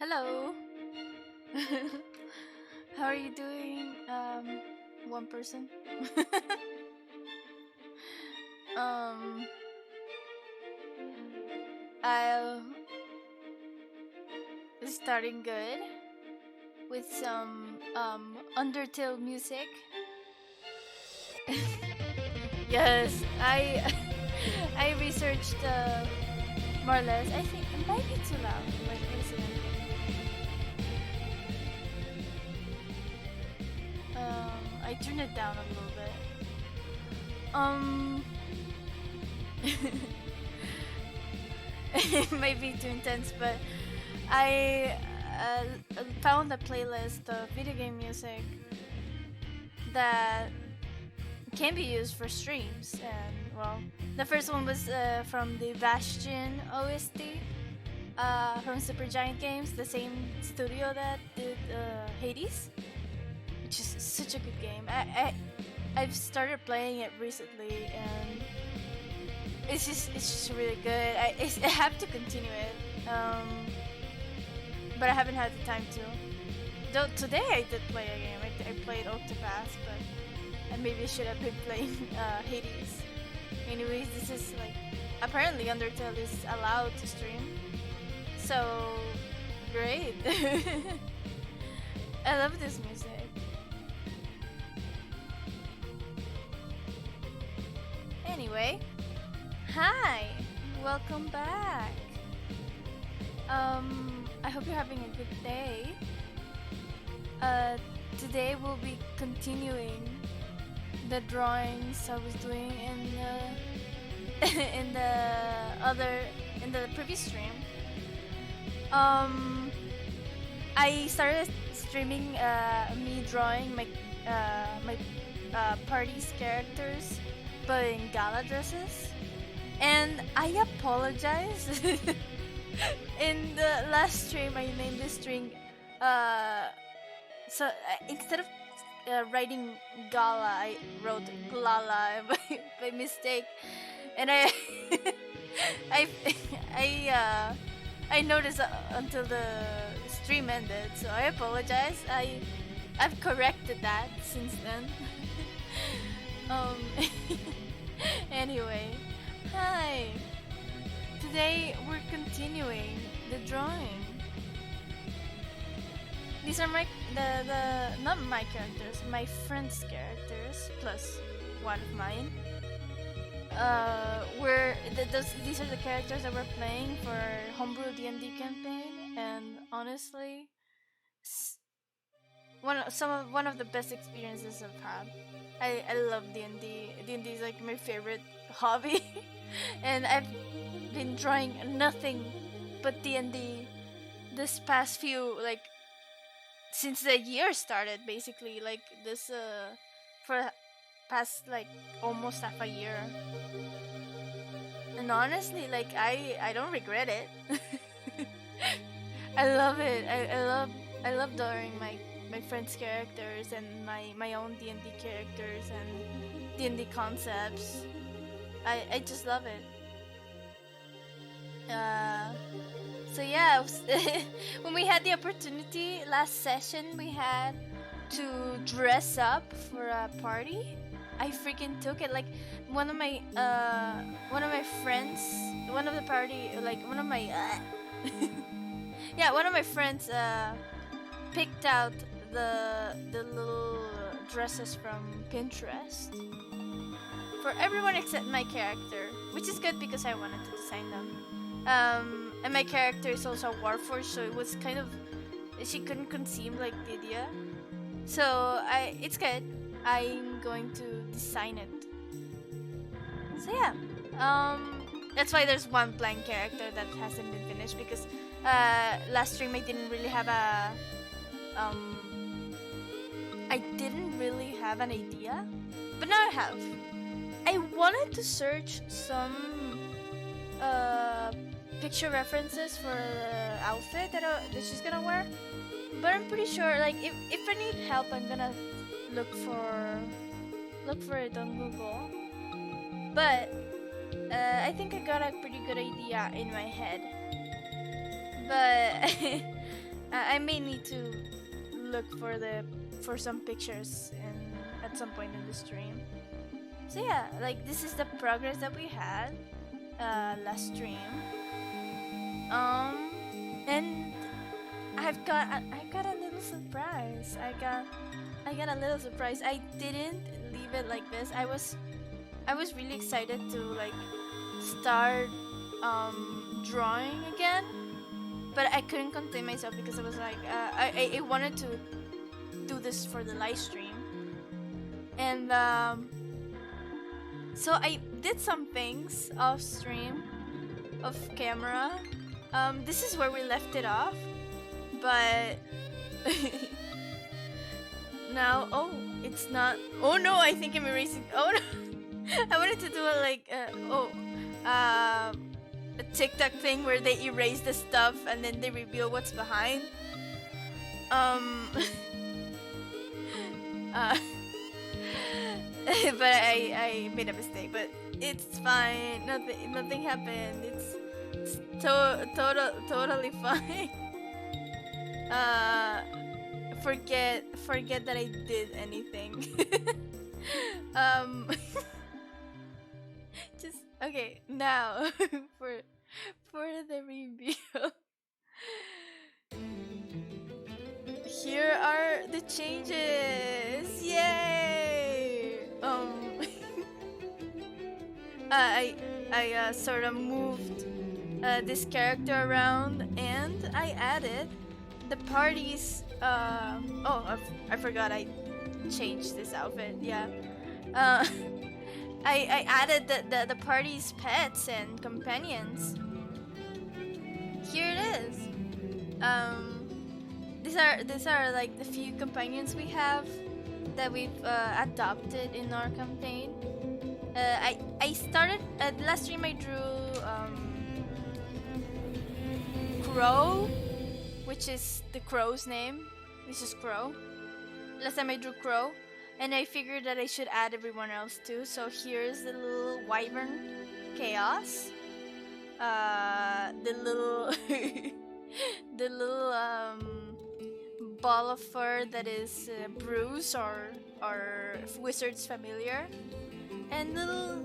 Hello. How are you doing? One person. um, I'll starting good with some Undertale music. Yes, I I researched more or less. I think it might be too loud. Like, I turned it down a little bit. Um, it might be too intense, but I found a playlist of video game music that can be used for streams. And well, the first one was from the Bastion OST from Supergiant Games, the same studio that did Hades, which is such a good game. I've started playing it recently, and it's just really good. I have to continue it, but I haven't had the time to. Though today I did play a game. I played Octopath, but I maybe should have been playing Hades. Anyways, this is like apparently Undertale is allowed to stream, so great. I love this music. Anyway, hi, welcome back. I hope you're having a good day. Today we'll be continuing the drawings I was doing in the in the other in the previous stream. Um, I started streaming me drawing my party's characters, but in gala dresses, and I apologize. In the last stream, I named this string. Instead of writing gala, I wrote glala by mistake, and I I noticed until the stream ended. So I apologize. I've corrected that since then. um. Anyway, hi. Today we're continuing the drawing. These are the not my characters, my friends' characters plus one of mine. These are the characters that we're playing for homebrew D&D campaign, and honestly, one of the best experiences I've had. I love D&D. D&D is like my favorite hobby, and I've been drawing nothing but D&D this past few, like, since the year started, basically, like this for past like almost half a year. And honestly, like, I don't regret it. I love it. I love drawing my friends' characters and my own D&D characters and D&D concepts. I just love it. So yeah, when we had the opportunity last session, we had to dress up for a party. I freaking took it. Like, one of my friends, one of the party, like one of my yeah, one of my friends picked out the little dresses from Pinterest for everyone except my character, which is good because I wanted to design them. And my character is also a warforged, so it was kind of, she couldn't conceive like Lydia. So it's good. I'm going to design it. So yeah, that's why there's one blank character that hasn't been finished, because last stream I didn't really have I didn't really have an idea, but now I have. I wanted to search some picture references for the outfit that she's gonna wear, but I'm pretty sure, like, if I need help, I'm gonna look for it on Google. But I think I got a pretty good idea in my head. But I may need to look for some pictures at some point in the stream. So yeah, like this is the progress that we had last stream. And I got a little surprise. I got a little surprise. I didn't leave it like this. I was really excited to like start drawing again, but I couldn't contain myself because I was like I wanted to do this for the live stream, and so I did some things off stream, off camera. This is where we left it off, but now, oh, it's not. Oh no, I think I'm erasing. Oh no, I wanted to do it like a TikTok thing where they erase the stuff and then they reveal what's behind. But I made a mistake, but it's fine. Nothing happened. It's totally fine. Forget that I did anything. Just okay now for the reveal. Here are the changes. Yay! I sort of moved this character around, and I added the party's I forgot I changed this outfit. Yeah. I added the party's pets and companions. Here it is. These are like the few companions we have that we've adopted in our campaign. I started the last stream I drew Crow, which is the crow's name. This is Crow. Last time I drew Crow, and I figured that I should add everyone else too. So here's the little wyvern Chaos. The little the little ball of fur that is Bruce or Wizard's familiar, and little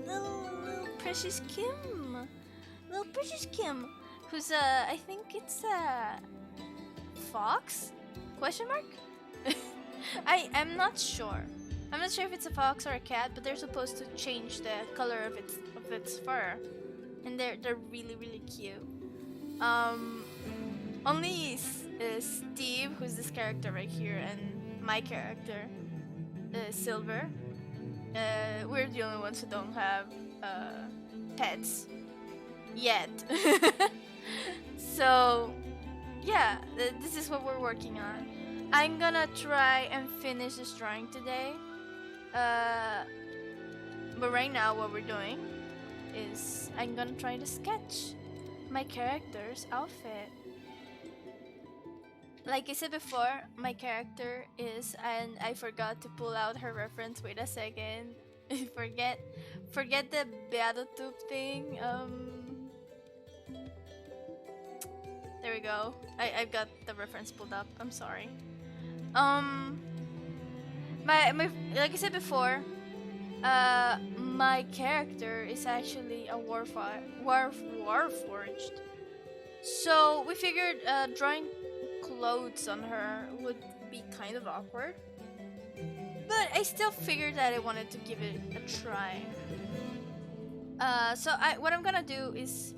Precious Kim, who's I think it's a fox? Question mark? I'm not sure. I'm not sure if it's a fox or a cat, but they're supposed to change the color of its fur, and they're really cute. Only Steve, who's this character right here, and my character, Silver. We're the only ones who don't have pets yet. So yeah, this is what we're working on. I'm gonna try and finish this drawing today. But right now what we're doing is I'm gonna try to sketch my character's outfit. Like I said before, my character is, and I forgot to pull out her reference. Wait a second. forget the Beatotube thing. There we go. I've got the reference pulled up. I'm sorry. My like I said before, my character is actually a warforged. So we figured drawing clothes on her would be kind of awkward, but I still figured that I wanted to give it a try. So what I'm gonna do is,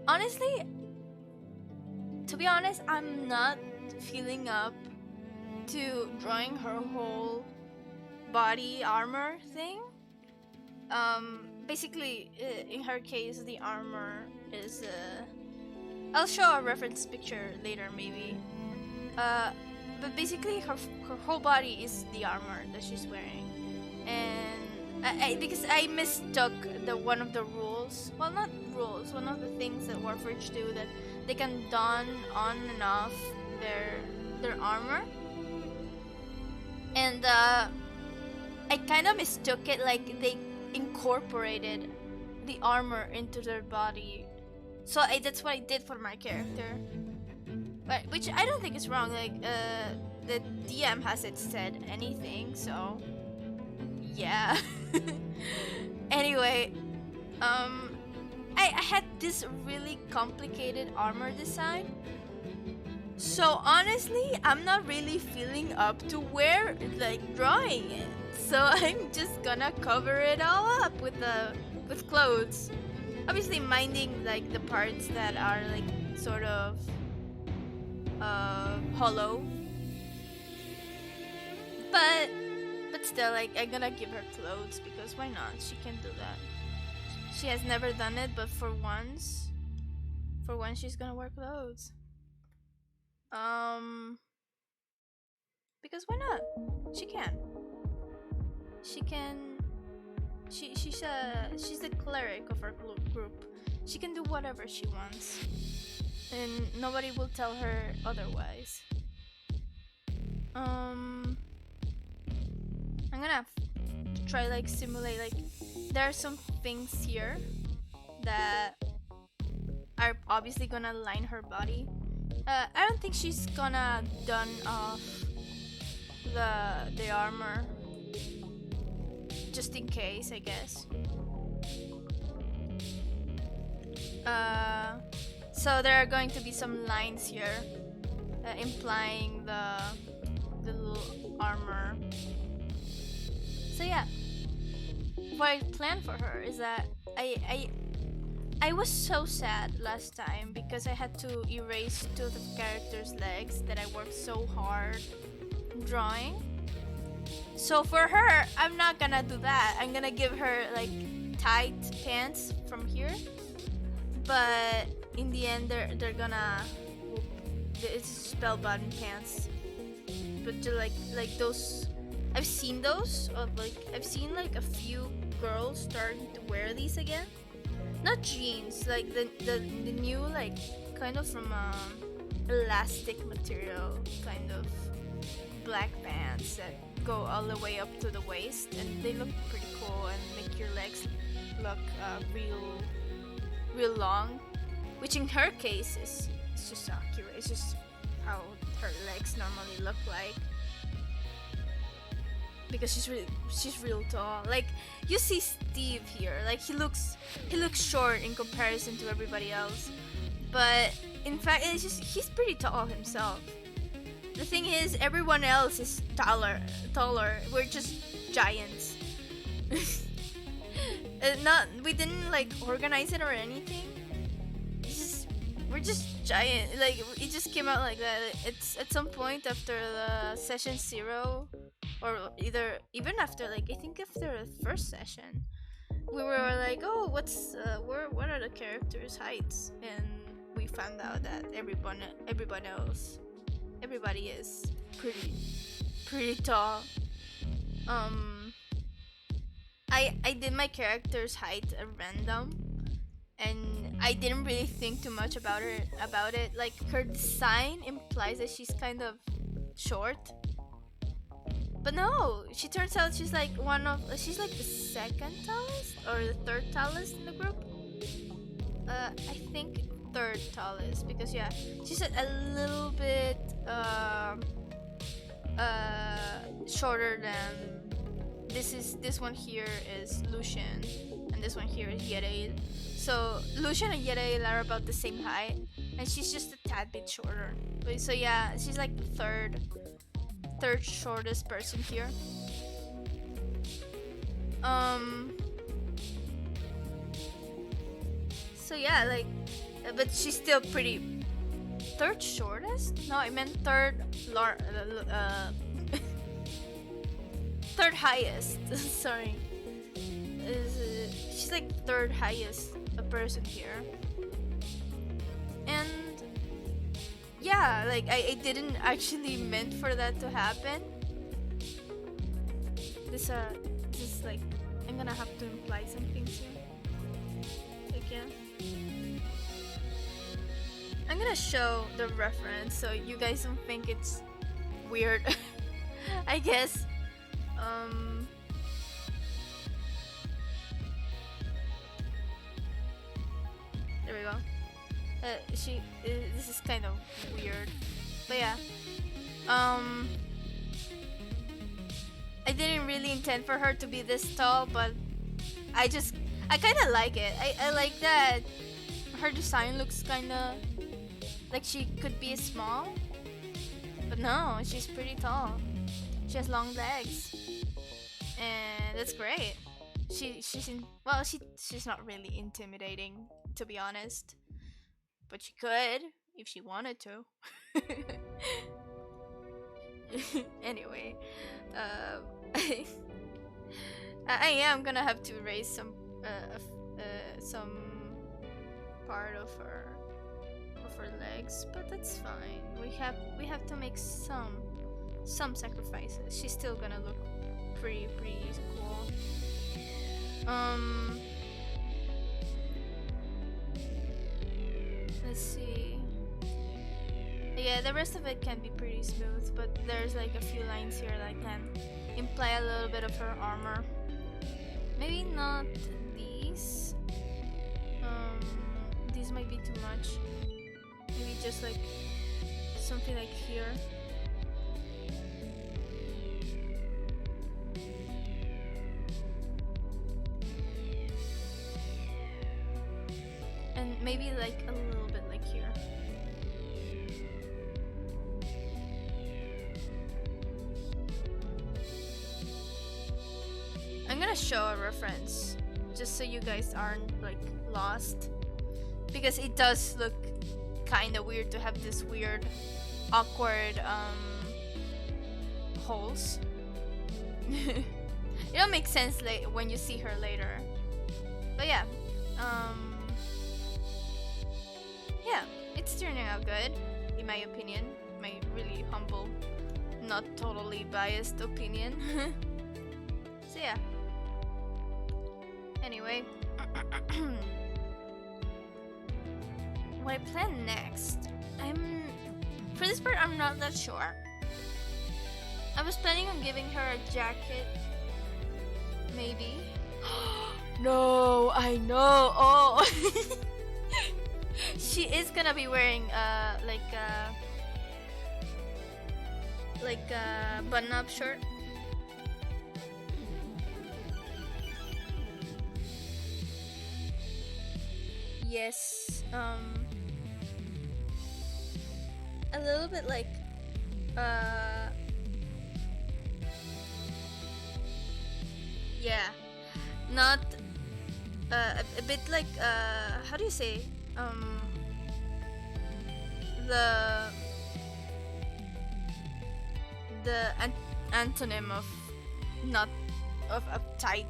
honestly, to be honest, I'm not feeling up to drawing her whole body armor thing. Basically, in her case, the armor is I'll show a reference picture later, maybe. But basically, her whole body is the armor that she's wearing, and because I mistook one of the rules. Well, not rules. One of the things that Warforged do, that they can don on and off their armor, and I kind of mistook it like they incorporated the armor into their body. So that's what I did for my character. but which I don't think is wrong. Like the DM hasn't said anything, so yeah. Anyway, I had this really complicated armor design. So honestly, I'm not really feeling up to drawing it. So I'm just gonna cover it all up with clothes. Obviously minding like the parts that are like sort of hollow. But still, like, I'm gonna give her clothes because why not? She can do that. She has never done it, but for once she's gonna wear clothes. Because why not? She can. She can. She's the cleric of our group. She can do whatever she wants, and nobody will tell her otherwise. I'm gonna try like simulate like there are some things here that are obviously gonna line her body. I don't think she's gonna done off the armor, just in case, I guess. So there are going to be some lines here implying the little armor. So yeah, what I planned for her is that I was so sad last time because I had to erase two of the character's legs that I worked so hard drawing. So for her, I'm not gonna do that. I'm gonna give her like tight pants from here, but in the end they're gonna it's spell button pants, but they're like those. I've seen those I've seen like a few girls starting to wear these again. Not jeans, like the new like kind of from elastic material kind of black pants that go all the way up to the waist, and they look pretty cool and make your legs look real long, which in her case is it's just accurate. It's just how her legs normally look like. Because she's real tall. Like you see Steve here, like he looks short in comparison to everybody else, but in fact it's just he's pretty tall himself. The thing is, everyone else is taller. We're just giants. We didn't like organize it or anything. We're just giant. Like it just came out like that. It's at some point after the session 0. Or even after like I think after the first session, we were like, oh, what are the characters' heights? And we found out that everybody is pretty tall. I did my character's height at random, and I didn't really think too much about it. Like her design implies that she's kind of short. But no, she turns out she's like she's like the second tallest or the third tallest in the group. I think third tallest because yeah, she's a little bit shorter than this one here is Lucian, and this one here is Yerail. So Lucian and Yerail are about the same height, and she's just a tad bit shorter. So yeah, she's like the third shortest person here. So yeah, like, but she's still pretty. Third shortest? No, I meant third third highest. Sorry. She's like third highest person here. And yeah, like I didn't actually meant for that to happen. This like I'm gonna have to imply some things here. Like yeah. I'm gonna show the reference so you guys don't think it's weird. I guess. There we go. This is kind of weird, but yeah. Um, I didn't really intend for her to be this tall, but I kind of like it. I like that her design looks kind of like she could be small, but no, she's pretty tall. She has long legs, and that's great. She's not really intimidating, to be honest, but she could if she wanted to. Anyway, uh, I am gonna have to raise some part of her legs, but that's fine. We have to make some sacrifices. She's still gonna look pretty cool. Let's see. Yeah, the rest of it can be pretty smooth, but there's like a few lines here that can imply a little bit of her armor. Maybe not these. These might be too much. Maybe just like something like here. And maybe like a little bit like here. I'm gonna show a reference just so you guys aren't like lost, because it does look kind of weird to have this weird awkward holes. It'll make sense like when you see her later, but yeah, yeah, it's turning out good in my opinion, my really humble, not totally biased opinion. So yeah, anyway. What I plan next, for this part I'm not that sure. I was planning on giving her a jacket, maybe. No, I know. Oh, she is gonna be wearing like a button-up shirt. Yes, a little bit like yeah, not a bit like how do you say the antonym of not of uptight.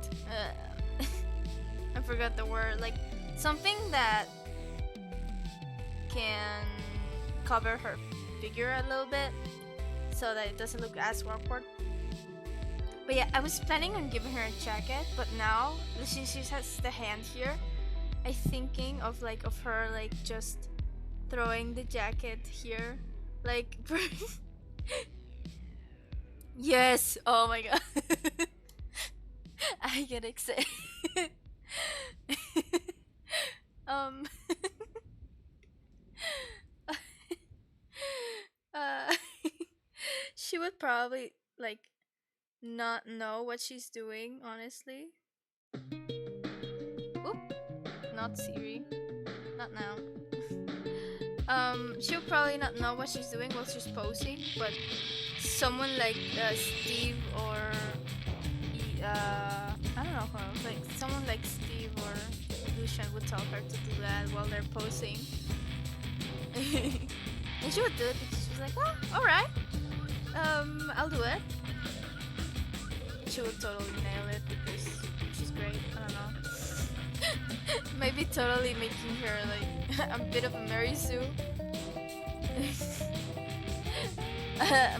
I forgot the word. Like something that can cover her figure a little bit so that it doesn't look as awkward. But yeah, I was planning on giving her a jacket, but now she has the hand here. I'm thinking of her like just throwing the jacket here, like. Yes. Oh my god. I get excited. um. uh, she would probably like not know what she's doing, honestly. Oop, not Siri. Not now. She'll probably not know what she's doing while she's posing, but someone like Steve or I don't know who else, like someone like Steve or Lucian would tell her to do that while they're posing. And she would do it because she's like, oh, alright. I'll do it. She would totally nail it because she's great. I don't know. Maybe totally making her like a bit of a Mary Sue.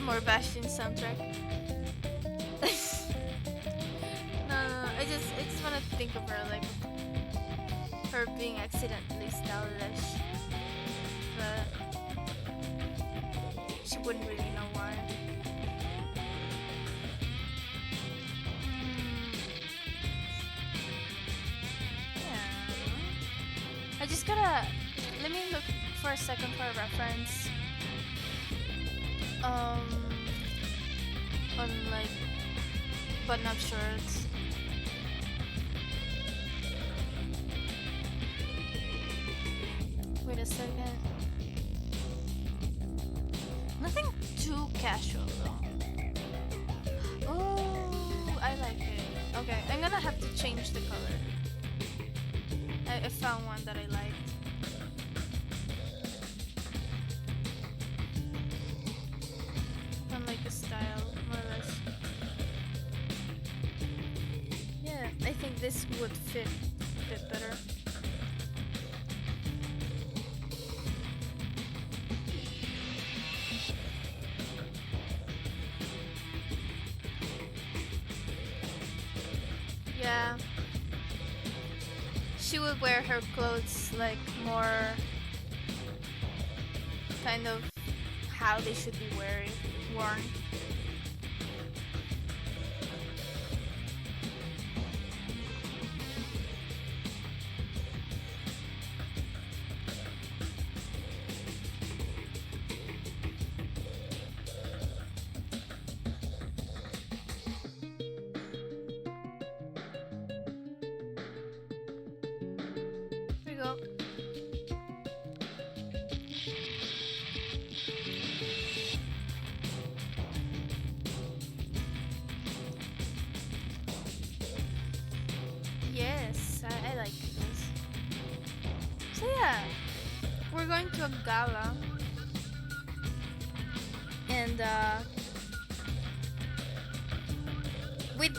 More Bastion soundtrack. No, I just wanna think of her like her being accidentally stylish, but she wouldn't really know why. Yeah. I just gotta let me look for a second for a reference. Um, on like button-up shirts. Wait a second. Nothing too casual though. Oh, I like it. Okay, I'm gonna have to change the color. I found one that I liked. Found like a style, more or less. Yeah, I think this would fit a bit better. Yeah. She would wear her clothes like more kind of how they should be worn. There you go. Yes, I like this. So yeah, we're going to a gala, and we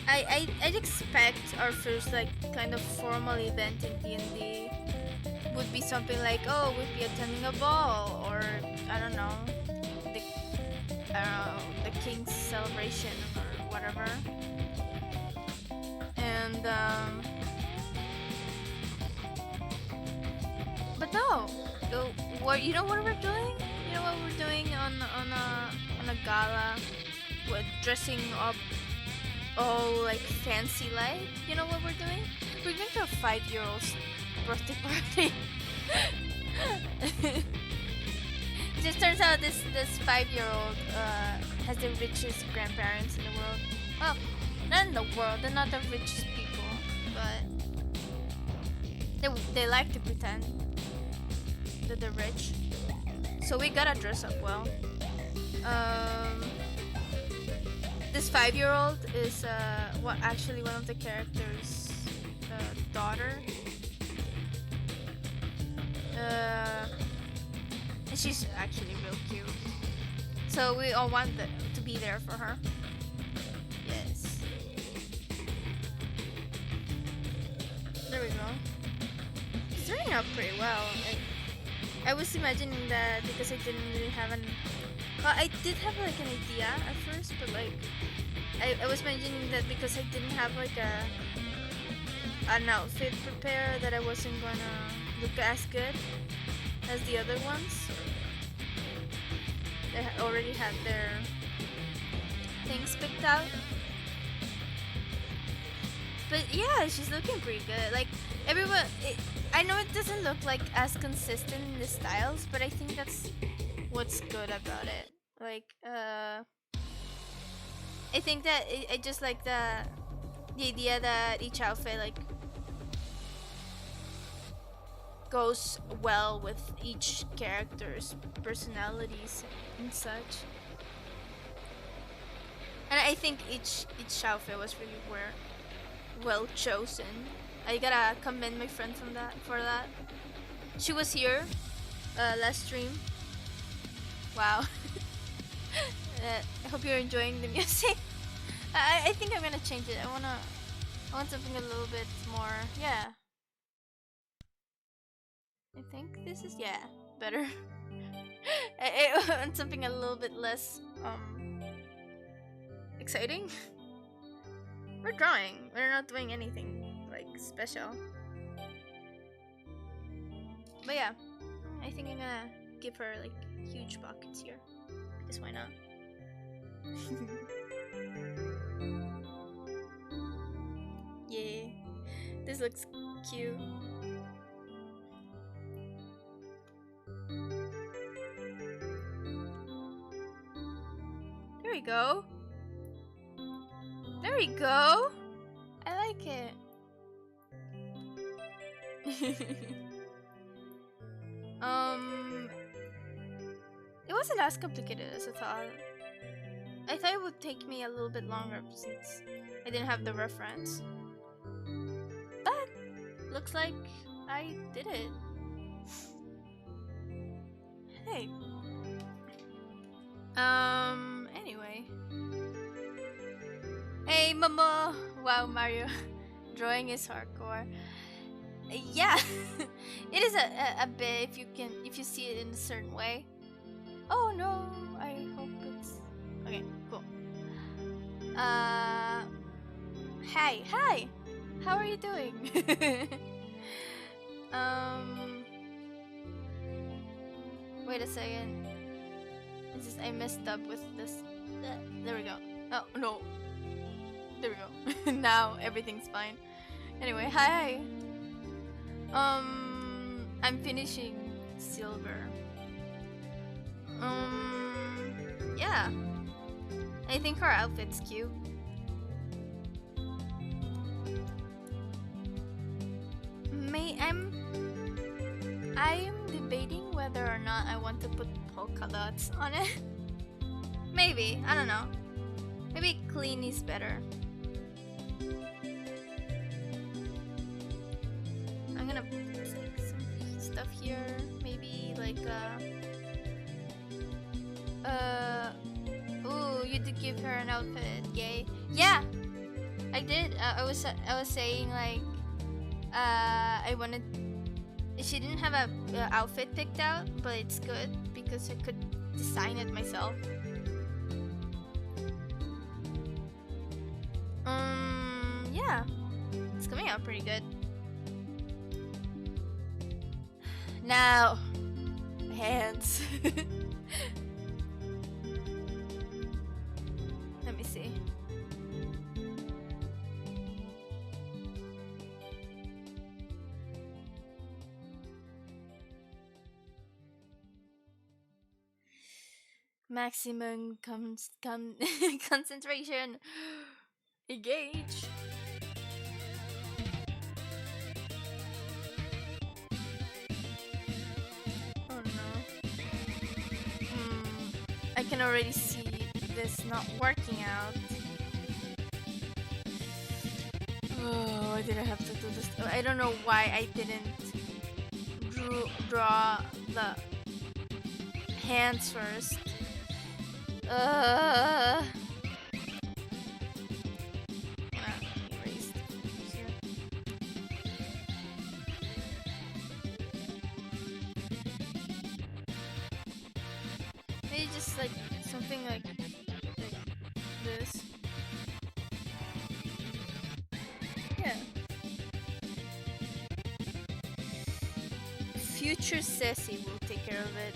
I'd expect our first like kind of formal event in D&D would be something like, oh, we'd be attending a ball, or I don't know, the the king's celebration or whatever. And but no, what you know what we're doing? You know what we're doing on a gala, with dressing up all like fancy like. You know what we're doing? We're going to a 5-year-old's birthday party. It just turns out this 5-year-old has the richest grandparents in the world. Well, not in the world. They're not the richest people, but they like to pretend that they're rich. So we gotta dress up well. This 5-year-old is actually one of the characters' daughter. And she's actually real cute. So we all want to be there for her. Yes. There we go. It's turning out pretty well. I was imagining that because I didn't really have well, I did have like an idea at first, but like I was imagining that because I didn't have like an outfit prepared, that I wasn't gonna look as good as the other ones. They already had their things picked out. But yeah, she's looking pretty good. Like everyone, I know it doesn't look like as consistent in the styles, but I think that's what's good about it. Like I think that I just like the idea that each outfit like goes well with each character's personalities and such. And I think each outfit was really well chosen. I gotta commend my friend for that. She was here last stream. Wow. I hope you're enjoying the music. I think I'm gonna change it. I want something a little bit more, yeah. I think this is, yeah, better. I want something a little bit less exciting. We're drawing. We're not doing anything like special. But yeah, I think I'm gonna give her like huge pockets here. Because why not? Yeah, this looks cute. we go. There we go. I like it. It wasn't as complicated as I thought. I thought it would take me a little bit longer since I didn't have the reference. But looks like I did it. Hey. Anyway. Hey, Mama! Wow, Mario. Drawing is hardcore. Yeah, it is a bit if you see it in a certain way. Oh no, I hope it's okay. Cool. Hi, hi. How are you doing? Wait a second. It's just I messed up with this. There we go. Oh no. There we go. Now everything's fine. Anyway, hi. I'm finishing silver. Yeah. I think her outfit's cute. I'm debating whether or not I want to put polka dots on it. Maybe, I don't know. Maybe clean is better. I'm gonna put like some stuff here. Maybe like ooh, you did give her an outfit, yay. Yeah, I did. I was saying like I wanted. She didn't have a outfit picked out, but it's good because I could design it myself. Yeah, it's coming out pretty good. Now, hands. Let me see. Maximum concentration. Engage. Oh no. I can already see this not working out. Oh, I didn't have to do this. I don't know why I didn't draw the hands first. Erased. Here. Maybe just like something like this. Yeah. Future Ceci will take care of it.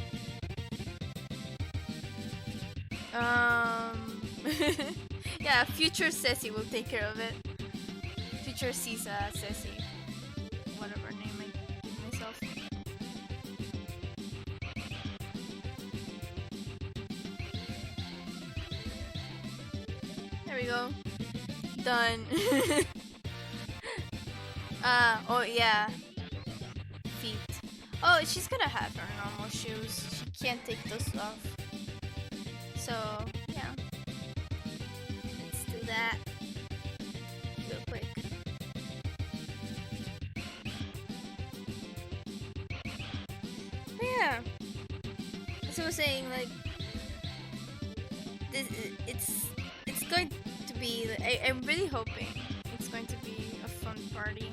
Yeah, future Ceci will take care of it. Future Cisa, Ceci. Whatever name I give myself. There we go. Done. Oh yeah. Feet. Oh, she's gonna have her normal shoes. She can't take those off. So, yeah. Let's do that real quick. But yeah. As I was saying, like, it's going to be. I'm really hoping it's going to be a fun party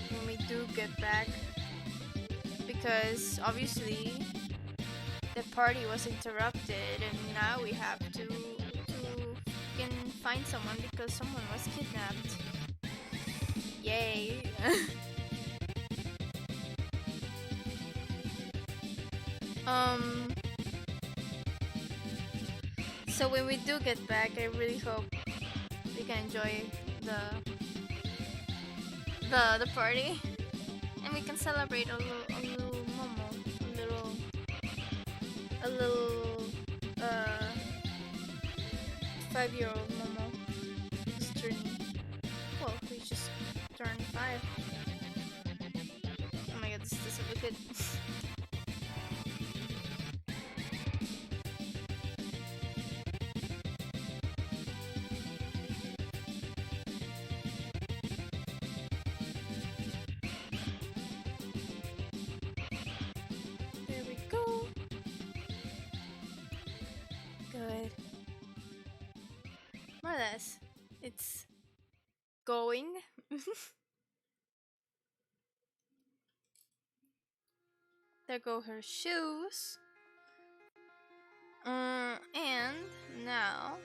when we do get back, because obviously the party was interrupted and now we have to find someone because someone was kidnapped. Yay. So when we do get back, I really hope we can enjoy the party and we can celebrate a little momo, a little 5-year-old Momo is turning. Well, we just turned 5. Oh my god, this doesn't look good. There we go. Good. More or less. It's going. There go her shoes. And now,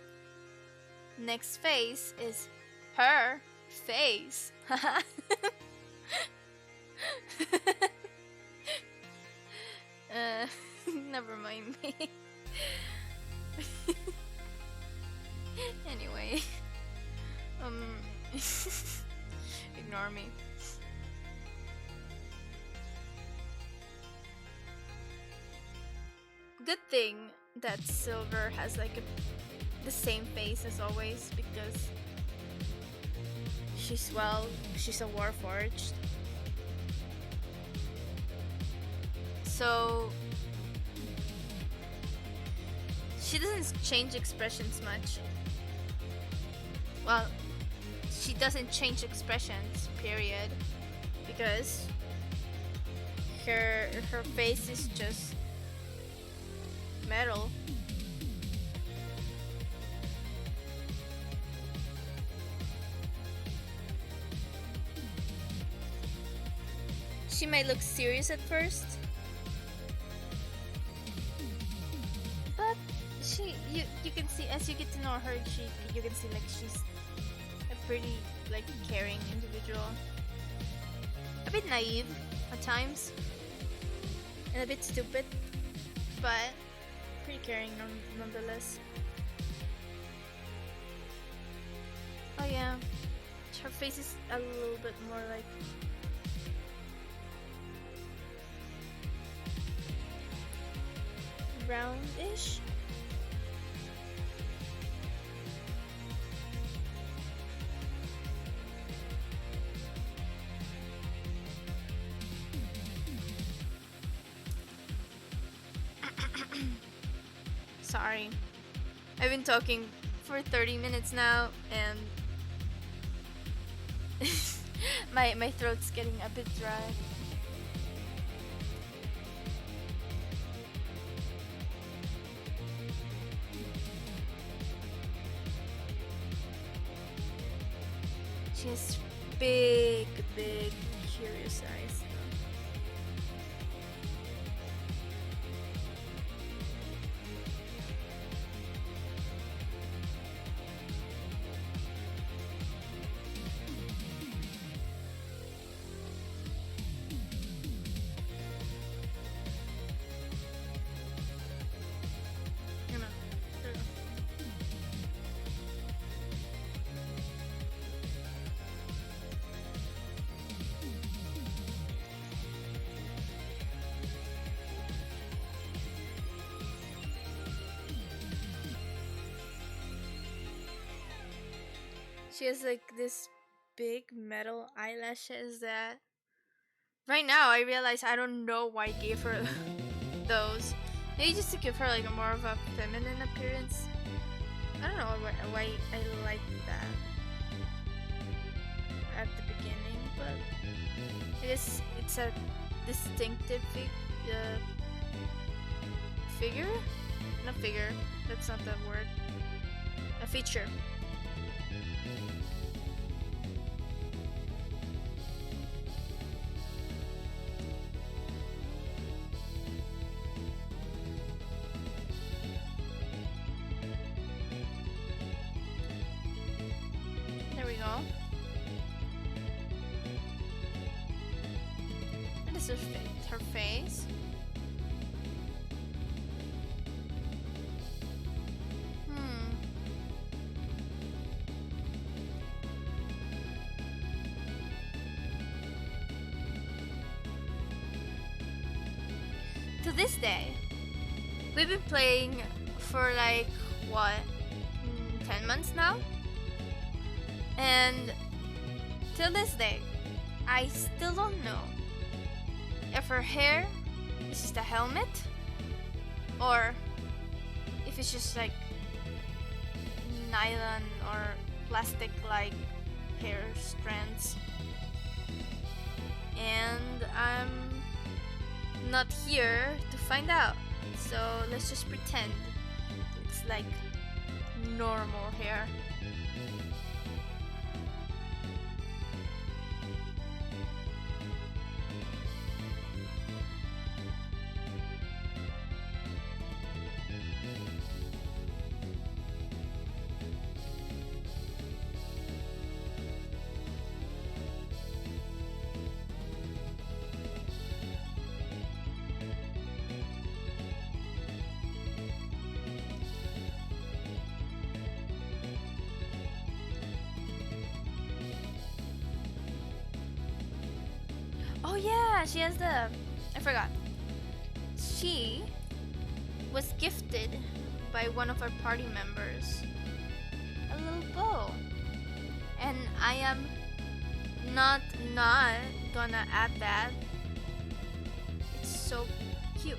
next phase is her face. Never mind me. Anyway, ignore me. Good thing that Silver has like the same face as always, because she's a Warforged. So she doesn't change expressions much. Well, she doesn't change expressions, period, because her face is just metal. She might look serious at first, but you can see, as you get to know her, you can see like she's a pretty like caring individual. A bit naive at times, and a bit stupid, but pretty caring nonetheless. Oh yeah, her face is a little bit more like roundish. Sorry, I've been talking for 30 minutes now, and my throat's getting a bit dry. She has big curious eyes. She has like this big metal eyelashes that right now I realize I don't know why I gave her those. Maybe just to give her like a more of a feminine appearance. I don't know why I like that at the beginning, but I guess it's a distinctive figure? Not figure, that's not the word. A feature. There we go. What is her face? To this day, we've been playing for like what, 10 months now. And till this day, I still don't know if her hair is just a helmet or if it's just like nylon or plastic like hair strands. And I'm not here to find out, so let's just pretend it's like normal hair. Oh yeah, she has the... I forgot. She was gifted by one of our party members a little bow. And I am not gonna add that. It's so cute.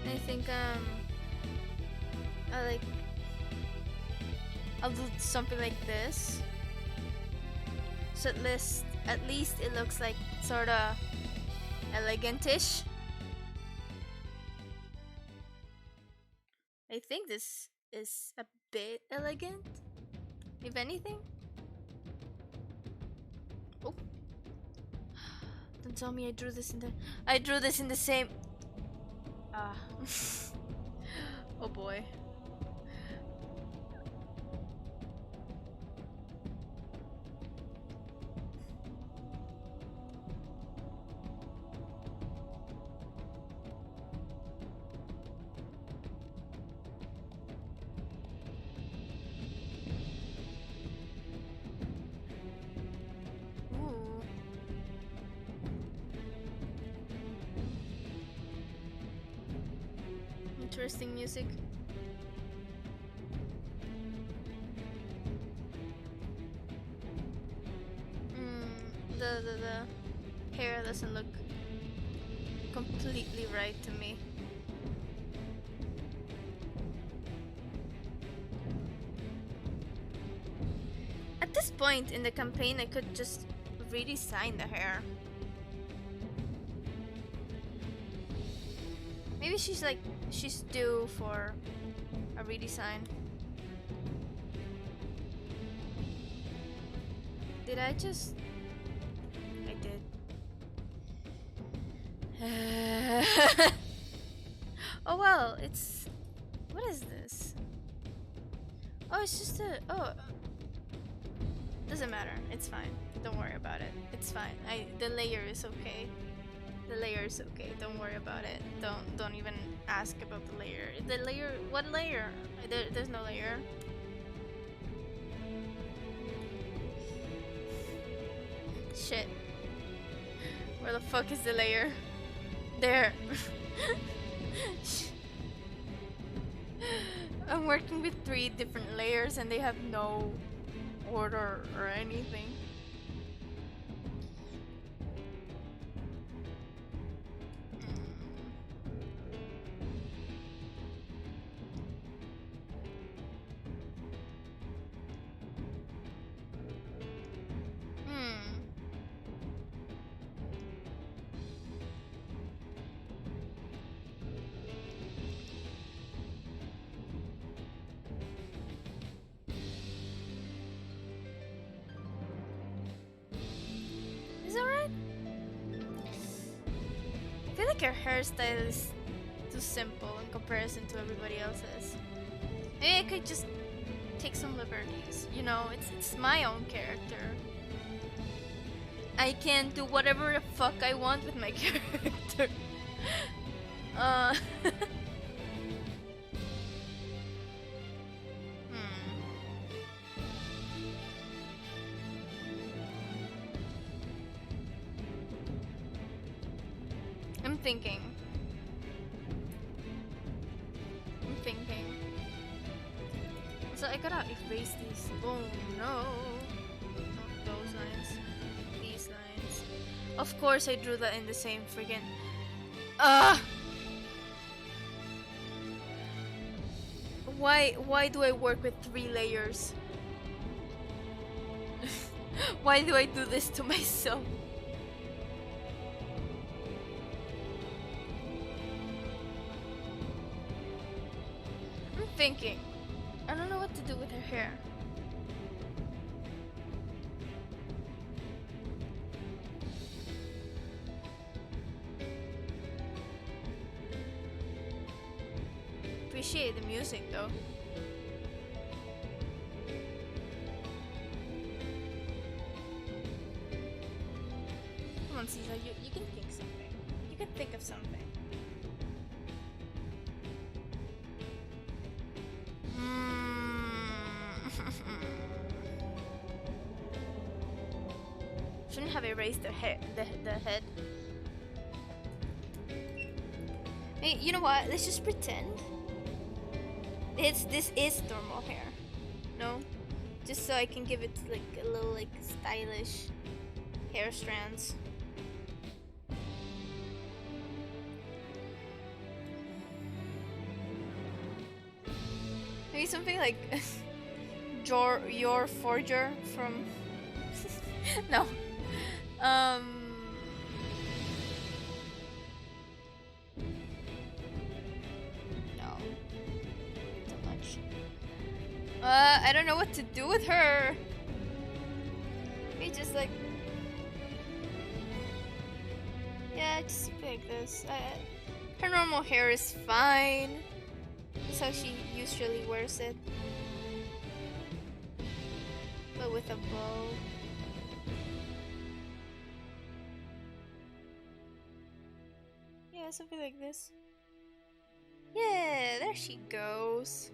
I think I'll do something like this. So at least it looks like sorta elegantish. I think this is a bit elegant, if anything. Oh, don't tell me I drew this in the same. Ah. Oh boy. Ooh. Interesting music. The hair doesn't look completely right to me. At this point in the campaign, I could just redesign the hair. Maybe she's due for a redesign. Did I just... I did. Oh well, it's... What is this? Oh, it's just a... Oh. Doesn't matter. It's fine. Don't worry about it. It's fine. The layer is okay. The layer is okay. Don't worry about it. Don't even ask about the layer. The layer... What layer? There's no layer. Shit. Where the fuck is the layer? There. I'm working with 3 different layers and they have no order or anything. Your hairstyle is too simple in comparison to everybody else's. Maybe I could just take some liberties. You know, it's my own character. I can do whatever the fuck I want with my character. I'm thinking. So I gotta erase these. Oh no. Not those lines. These lines. Of course I drew that in the same friggin'. Why do I work with 3 layers? Why do I do this to myself? I'm thinking. I don't know what to do with her hair. Appreciate the music though. Come on, Caesar, you can think something. You can think of something. Shouldn't have erased the head. Hey, you know what? Let's just pretend this is normal hair. No, just so I can give it like a little like stylish hair strands. Maybe something like your forger from no. No. Too much. I don't know what to do with her. Maybe just like yeah, just like this. Her normal hair is fine. That's how she usually wears it. But with a bow. Yeah, something like this. Yeah, there she goes.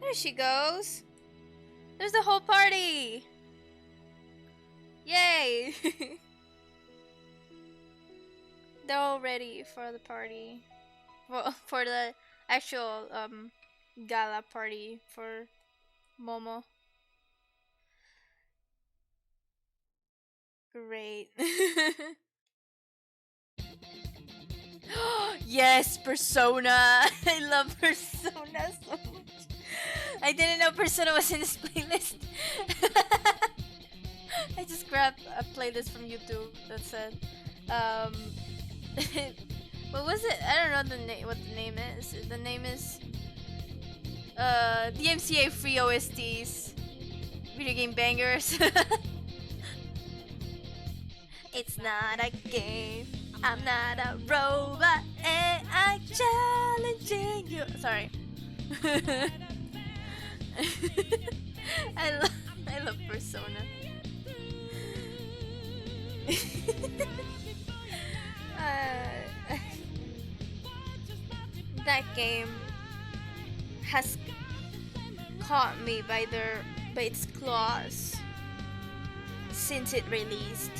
There she goes. There's the whole party. Yay! They're all ready for the party. Well, for the actual gala party for Momo. Great. Yes, Persona! I love Persona so much. I didn't know Persona was in this playlist. I just grabbed a playlist from YouTube that said, what was it? I don't know what the name is. The name is DMCA Free OSTs Video Game Bangers. It's not a game, I'm not a robot, and I'm challenging you. Sorry. I love Persona. That game has caught me by its claws since it released,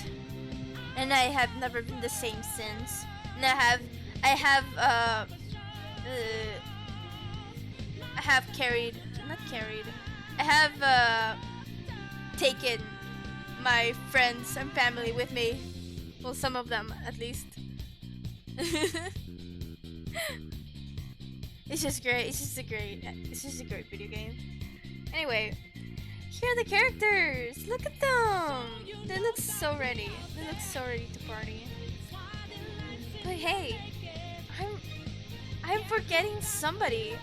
and I have never been the same since. And I have taken my friends and family with me. Well, some of them at least. It's just great. It's just a great video game. Anyway, here are the characters. Look at them. They look so ready. They look so ready to party. But hey, I'm forgetting somebody.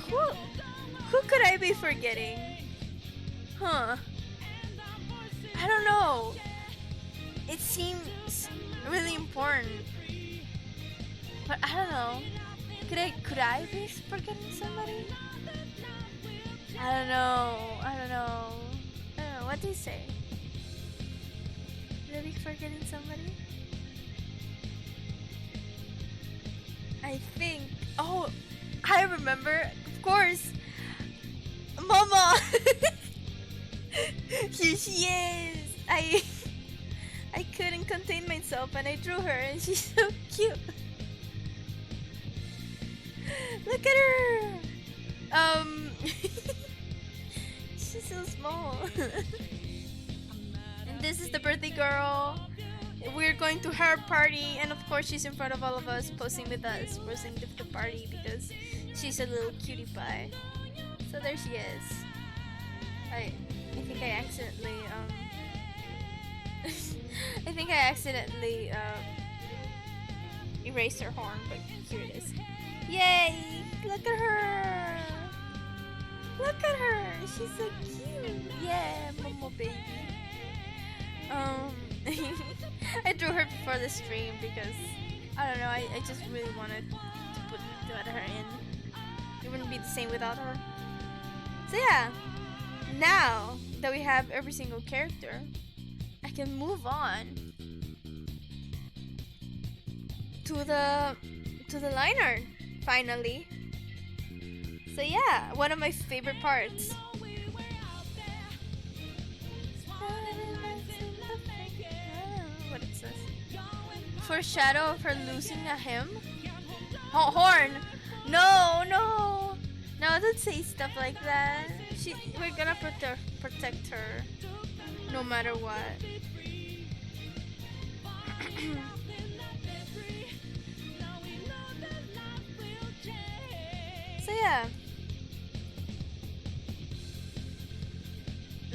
Who could I be forgetting? Huh? I don't know. It seems really important, but I don't know. Could I be forgetting somebody? I don't know. What do you say? Could I be forgetting somebody? I think. Oh, I remember. Of course, Momo. Here she is. help, and I drew her, and she's so cute. Look at her. She's so small. And this is the birthday girl. We're going to her party, and of course she's in front of all of us, posing with us, posing with the party because she's a little cutie pie. So there she is. I think I accidentally erased her horn, but here it is. Yay! Look at her! Look at her! She's so cute! Yeah, Momo baby. I drew her before the stream because I don't know, I just really wanted to let her in. It wouldn't be the same without her. So yeah, now that we have every single character, I can move on to the line art finally. So yeah, one of my favorite parts. What is this? Foreshadow of her losing a hymn? Horn! No, no! No, don't say stuff like that. We're gonna protect her no matter what. So yeah,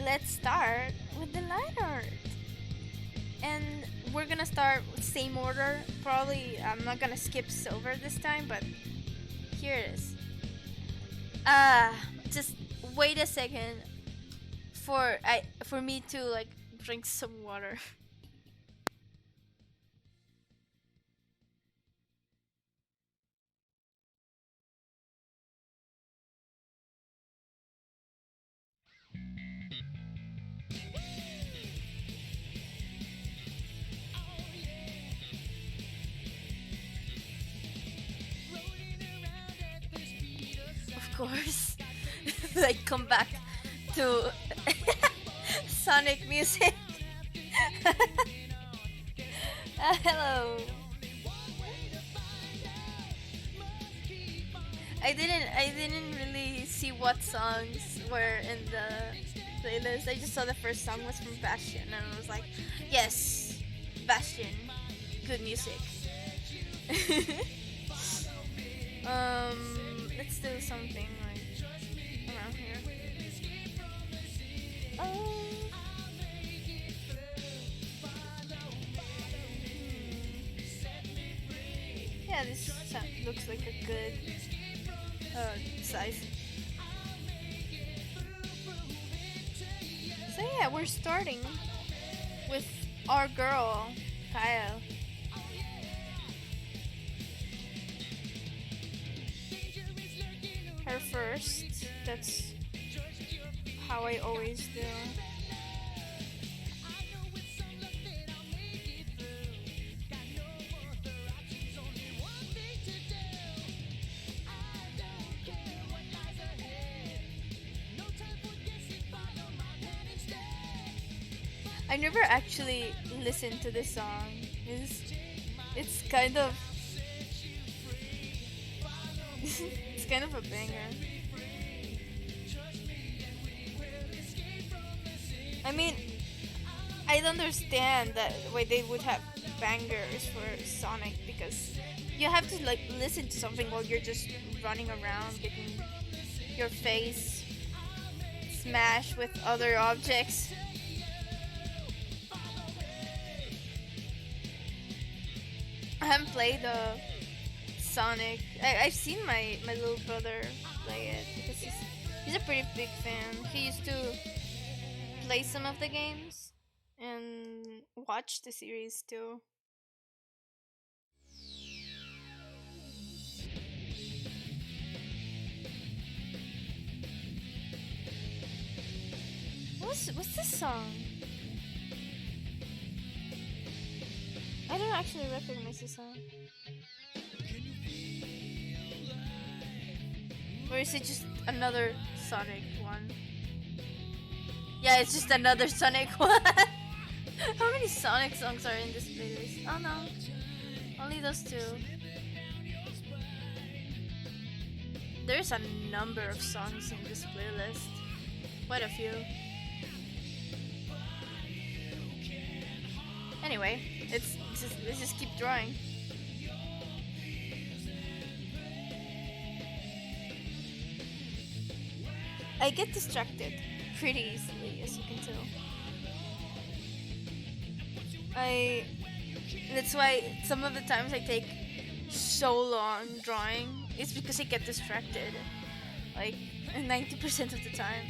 let's start with the line art. And we're gonna start with same order. Probably I'm not gonna skip silver this time, but here it is. Just wait a second for me to like drink some water. Of course. Like come back to Sonic music. Hello. I didn't really see what songs were in the playlist. I just saw the first song was from Bastion, and I was like, yes, Bastion, good music. Let's do something like around here. Yeah, this looks like a good size. So yeah, we're starting with our girl, Kyle. Her first. That's how I always do. I never actually listened to this song. It's kind of it's kind of a banger. I mean, I don't understand that why they would have bangers for Sonic, because you have to like listen to something while you're just running around getting your face smashed with other objects. I haven't played Sonic. I've seen my little brother play it because he's a pretty big fan. He used to play some of the games and watch the series too. What's this song? I don't actually recognize this song. Or is it just another Sonic one? Yeah, it's just another Sonic one. How many Sonic songs are in this playlist? Oh no, only those two. There's a number of songs in this playlist. Quite a few. Anyway, let's just keep drawing. I get distracted pretty easily, as you can tell. That's why some of the times I take so long drawing. It's because I get distracted, like 90% of the time.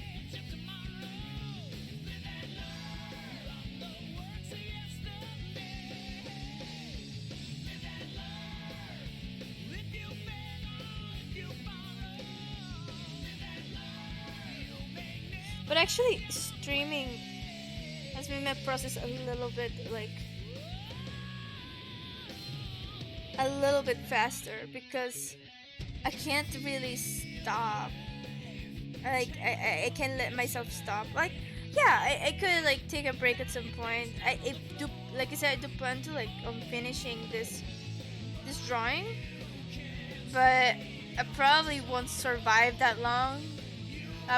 But actually, streaming has made my process a little bit faster because I can't really stop. I can't let myself stop. Like, yeah, I could like take a break at some point. I do, like I said, I do plan to finishing this drawing, but I probably won't survive that long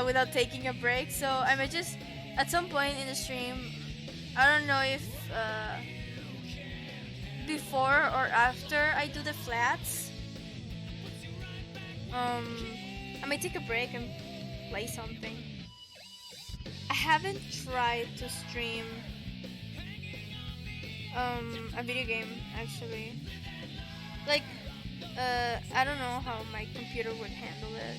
without taking a break. So I might just at some point in the stream, I don't know if before or after I do the flats, I might take a break and play something. I haven't tried to stream a video game actually. Like, I don't know how my computer would handle it.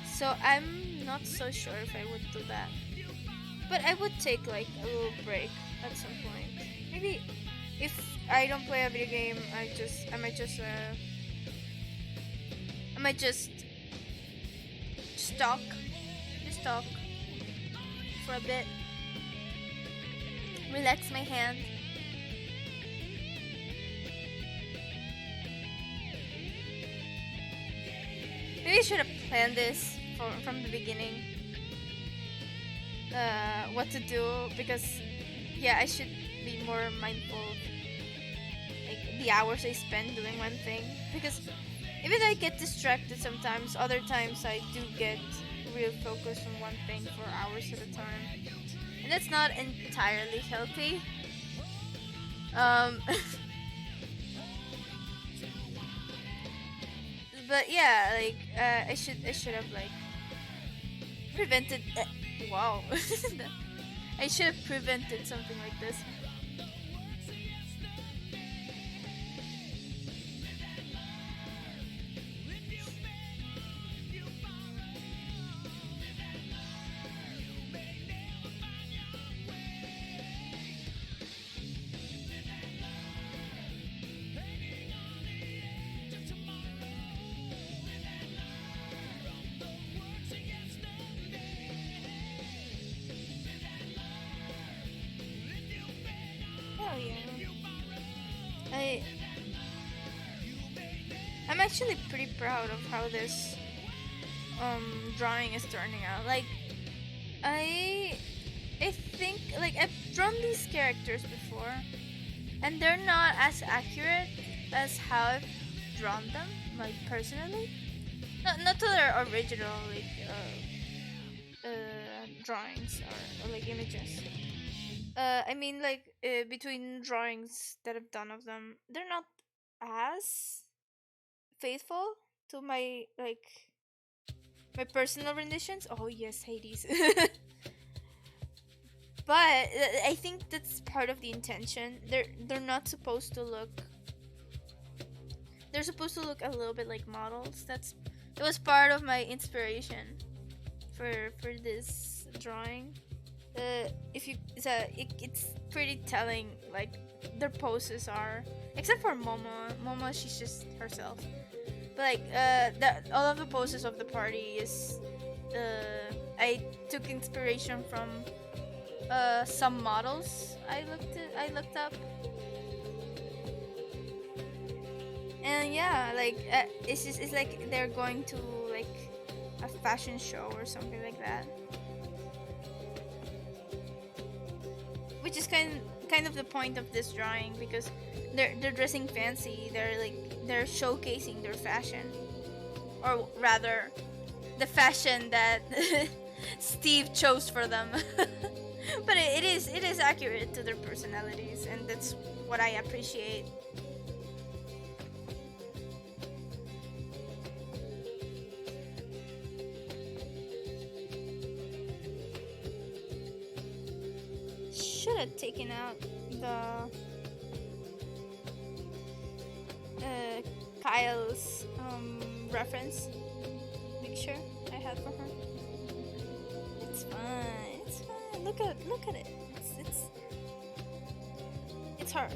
So I'm not so sure if I would do that. But I would take like a little break at some point. Maybe if I don't play a video game, I might just talk for a bit. Relax my hand. Maybe I should have planned this from the beginning. What to do, because yeah, I should be more mindful of like the hours I spend doing one thing, because even though I get distracted sometimes, other times I do get real focused on one thing for hours at a time, and that's not entirely healthy. But yeah, like I should have like prevented. Wow, I should have prevented something like this. I'm actually pretty proud of how this drawing is turning out. Like, I think like I've drawn these characters before, and they're not as accurate as how I've drawn them, like personally. Not to their original drawings or like images. I mean, like between drawings that I've done of them, they're not as faithful to my my personal renditions. Oh yes, Hades. But I think that's part of the intention. They're not supposed to look. They're supposed to look a little bit like models. It was part of my inspiration for this drawing. It's pretty telling. Like their poses are, except for Momo. Momo, she's just herself. But like all of the poses of the party is. I took inspiration from some models I looked up. And yeah, like it's like they're going to like a fashion show or something like that. which is kind of the point of this drawing, because they're dressing fancy. They're showcasing their fashion, or rather, the fashion that Steve chose for them. But it is accurate to their personalities, and that's what I appreciate. Should have taken out the Kyle's reference picture I had for her. It's fine. It's fine. Look at it. It's her.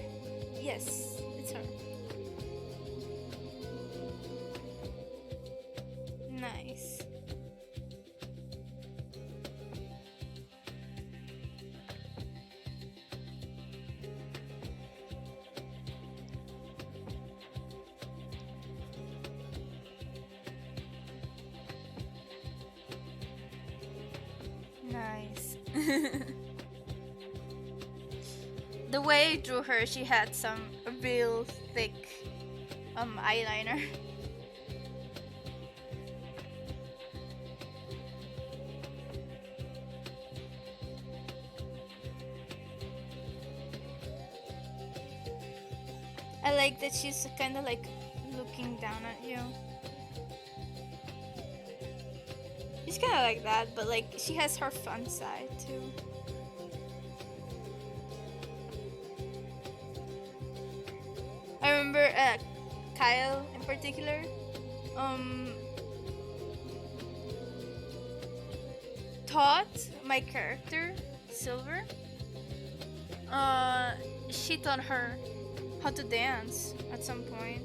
Yes, it's her. Nice. Nice. The way I drew her, she had some real thick eyeliner. I like that she's kind of like looking down at you. She's kind of like that, but like she has her fun side too. I remember Kyle in particular. Taught my character Silver. She taught her how to dance at some point.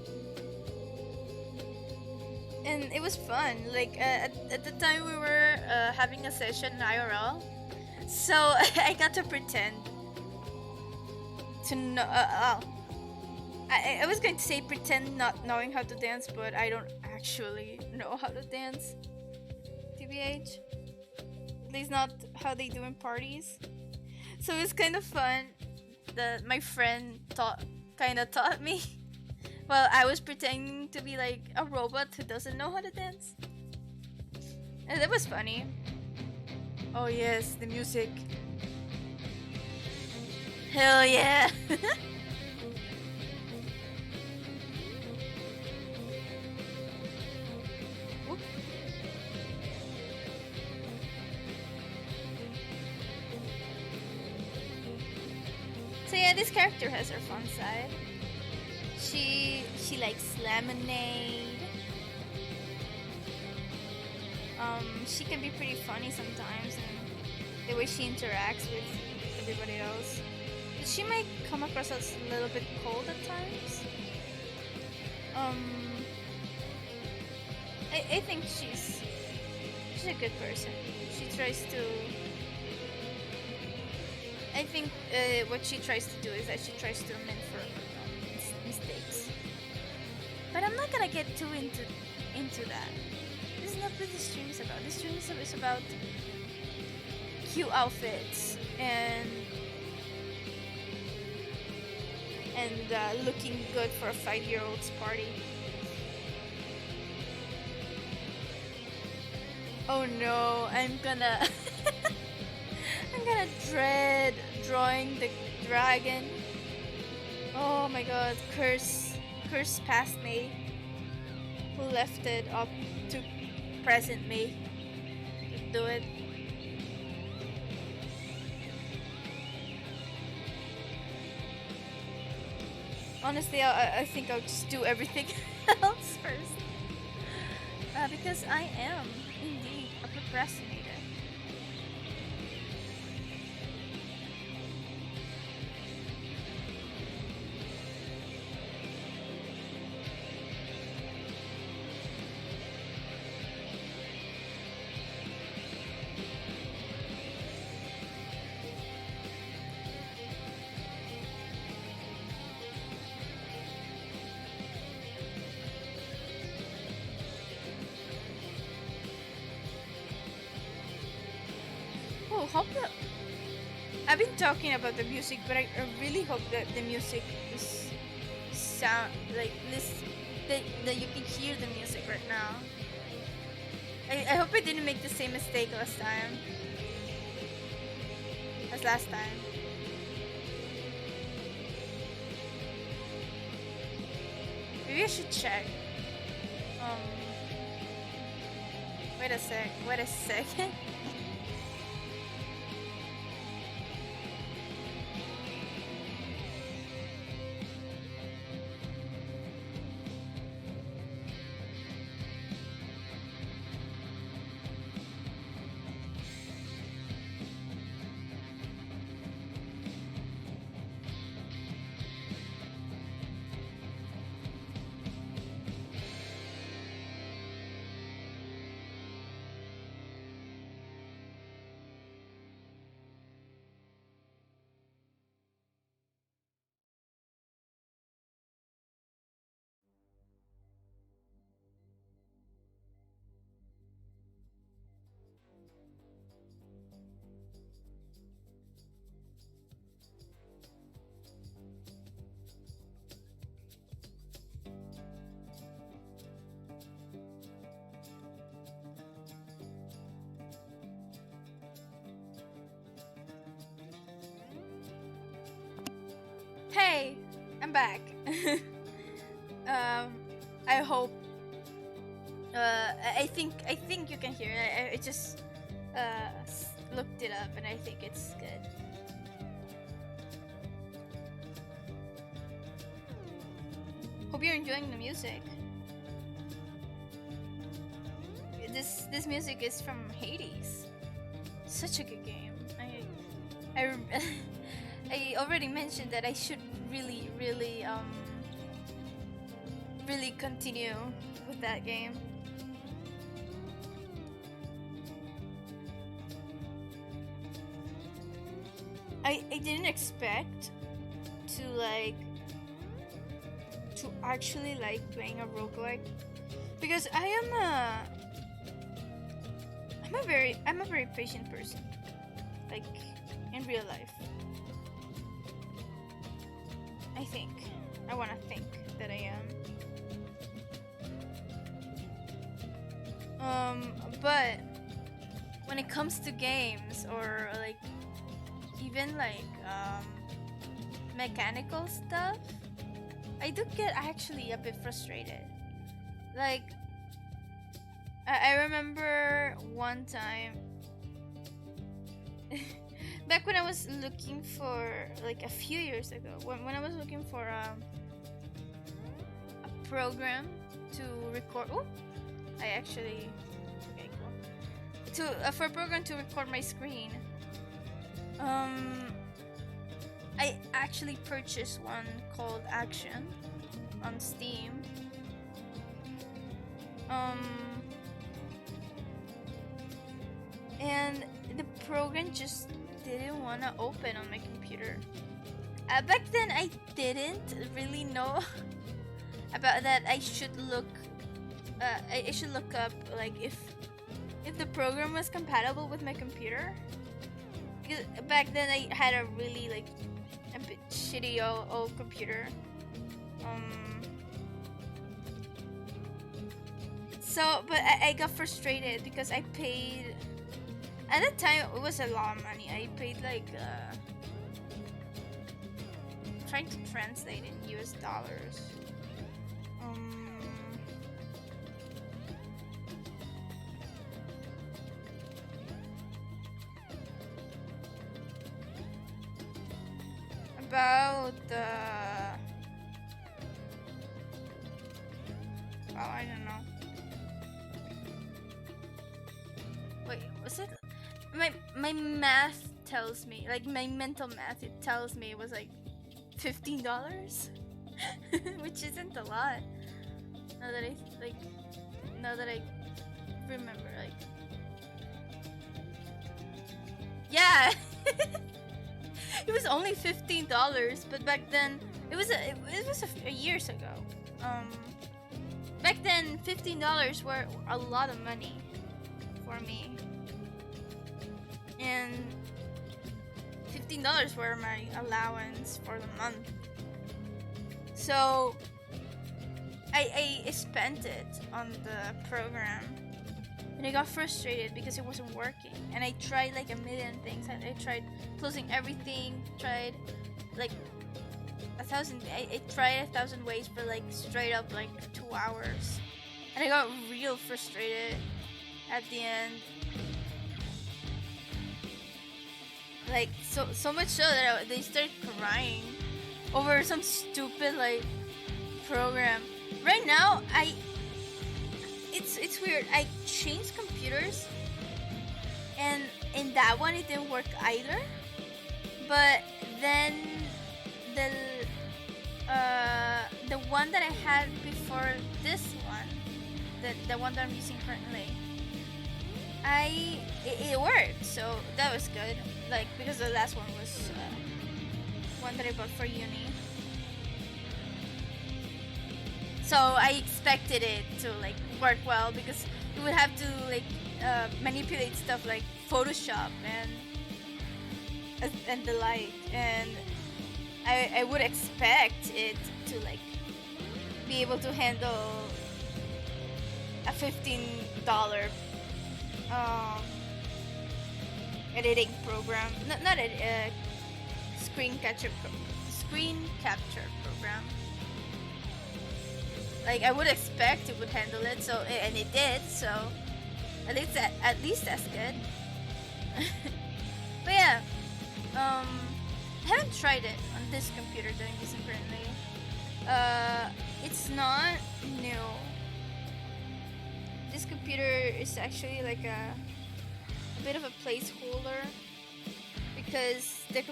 And it was fun. Like at the time we were having a session in IRL, so I got to pretend to know. I was going to say pretend not knowing how to dance, but I don't actually know how to dance. TBH, at least not how they do in parties. So it was kind of fun that my friend kind of taught me. Well, I was pretending to be like a robot who doesn't know how to dance. And it was funny. Oh yes, the music. Hell yeah! Oop. So yeah, this character has her fun side. She likes lemonade. She can be pretty funny sometimes, and the way she interacts with everybody else. But she might come across as a little bit cold at times. I think she's a good person. She tries to. I think what she tries to do is that she tries to amend for mistakes. But I'm not gonna get too into that. This is not what this stream is about. This stream is about cute outfits and looking good for a 5-year-old's party. Oh no, I'm gonna dread drawing the dragon. Oh my god, curse past me, who left it up to present me to do it. Honestly, I think I'll just do everything else first. Because I am indeed a procrastinator. Oh, I've been talking about the music, but I really hope that the music is sound like this, that you can hear the music right now. I hope I didn't make the same mistake last time as last time. Maybe I should check. Wait a second. Hey, I'm back. I hope. I think you can hear it. I just looked it up, and I think it's good. Hope you're enjoying the music. This music is from Hades. Such a good game. I already mentioned that I should really continue with that game. I didn't expect to actually like playing a roguelike, because I'm a very patient person, like in real life. I want to think that I am. But when it comes to games, or like even like mechanical stuff, I do get actually a bit frustrated. Like I remember one time back when I was looking for, like a few years ago, when I was looking for a program to record. Oh, I actually okay, cool. For a program to record my screen. I actually purchased one called Action on Steam. And the program just didn't want to open on my computer. Back then, I didn't really know about that. I should look up like if the program was compatible with my computer. Because back then I had a really like a bit shitty old computer. So, but I got frustrated because I paid. At that time, it was a lot of money. I paid like trying to translate in US dollars. About I don't know. Wait, was it? My math tells me, like my mental math, it tells me it was like $15, which isn't a lot. Now that I remember, like, yeah, it was only $15, but back then it was a years ago. Back then $15 were a lot of money for me. And $15 were my allowance for the month. So I spent it on the program, and I got frustrated because it wasn't working. And I tried like a million things. I tried closing everything, tried like I tried 1,000 ways for like straight up like 2 hours, and I got real frustrated at the end. Like so much so that they started crying over some stupid like program. Right now, it's weird. I changed computers, and in that one it didn't work either. But then the one that I had before this one, the one that I'm using currently, it worked. So that was good. Like, because the last one was one that I bought for uni. So I expected it to like work well, because you would have to like manipulate stuff like Photoshop and the like, and I would expect it to like be able to handle a $15 editing program, not a screen capture program. Like, I would expect it would handle it, so, and it did, so at least that's good. But yeah, I haven't tried it on this computer that I'm using currently. It's not new. This computer is actually like a bit of a placeholder, because the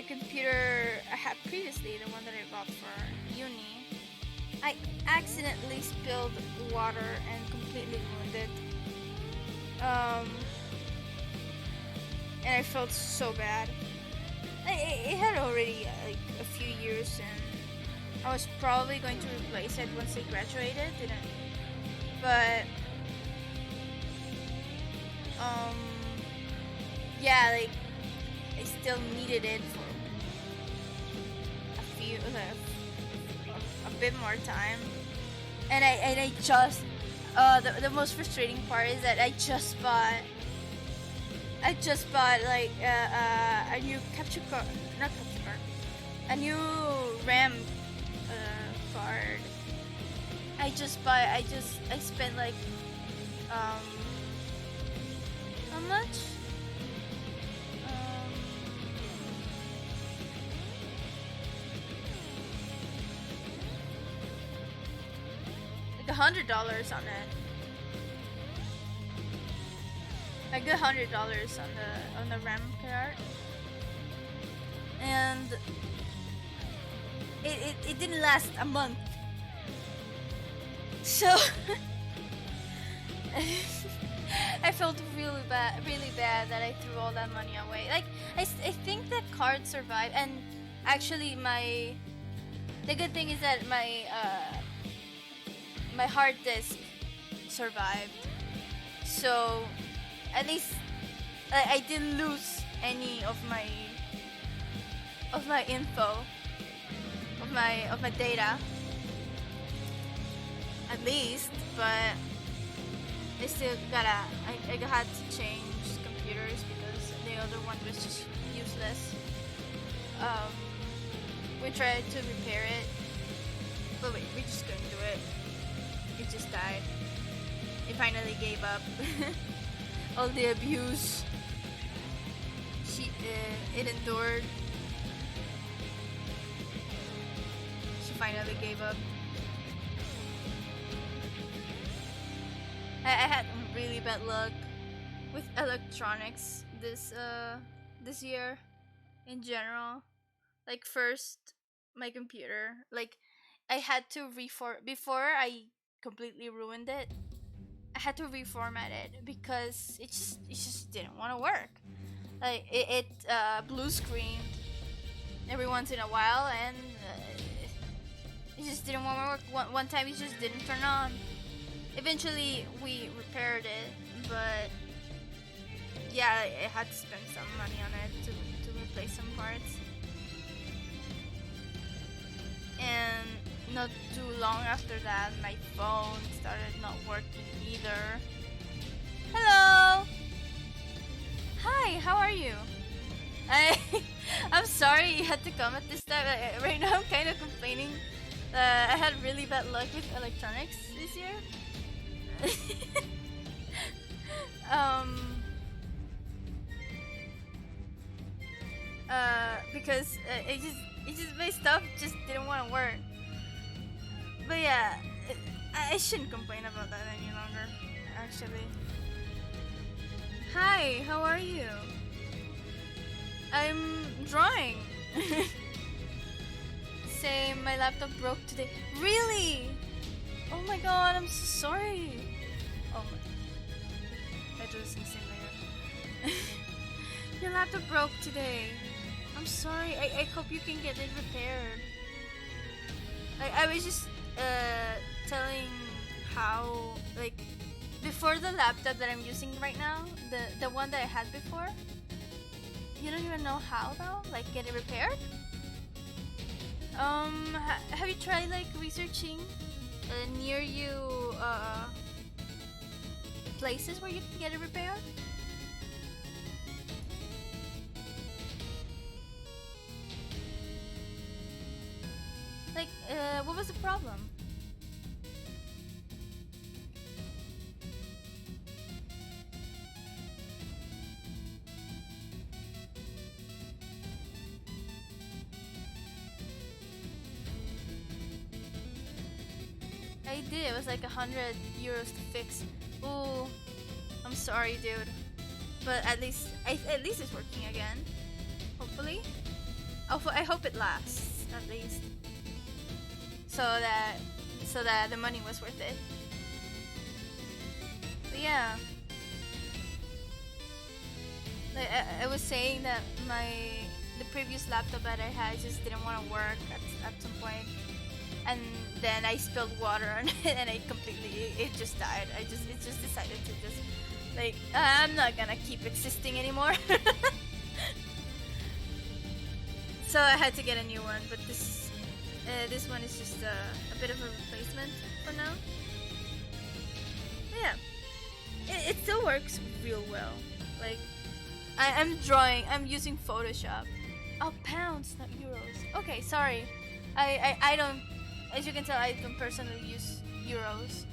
computer I had previously, the one that I bought for uni, I accidentally spilled water and completely ruined it. And I felt so bad. It had already like a few years, and I was probably going to replace it once I graduated, but yeah, like I still needed it for a bit more time, and I just the most frustrating part is that I just bought like a new a new RAM card. I spent like how much? Like $100 on it. A good $100 on the RAM card, and it didn't last a month. So I felt really bad that I threw all that money away. Like, I think that card survived, and actually the good thing is that my hard disk survived. So at least I didn't lose any of my info, of my data, at least. But I still I had to change computers because the other one was just useless. We tried to repair it, but we just couldn't do it. It just died. It finally gave up. All the abuse it endured. She finally gave up. I had really bad luck with electronics this year in general. Like, first, my computer. Like, I had to before I completely ruined it. I had to reformat it because it just didn't want to work. Like, it blue screened every once in a while, and it just didn't want to work. One time it just didn't turn on. Eventually we repaired it, but yeah, I had to spend some money on it to replace some parts. And not too long after that, my phone started not working either. Hello! Hi, how are you? I'm sorry you had to come at this time. Right now I'm kind of complaining. I had really bad luck with electronics this year. um, because it just my stuff just didn't want to work. But yeah, I shouldn't complain about that any longer. Actually. Hi, how are you? I'm drawing. Same, my laptop broke today. Really? Oh my god, I'm so sorry. Oh my. I drew this in the same layer. Your laptop broke today. I'm sorry. I hope you can get it repaired. I was just telling how, like, before the laptop that I'm using right now, the one that I had before, you don't even know how though? Like, get it repaired? Have you tried like researching near you places where you can get it repaired? Like, what was the problem? I did. It was like 100 euros to fix. Ooh, I'm sorry, dude. But at least it's working again. Hopefully. I hope it lasts at least. So that the money was worth it. But yeah. Like, I was saying that the previous laptop that I had just didn't want to work at some point. And then I spilled water on it and it just died. It just decided to just, like, I'm not gonna keep existing anymore. So I had to get a new one, but this one is just a bit of a replacement for now. But yeah, it still works real well. Like, I'm using Photoshop. Oh, pounds, not euros. Okay, sorry. I don't, as you can tell, I don't personally use euros.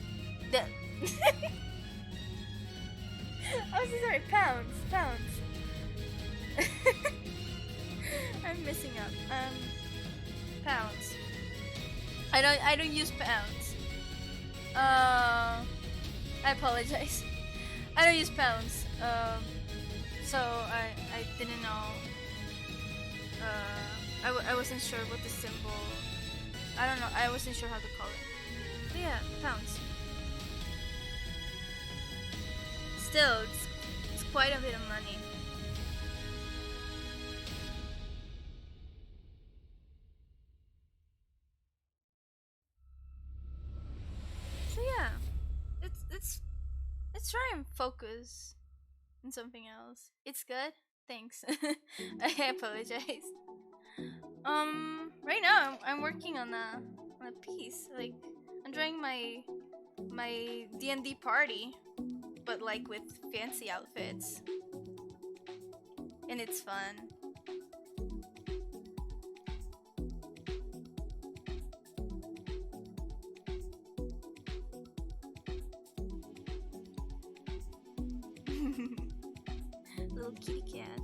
I'm so sorry, pounds. I'm messing up. Pounds. I don't use pounds. I apologize. I don't use pounds. So I didn't know. I wasn't sure what the symbol. I don't know. I wasn't sure how to call it. But yeah, pounds. Still, it's quite a bit of money. So yeah, let's try and focus on something else. It's good. Thanks. I apologize. Right now I'm working on a piece. Like, I'm drawing my D&D party, but like with fancy outfits, and it's fun. Little kitty cat.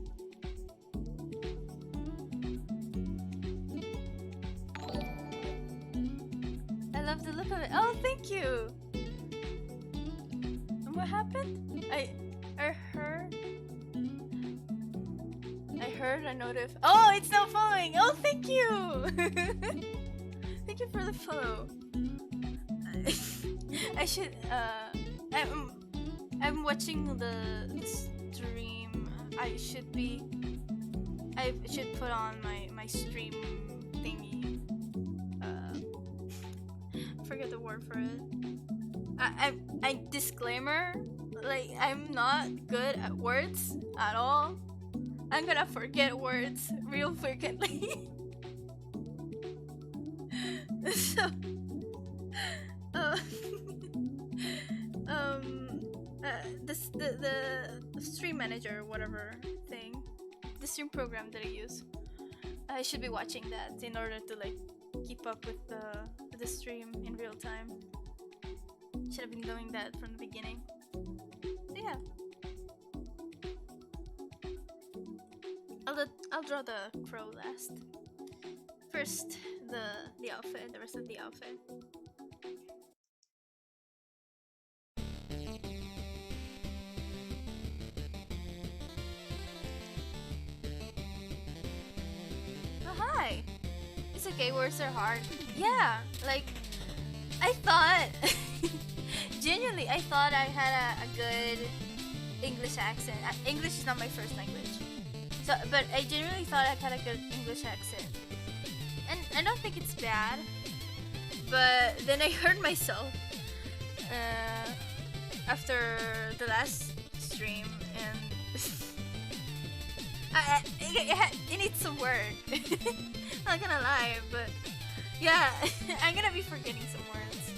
I love the look of it. Oh, thank you. And what happened? I heard a notif. Oh, it's now following. Oh, thank you. Thank you for the follow. I should I'm watching the stream. I should put on my stream thingy. Forget the word for it. I disclaimer, like, I'm not good at words at all. I'm gonna forget words real frequently. So, uh, the stream manager or whatever thing, the stream program that I use, I should be watching that in order to like keep up with the stream in real time. Should have been doing that from the beginning. So yeah, I'll draw the crow last. First, the outfit, the rest of the outfit. Oh hi! It's okay, words are hard. Yeah, like I thought genuinely I thought I had a good English accent. English is not my first language. So but I genuinely thought I had a good English accent. And I don't think it's bad. But then I heard myself after the last stream, and it needs some work. Not gonna lie, but yeah, I'm gonna be forgetting some words.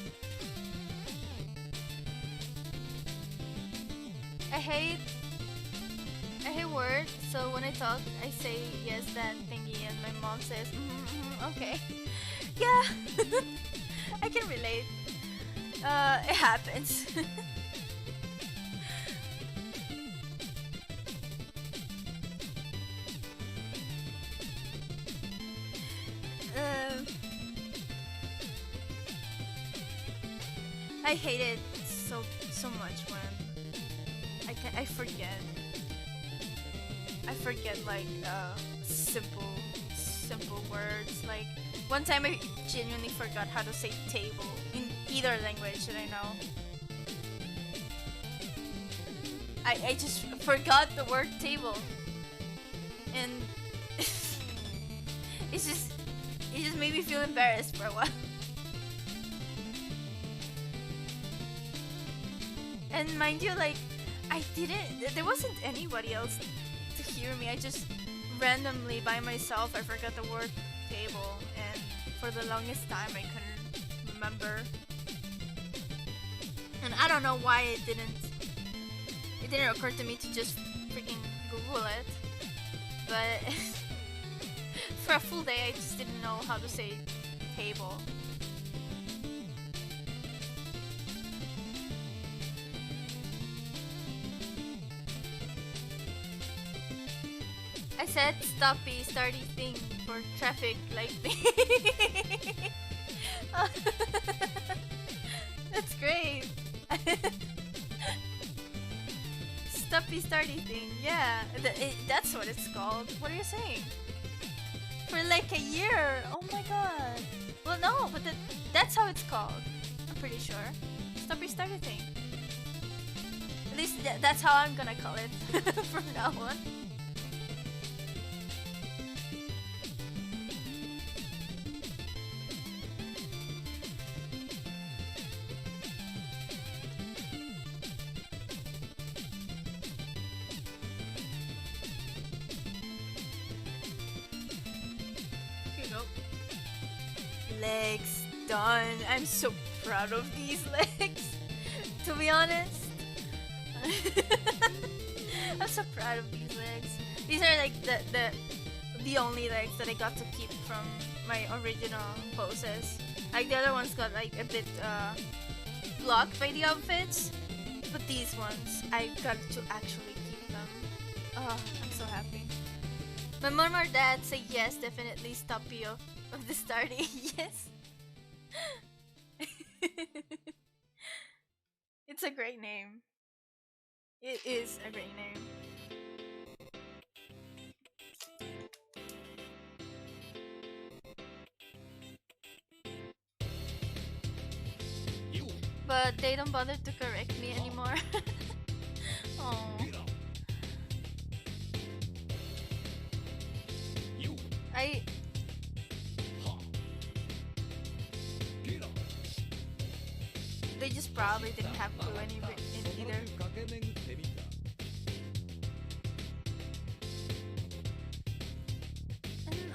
I hate words, so when I talk, I say yes, that thingy, and my mom says, okay. Yeah, I can relate. It happens. I hate it so much when I forget. I forget like simple words. Like one time I genuinely forgot how to say table in either language that I know. I just forgot the word table, and it just made me feel embarrassed for a while. And mind you, like there wasn't anybody else to hear me. I just randomly by myself I forgot the word table, and for the longest time I couldn't remember. And I don't know why it didn't occur to me to just freaking Google it. But for a full day I just didn't know how to say table. I said stoppy starty thing for traffic lighting. That's great. Stoppy starty thing, yeah. That's what it's called. What are you saying? For like a year. Oh my god. Well, no, but that's how it's called. I'm pretty sure. Stoppy starty thing. At least that's how I'm gonna call it from now on. Legs done. I'm so proud of these legs, to be honest. I'm so proud of these legs. These are like the only legs that I got to keep from my original poses. Like the other ones got like a bit blocked by the outfits, but these ones I got to actually keep them. Oh, I'm so happy. My mom or dad say yes, definitely Stoppy of the starting. Yes. It's a great name. It is a great name. But they don't bother to correct me anymore. Oh. They just probably didn't have clue either.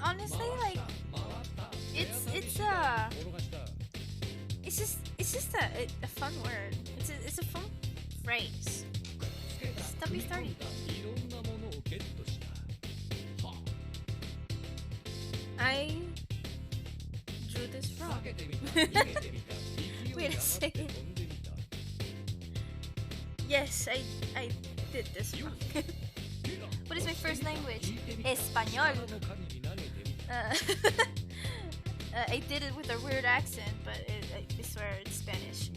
honestly, like it's it's just a fun word. It's a fun phrase. Stop me starting. I drew this wrong. Wait a second. Yes, I did this wrong. What is my first language? Español. Uh, I did it with a weird accent, but I swear it's Spanish.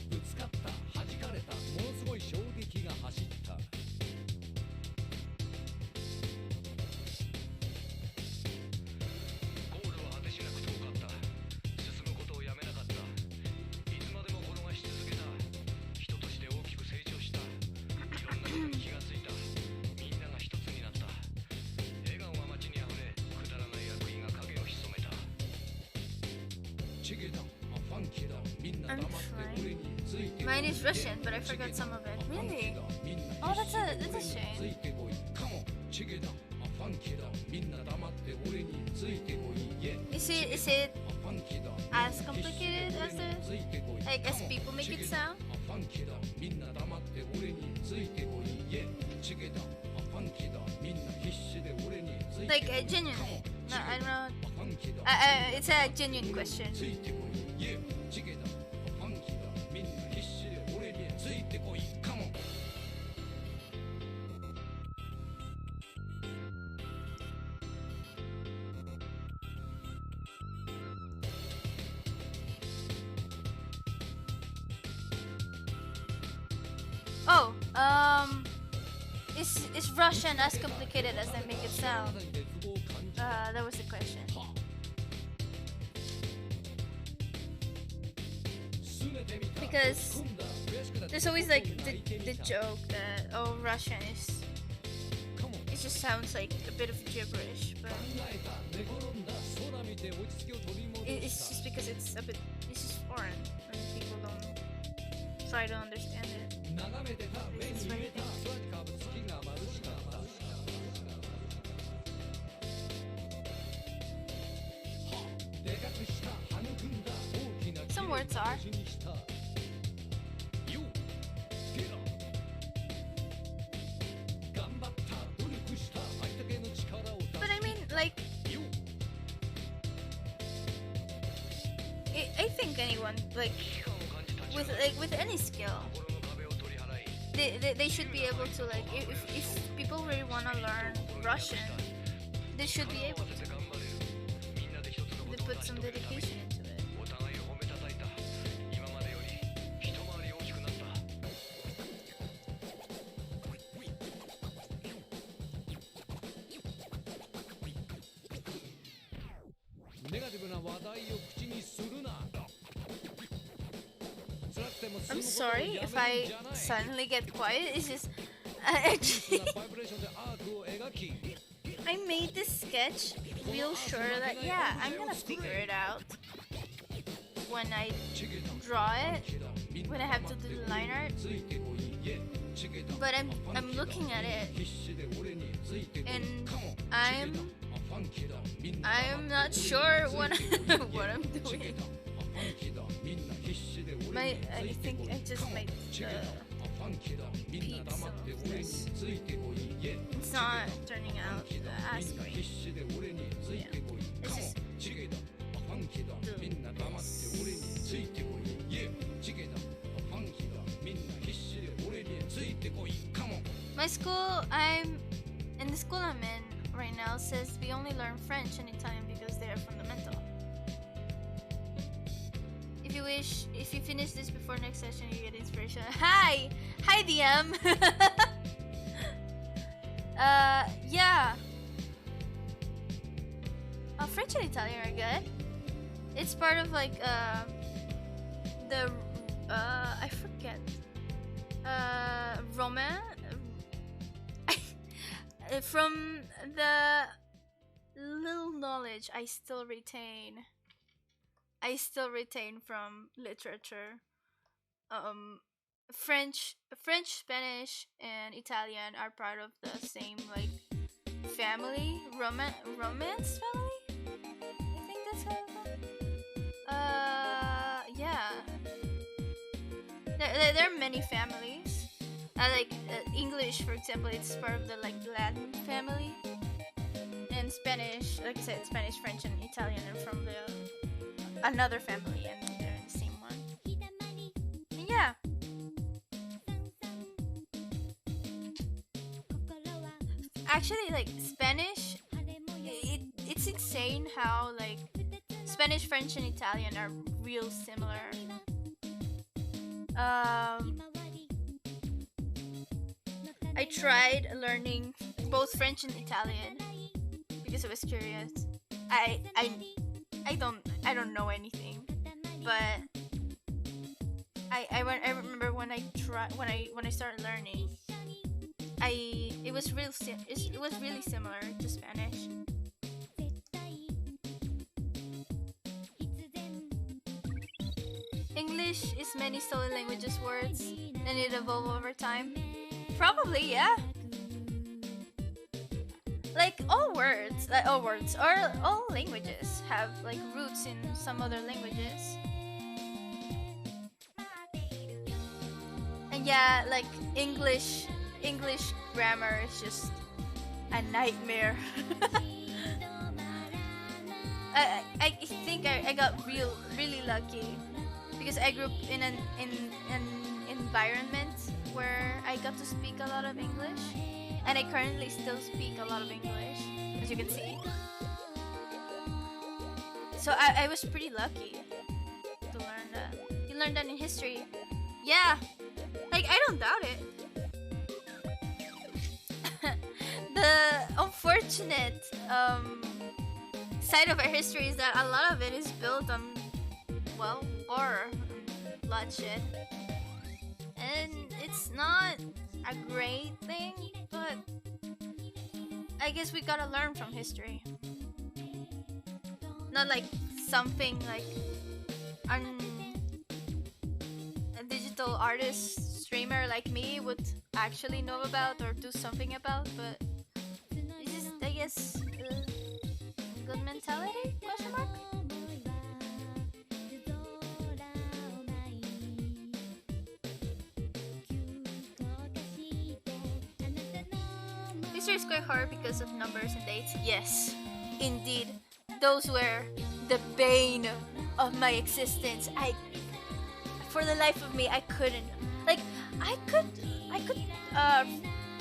I'm trying. Mine is Russian, but I forgot some of it. Really? Oh, that's a shame. Is it as complicated as as people make it sound? Like genuinely. No, I don't know. It's a genuine question. Oh, is Russian as complicated as they make it sound? That was the question. Because there's always like the joke that Russian is it just sounds like a bit of gibberish, but it's just because it's just foreign and people don't try to understand it. It's funny thing. Some words are. But I mean, like, I think anyone with any skill, they should be able to if people really want to learn Russian, they should be able to. They put some dedication into it. I'm sorry if I suddenly get quiet. It's just actually I made this sketch real sure that yeah, I'm gonna figure it out when I draw it, when I have to do the line art. But I'm looking at it and I'm not sure what what I'm doing. I think I just made repeat some of this. It's not turning out as great. Yeah. It's just my school, in the school I'm in right now says we only learn French and Italian because they are fundamental. If you finish this before next session, you get inspiration. Hi DM. Yeah. French and Italian are good. It's part of like the I forget Roman from the little knowledge I still retain from literature. French, Spanish, and Italian are part of the same like family, romance family. there are many families. Like English, for example, it's part of the like Latin family, and Spanish, like I said, Spanish, French, and Italian are from the another family, and they're the same one. And yeah, actually, like Spanish, it's insane how like Spanish, French, and Italian are real similar. I tried learning both French and Italian because I was curious. I I I don't know anything, but I remember when I started learning, it was it was really similar to Spanish. English is many stolen languages words and it evolve over time. Probably, yeah. Like all words or all languages have like roots in some other languages. And yeah, like English grammar is just a nightmare. I think I got really lucky because I grew up in an environment where I got to speak a lot of English, and I currently still speak a lot of English, as you can see. So I was pretty lucky to learn that. You learned that in history. Yeah, like I don't doubt it. The unfortunate side of our history is that a lot of it is built on, well, war and bloodshed. And it's not a great thing, but I guess we gotta learn from history. Not like something like a digital artist streamer like me would actually know about or do something about, but it's just, I guess, good mentality? Question mark? History is quite hard because of numbers and dates. Yes, indeed. Those were the bane of my existence. For the life of me, I couldn't. Like, I could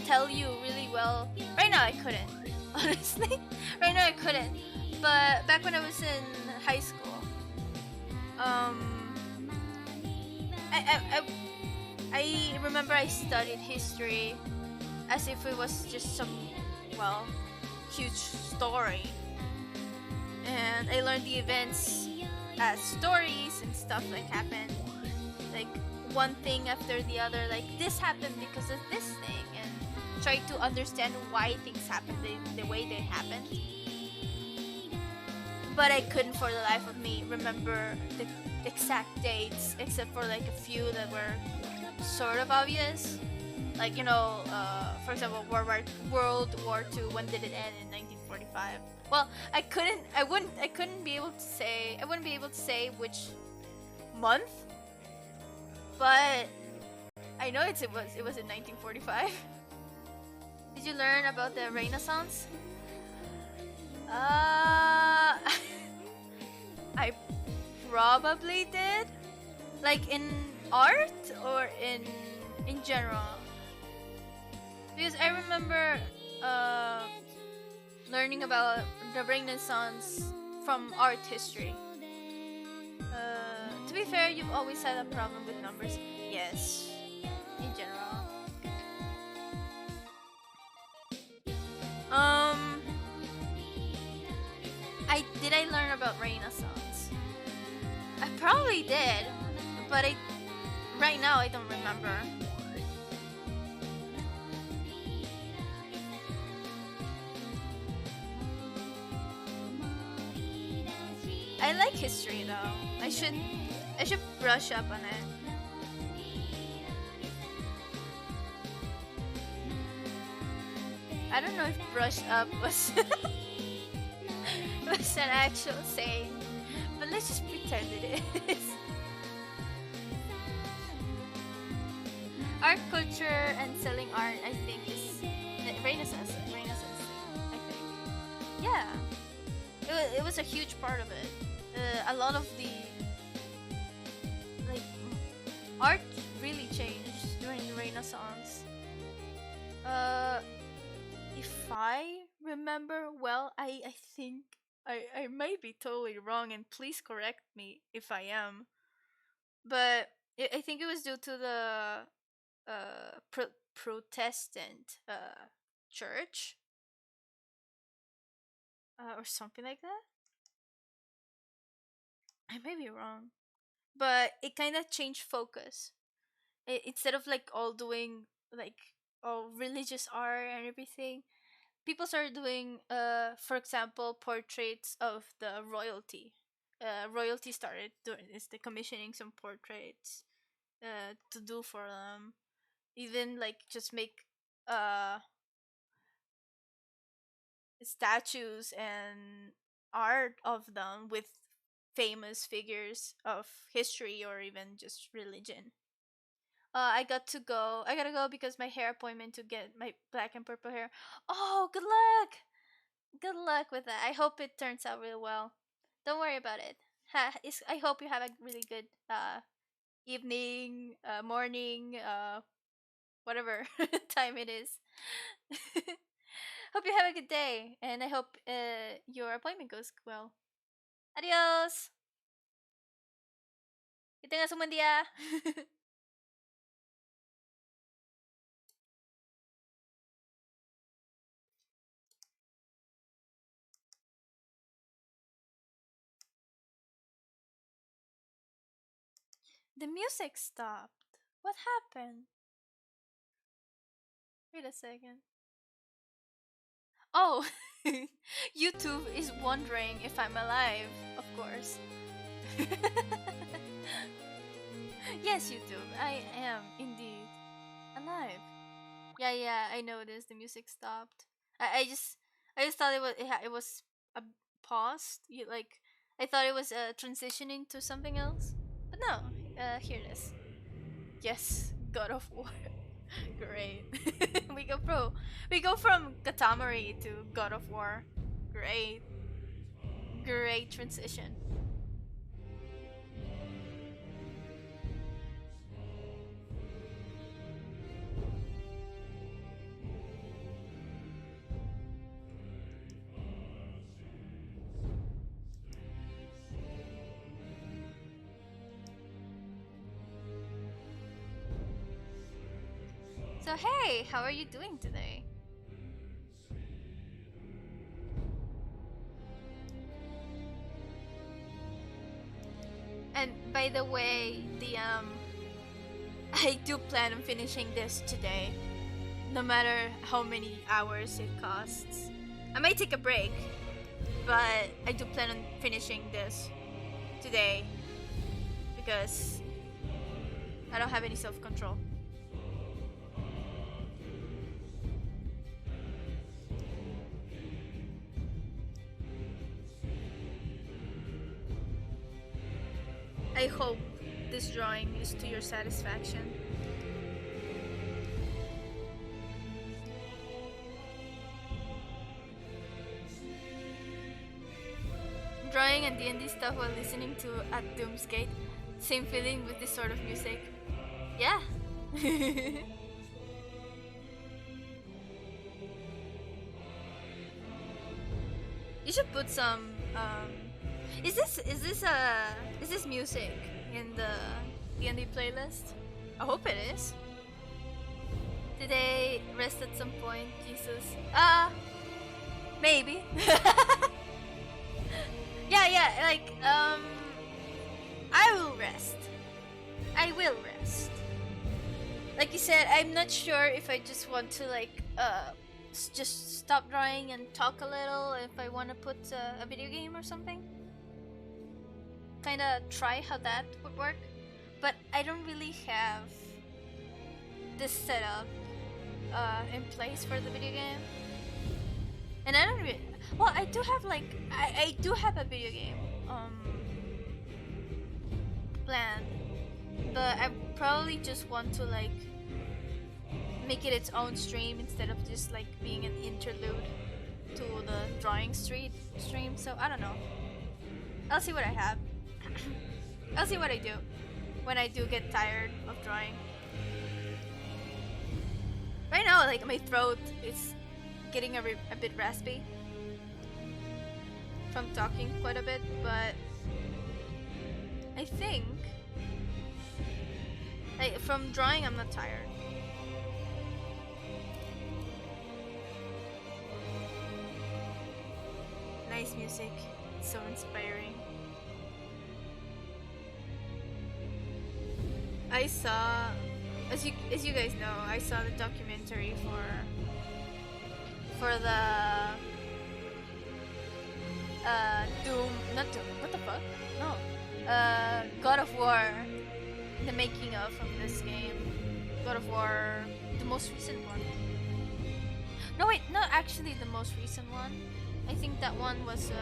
tell you really well. Right now, I couldn't. Honestly, right now I couldn't. But back when I was in high school, I remember I studied history as if it was just some, well, huge story. And I learned the events as stories and stuff like happened. Like one thing after the other, like this happened because of this thing, and try to understand why things happened the way they happened. But I couldn't for the life of me remember the exact dates, except for like a few that were sort of obvious. Like, you know, for example, World War II, when did it end? In 1945. Well, I wouldn't be able to say which month, but I know it was in 1945. Did you learn about the Renaissance? I probably did. Like in art or in general? Because I remember learning about the Renaissance from art history. To be fair, you've always had a problem with numbers. Yes, in general. Did I learn about Renaissance? I probably did, but right now I don't remember. I like history though. I should brush up on it. I don't know if brush up was was an actual saying, but let's just pretend it is. art culture and selling art, I think, is Renaissance. Renaissance thing, I think. Yeah, it was a huge part of it. A lot of the like art really changed during the Renaissance. Uh, if I remember well, I think I might be totally wrong, and please correct me if I am. But I think it was due to the Protestant church or something like that. I may be wrong, but it kind of changed focus. Instead of like all doing like all religious art and everything, people started doing, for example, portraits of the royalty. Royalty started doing is the commissioning some portraits to do for them. Even like just make uh statues and art of them with famous figures of history or even just religion. I got to go. I gotta go because my hair appointment to get my black and purple hair. Oh, good luck! Good luck with that. I hope it turns out really well. Don't worry about it. I hope you have a really good evening, morning, whatever time it is. Hope you have a good day, and I hope your appointment goes well. Adios. Que tengas un buen día. The music stopped. What happened? Wait a second. Oh, YouTube is wondering if I'm alive, of course. Yes, YouTube, I am indeed alive. Yeah, yeah, I noticed the music stopped. I just thought it was a paused. I thought it was transitioning to something else, but no. Here it is. Yes, God of War. Great. we go pro. We go from Katamari to God of War. Great. Great transition. So hey, how are you doing today? And by the way, the I do plan on finishing this today, no matter how many hours it costs. I might take a break, but I do plan on finishing this today because I don't have any self-control. I hope this drawing is to your satisfaction. Drawing and D&D stuff while listening to At Doomsgate. Same feeling with this sort of music. Yeah. You should put some is this music in the D&D playlist? I hope it is. Today, rest at some point, Jesus. Maybe. yeah, like I will rest. I will rest. Like you said, I'm not sure if I just want to like just stop drawing and talk a little, if I want to put a video game or something. Kind of try how that would work, but I don't really have this setup in place for the video game, and I don't really. Well, I do have like I do have a video game planned, but I probably just want to like make it its own stream instead of just like being an interlude to the drawing stream. So I don't know. I'll see what I have. I'll see what I do when I do get tired of drawing. Right now, like, my throat is getting a bit raspy from talking quite a bit, but I think like, from drawing I'm not tired. Nice music, so inspiring. I saw, as you guys know, I saw the documentary for the Doom, not Doom, what the fuck? No. God of War, the making of this game. God of War, the most recent one. No wait, not actually the most recent one. I think that one was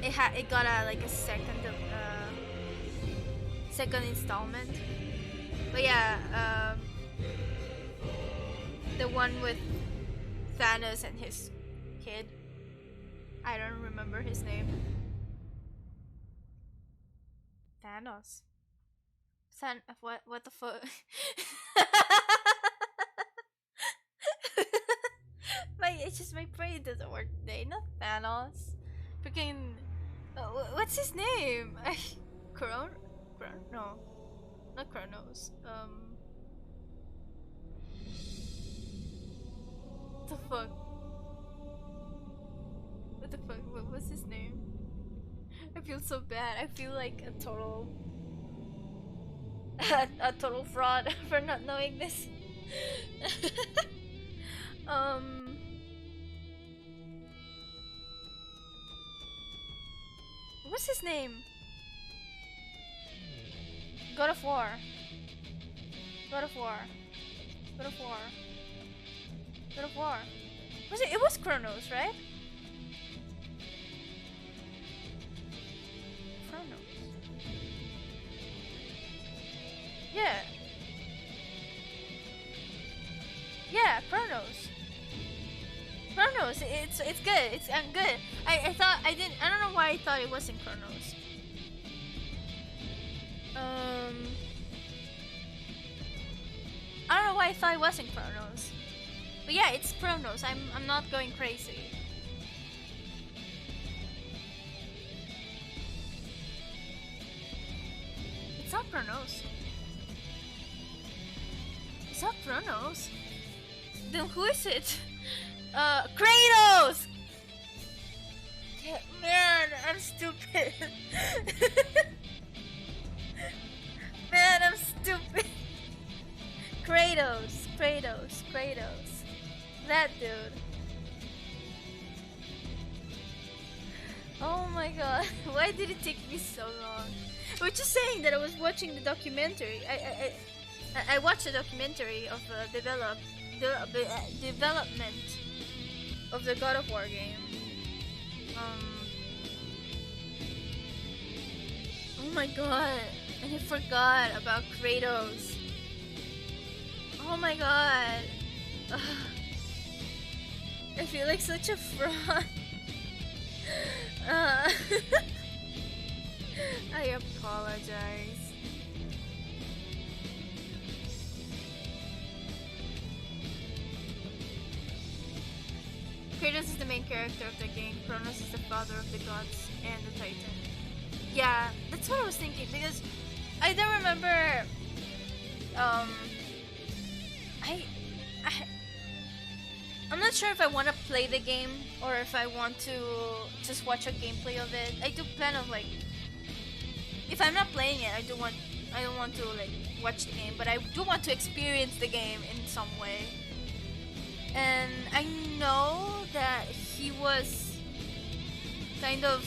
it got a like a second installment. But yeah, the one with Thanos and his kid. I don't remember his name. Thanos. What the fuck? It's just my brain doesn't work today. Not Thanos. Freaking. What's his name? No, not Kronos. What the fuck? What the fuck? What's his name? I feel so bad. I feel like a total a total fraud for not knowing this. What's his name? God of War. God of War. God of War. God of War. Was it? It was Kronos, right? Kronos. Yeah. Yeah, Kronos. Kronos. It's good. It's good. I thought I didn't. I don't know why I thought it wasn't Kronos. I don't know why I thought it wasn't Kronos. But yeah, it's Kronos. I'm not going crazy. It's not Kronos. It's not Kronos. Then who is it? Kratos! Yeah, man, I'm stupid. Man, I'm stupid. Kratos. That dude. Oh my god, why did it take me so long? I was just saying that I was watching the documentary. I watched the documentary of the development of the God of War game. Oh my god, and I forgot about Kratos. Oh my god. Ugh. I feel like such a fraud. I apologize. Kratos is the main character of the game. Kronos is the father of the gods and the Titan. Yeah, that's what I was thinking because I don't remember. I'm not sure if I want to play the game or if I want to just watch a gameplay of it. I do plan on like, if I'm not playing it, I don't want to like watch the game, but I do want to experience the game in some way. And I know that he was kind of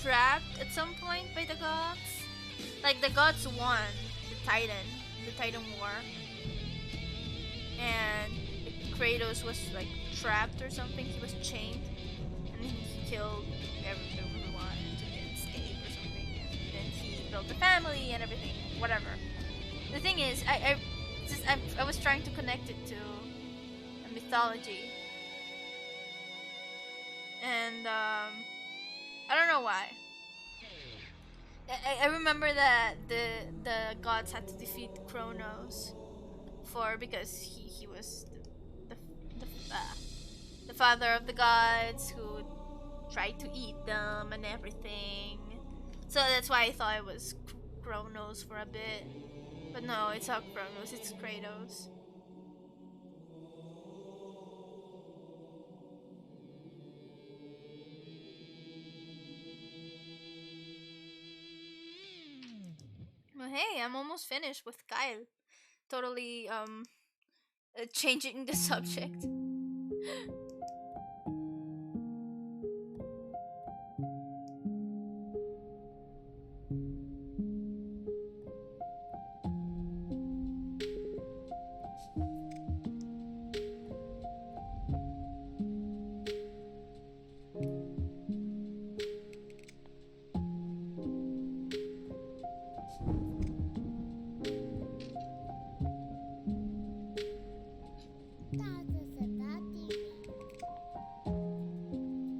trapped at some point by the gods. Like the gods won the Titan War, and Kratos was like trapped or something. He was chained, and then he killed everyone to escape or something. And then he built a family and everything. Whatever. The thing is, I was trying to connect it to a mythology, and I don't know why. I remember that the gods had to defeat Kronos because he was the, the father of the gods who tried to eat them and everything. So that's why I thought it was Kronos for a bit. But no, it's not Kronos, it's Kratos. Well, hey, I'm almost finished with Kyle. Totally changing the subject.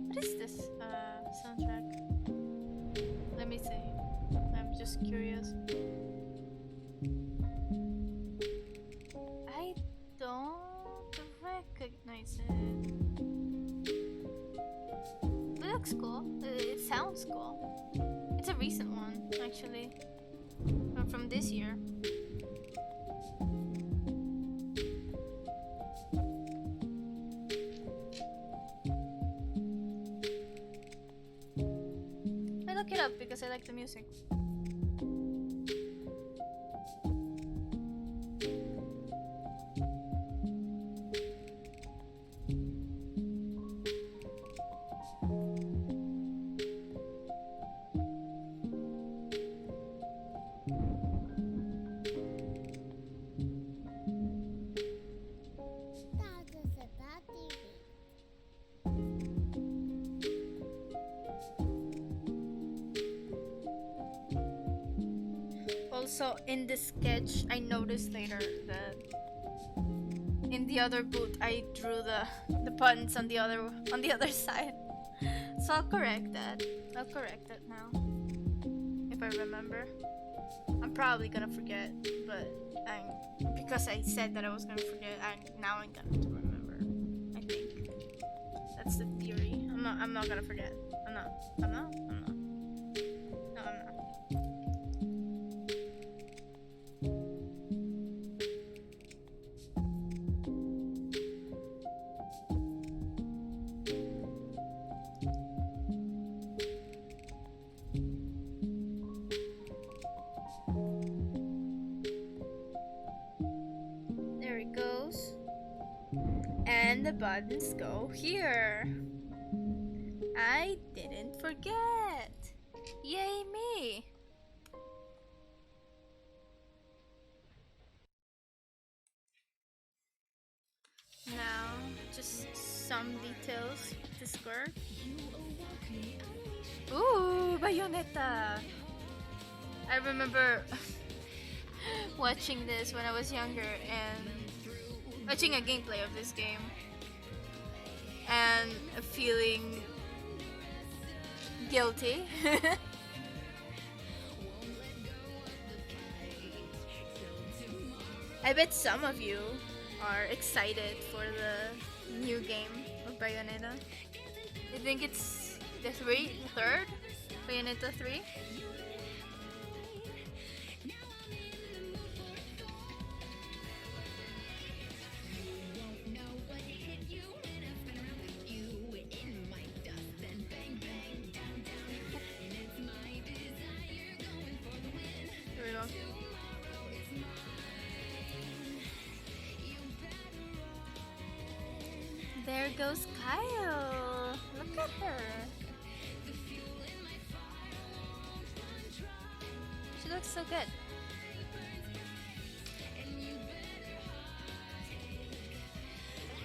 What is this soundtrack? Let me see. I'm just curious. I don't recognize it. It looks cool. It sounds cool. It's a recent one, actually. From this year. I look it up because I like the music. Also, in the sketch, I noticed later that in the other boot, I drew the buttons on the other side. So I'll correct that. I'll correct that now, if I remember. I'm probably gonna forget, but because I said that I was gonna forget, now I'm gonna remember. I think that's the theory. I'm not gonna forget. I'm not. No, I'm not. There it goes. And the buttons go here. I didn't forget. Yay me. Now, just some details. The skirt. Ooh, Bayonetta. I remember watching this when I was younger and watching a gameplay of this game and feeling guilty. I bet some of you are excited for the new game of Bayonetta. I think it's the third Bayonetta 3. There goes Kyle. Look at her. She looks so good.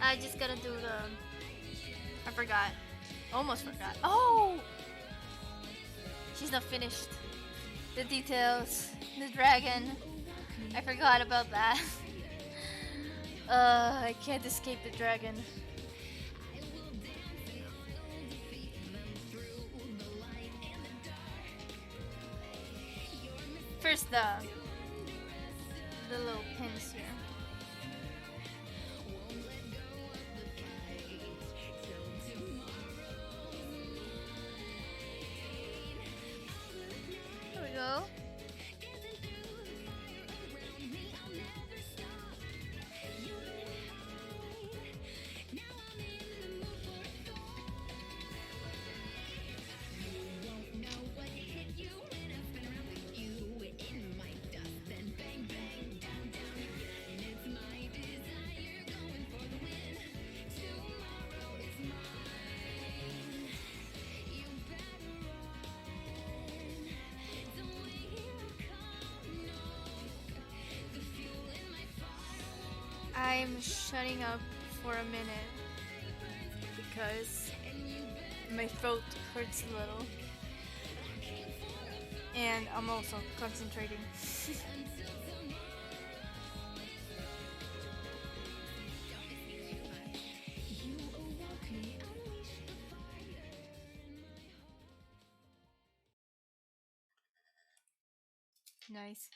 I just gotta do I forgot. Almost forgot. Oh! She's not finished. The details. The dragon. I forgot about that. I can't escape the dragon. First the little pins here. There we go. I'm shutting up for a minute because my throat hurts a little and I'm also concentrating. Nice.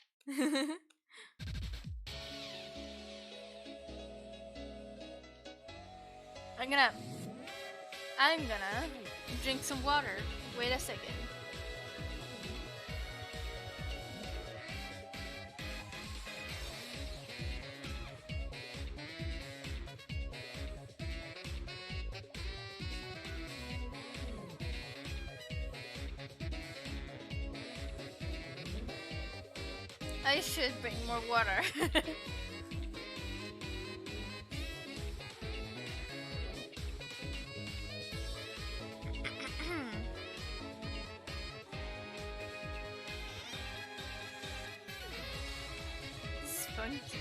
I'm gonna drink some water. Wait a second. I should bring more water. It's funky.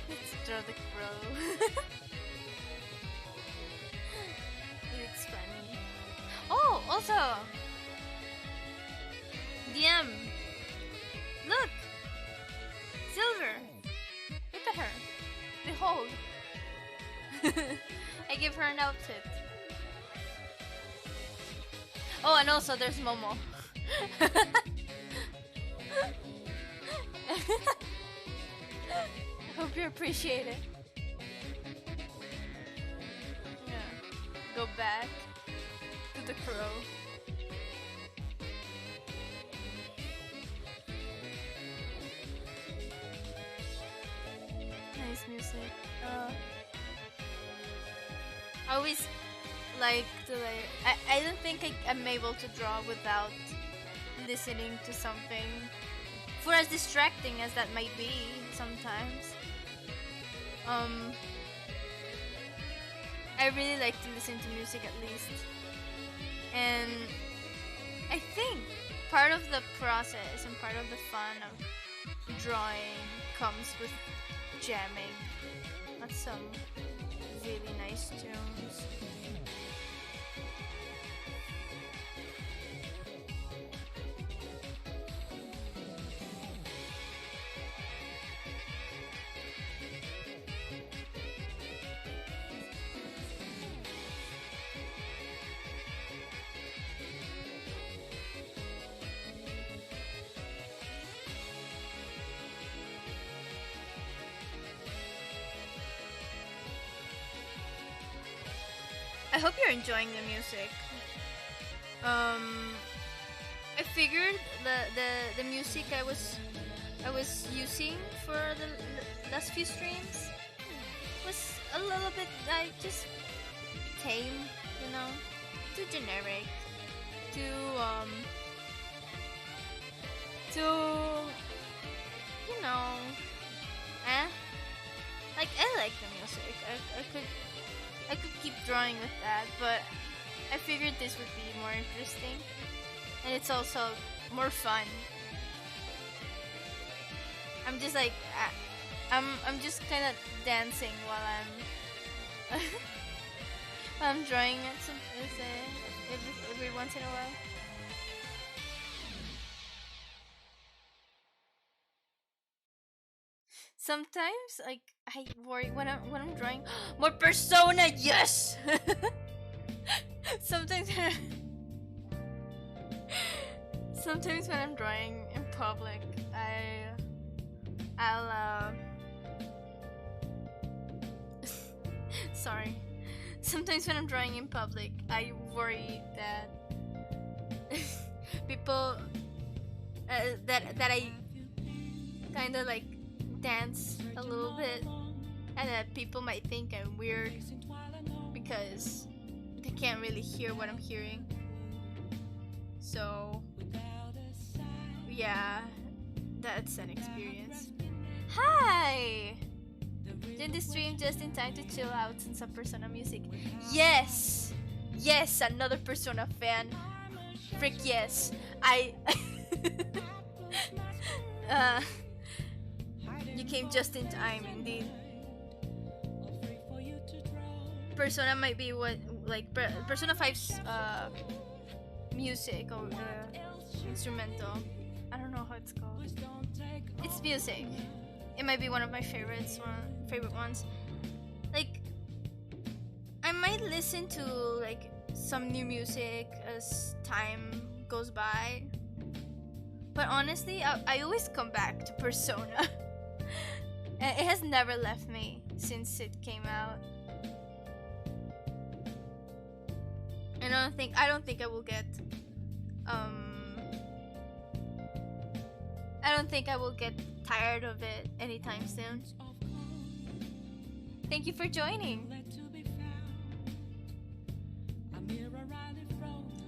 Let's draw the crow. It's funny. Oh, also, DM. Look, Silver. Look at her. Behold. I give her an outfit. Oh, and also there's Momo. Hope you appreciate it. Yeah. Go back to the crow. Nice music. I always like to I don't think I'm able to draw without listening to something, for as distracting as that might be sometimes. I really like to listen to music at least, and I think part of the process and part of the fun of drawing comes with jamming. That's some really nice tunes. I hope you're enjoying the music. I figured the music I was using for the last few streams was a little bit just tame, you know, too generic, too you know, like I like the music. I could keep drawing with that, but I figured this would be more interesting, and it's also more fun. I'm just like I'm just kind of dancing while I'm drawing it every once in a while. Sometimes, like, I worry when I'm drawing. More persona, yes. sometimes, sometimes when I'm drawing in public, I'll sorry. Sometimes when I'm drawing in public, I worry that people that I kind of like dance a little bit, and that people might think I'm weird because they can't really hear what I'm hearing. So yeah, that's an experience. Hi! Did the stream just in time to chill out and some Persona music. Yes! Yes, another Persona fan. Frick yes. I uh you came just in time indeed. Persona might be what like Persona 5's music or instrumental. I don't know how it's called. It's music. It might be one of my favorite ones. Like, I might listen to like some new music as time goes by, but honestly, I always come back to Persona. It has never left me since it came out. And I don't think I will get I don't think I will get tired of it anytime soon. Thank you for joining.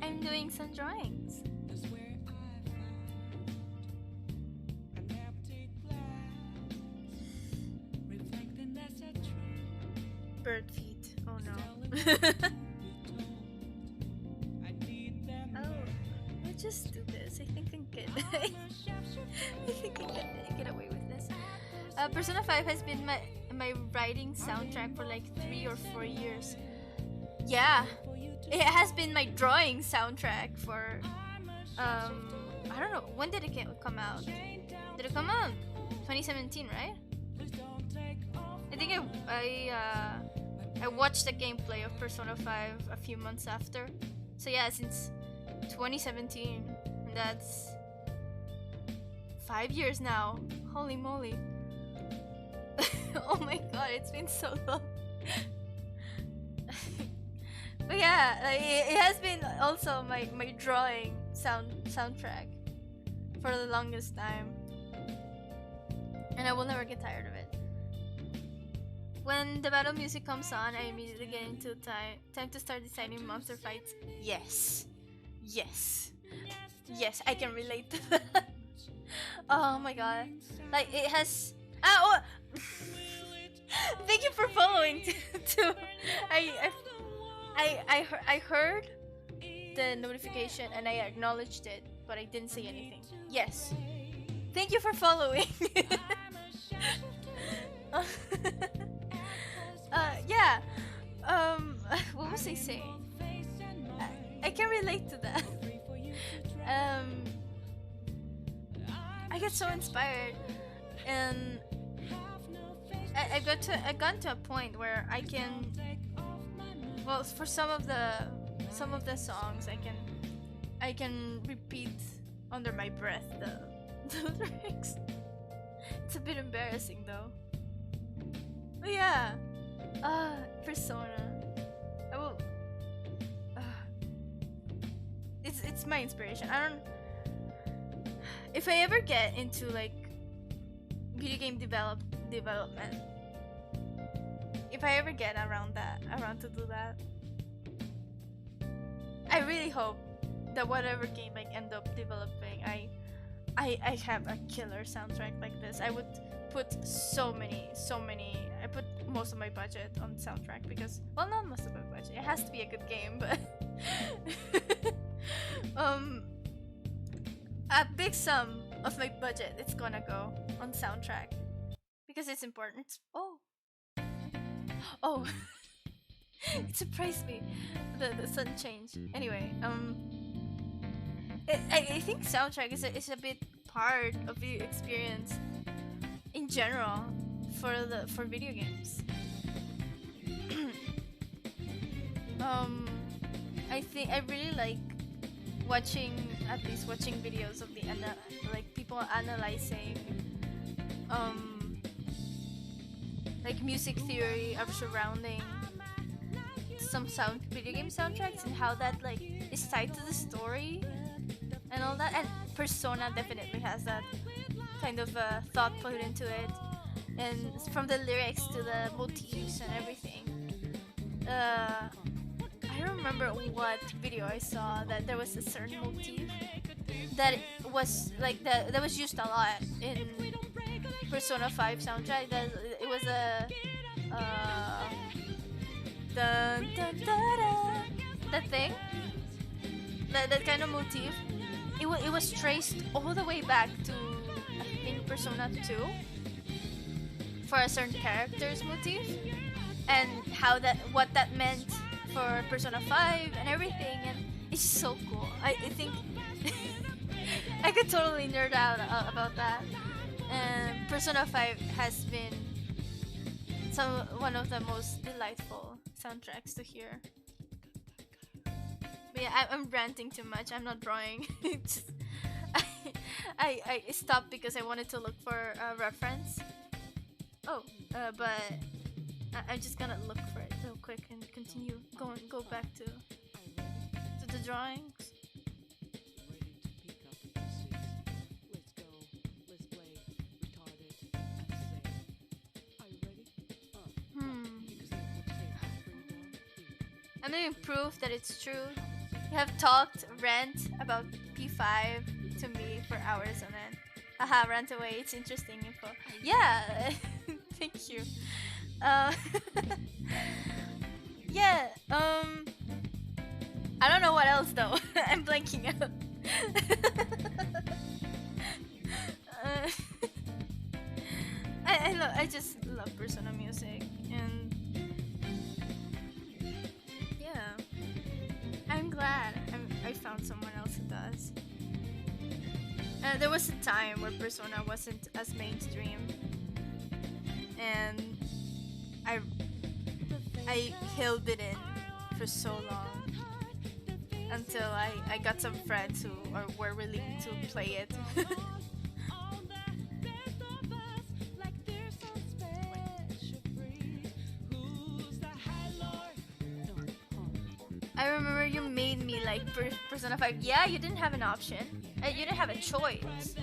I'm doing some drawings. Bird feet. Oh no. Oh, let's just do this. I think I can get away with this. Persona 5 has been my writing soundtrack for like 3 or 4 years. Yeah, it has been my drawing soundtrack for I don't know, when did it come out? Did it come out 2017, right? I think I watched the gameplay of Persona 5 a few months after. So yeah, since 2017, and that's 5 years now. Holy moly. Oh my god, it's been so long. But yeah, it has been also my drawing soundtrack for the longest time, and I will never get tired of it. When the battle music comes on, I immediately get into time to start designing monster fights. Yes, yes, yes, I can relate to that. Oh my god, like it has. Oh, thank you for following too. I heard the notification and I acknowledged it, but I didn't say anything. Yes. Thank you for following. Yeah. What was I saying? I can relate to that. I get so inspired, and I got to a point where I can. Well, for some of the songs, I can repeat under my breath the lyrics. It's a bit embarrassing though. But yeah, Persona. I will. It's my inspiration. I don't. If I ever get into like video game development, if I ever get around to do that, I really hope that whatever game I end up developing, I have a killer soundtrack like this. I would put so many. I put most of my budget on soundtrack because, well, not most of my budget. It has to be a good game, but a big sum of my budget it's gonna go on soundtrack because it's important. Oh, it surprised me. The sun changed. Anyway, I think soundtrack is a bit part of the experience in general. for video games. um, I think I really like watching videos of the like people analyzing like music theory of surrounding some video game soundtracks and how that like is tied to the story and all that. And Persona definitely has that kind of thought put into it, and from the lyrics to the motifs and everything. I don't remember what video I saw that there was a certain motif that was like that was used a lot in Persona 5 soundtrack. That it was a dun, dun, dun, dun, that thing, that kind of motif. It was traced all the way back to I think Persona 2 for a certain character's motif, and what that meant for Persona 5 and everything, and it's so cool. I think I could totally nerd out about that. And Persona 5 has been one of the most delightful soundtracks to hear. But yeah, I'm ranting too much. I'm not drawing. Just, I stopped because I wanted to look for a reference. But I'm just gonna look for it real quick and continue go back to the drawings. I'm giving proof that it's true. You have rant about P5 to me for hours on end. Aha, rant away. It's interesting info. Yeah, thank you. Yeah. I don't know what else though. I'm blanking out. I just love Persona music, and yeah, I'm glad I found someone else who does. There was a time where Persona wasn't as mainstream, and I held it in for so long until I got some friends who were willing to play it. I remember you made me like Persona 5. Yeah, you didn't have an option. You didn't have a choice.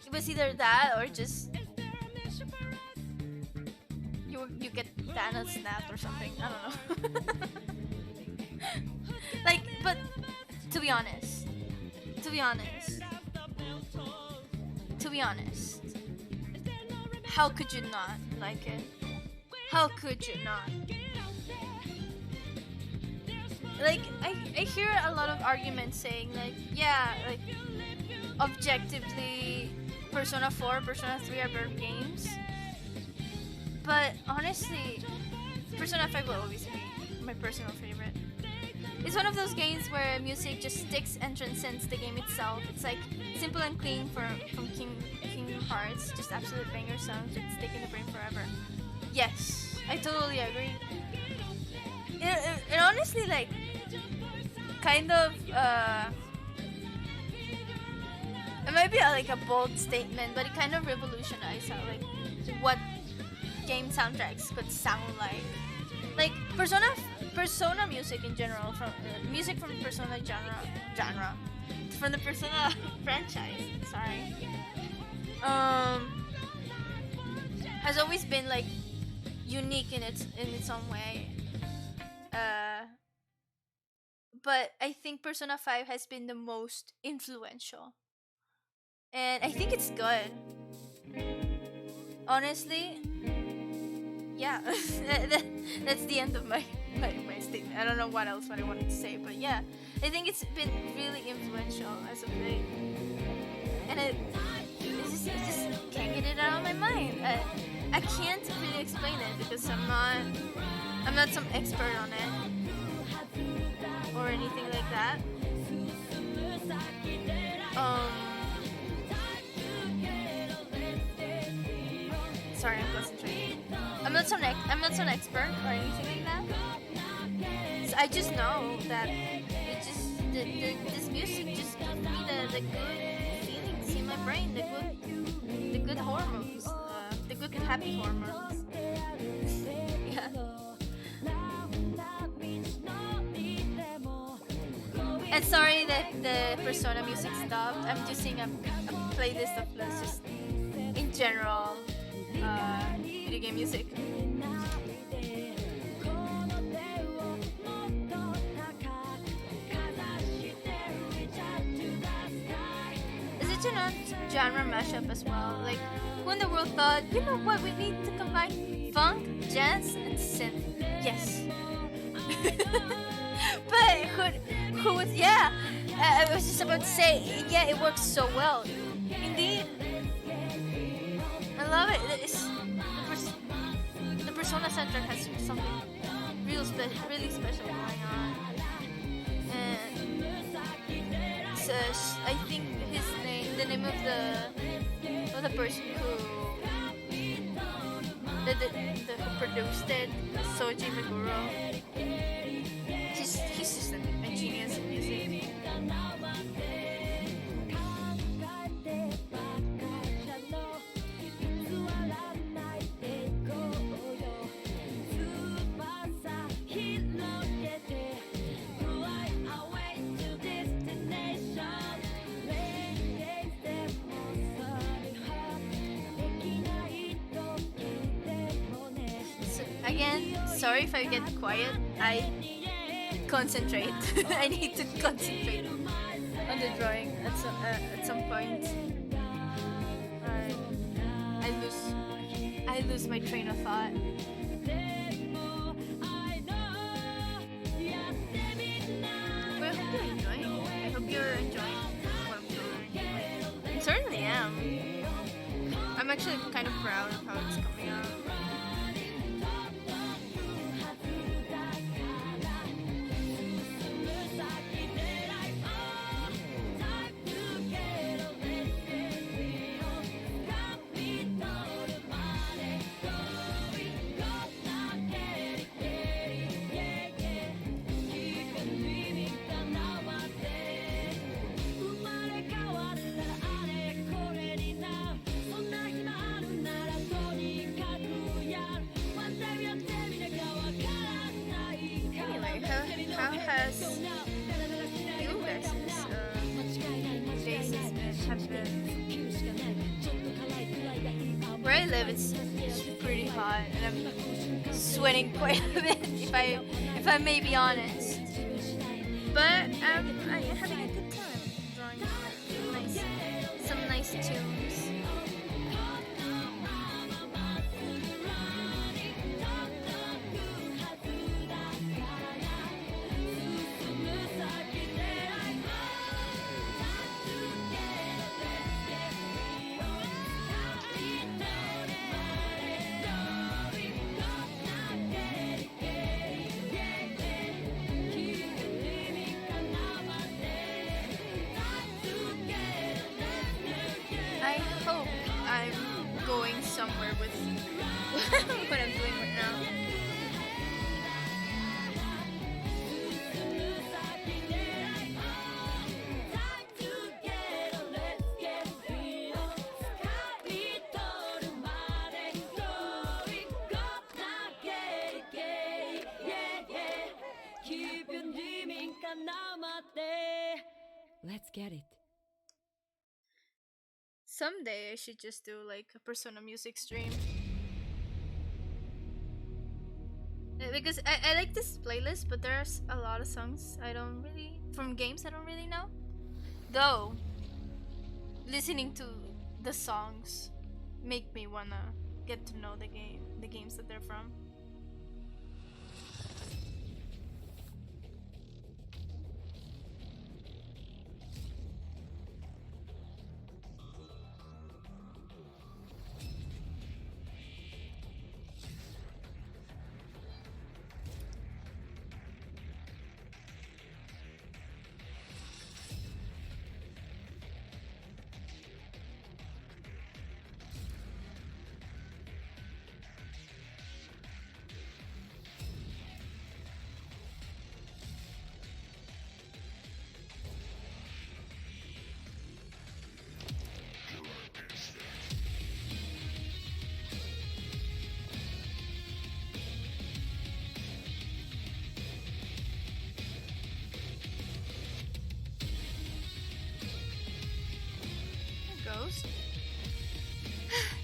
It was either that or just you get Dana snapped or something. I don't know. Like, but to be honest, how could you not like it? How could you not? Like, I hear a lot of arguments saying like, yeah, like objectively Persona 4, Persona 3 are better games. But honestly, Persona 5 will always be my personal favorite. It's one of those games where music just sticks and transcends the game itself. It's like simple and clean from King Hearts, just absolute banger songs that stick in the brain forever. Yes, I totally agree. It honestly like kind of it might be like a bold statement, but it kind of revolutionized how like what game soundtracks could sound like. Like Persona music in general, from music from Persona genre, from the Persona franchise. Sorry, has always been like unique in its own way. But I think Persona 5 has been the most influential, and I think it's good. Honestly, yeah, that's the end of my statement. I don't know what I wanted to say, but yeah, I think it's been really influential as of late, and I just can't get it out of my mind. I can't really explain it because I'm not some expert on it or anything like that. Sorry, I'm I'm not some expert or anything like that. So I just know that it just this music just gives me the good feelings in my brain, the good hormones, the good happy hormones. Yeah. And sorry that the Persona music stopped. I'm just seeing a playlist of just in general video game music. Is it a genre mashup as well? Like, who in the world thought, you know what, we need to combine funk, jazz, and synth? Yes. But who was, yeah, I was just about to say, yeah, it works so well. Indeed. I love it. The Persona soundtrack has something really special going on. And so I think the name of the person who who produced it, Soji Meguro. He's just a genius in music. Again, sorry if I get quiet. I concentrate. I need to concentrate on the drawing at some point. I lose my train of thought. But I hope you're enjoying. I hope you're enjoying what I'm doing. I certainly am. I'm actually kind of proud of how it's coming out. How has you guys' days have been? Where I live, it's pretty hot, and I'm sweating quite a bit. If I may be honest, but I'm having a good time drawing some nice tunes. I hope I'm going somewhere with what I'm doing right now. Let's get it. Someday I should just do like a Persona music stream. Because I like this playlist, but there's a lot of songs from games I don't really know. Though, listening to the songs make me wanna get to know the games that they're from.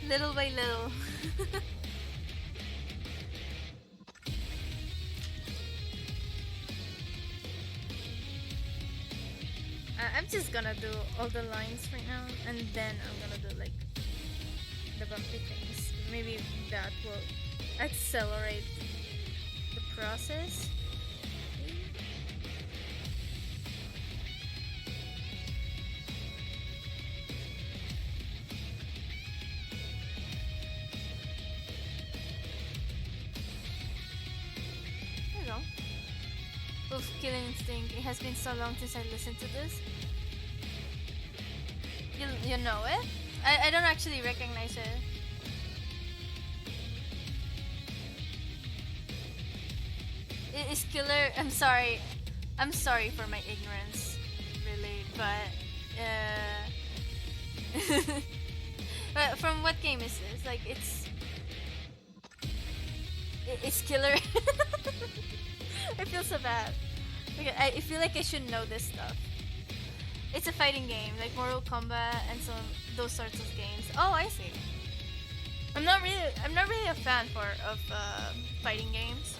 little by little. I'm just gonna do all the lines right now, and then I'm gonna do like the bumpy things. Maybe that will accelerate the process. There you go. Oof, Killing Instinct. It has been so long since I listened to this. You know it? I don't actually recognize it. Is Killer? I'm sorry for my ignorance, really, but but from what game is this? Like it's Killer. I feel so bad. Like, I feel like I should know this stuff. It's a fighting game, like Mortal Kombat and those sorts of games. Oh, I see. I'm not really a fan of fighting games.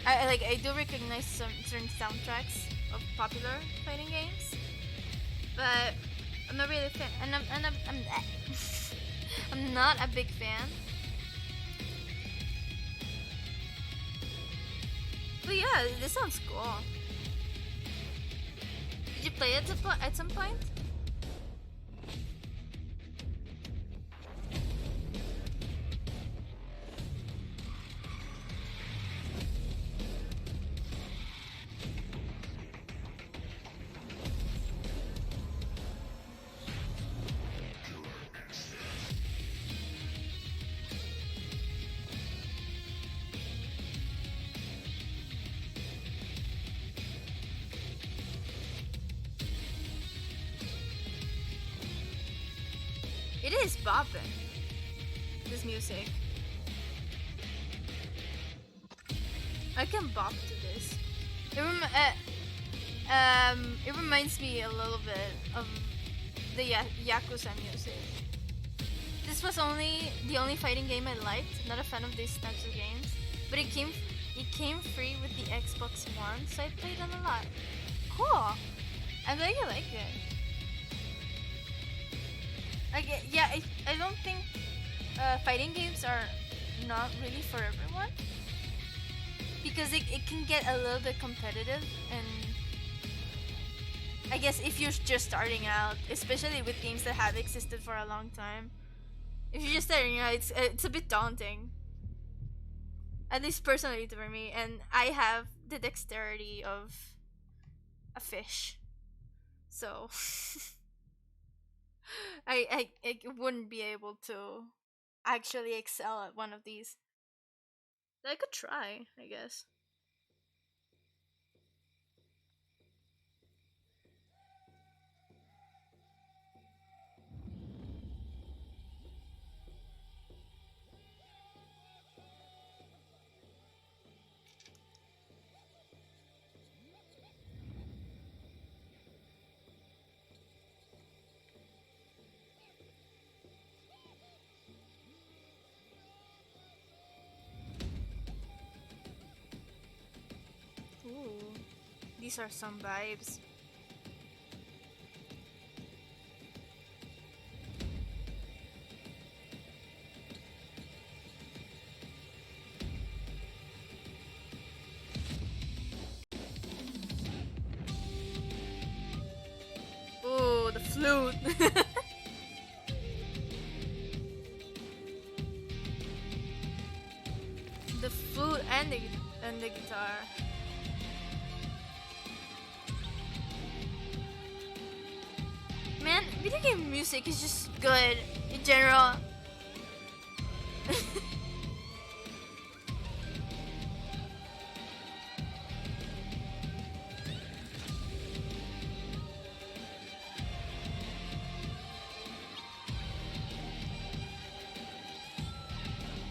I do recognize some certain soundtracks of popular fighting games, but I'm not really a fan. And I'm not a big fan. But yeah, this sounds cool. Did you play it at some point? It is bopping. This music. I can bop to this. It reminds me a little bit of the Yakuza music. This was the only fighting game I liked. Not a fan of these types of games, but it came free with the Xbox One, so I played it a lot. Cool. I'm glad you like it. I don't think fighting games are not really for everyone, because it can get a little bit competitive, and I guess if you're just starting out, especially with games that have existed for a long time, if you're just starting out, it's a bit daunting. At least personally for me, and I have the dexterity of a fish, so I wouldn't be able to actually excel at one of these. I could try, I guess. Ooh, these are some vibes. Ooh, the flute. The flute and the guitar. Man, video game music is just good in general.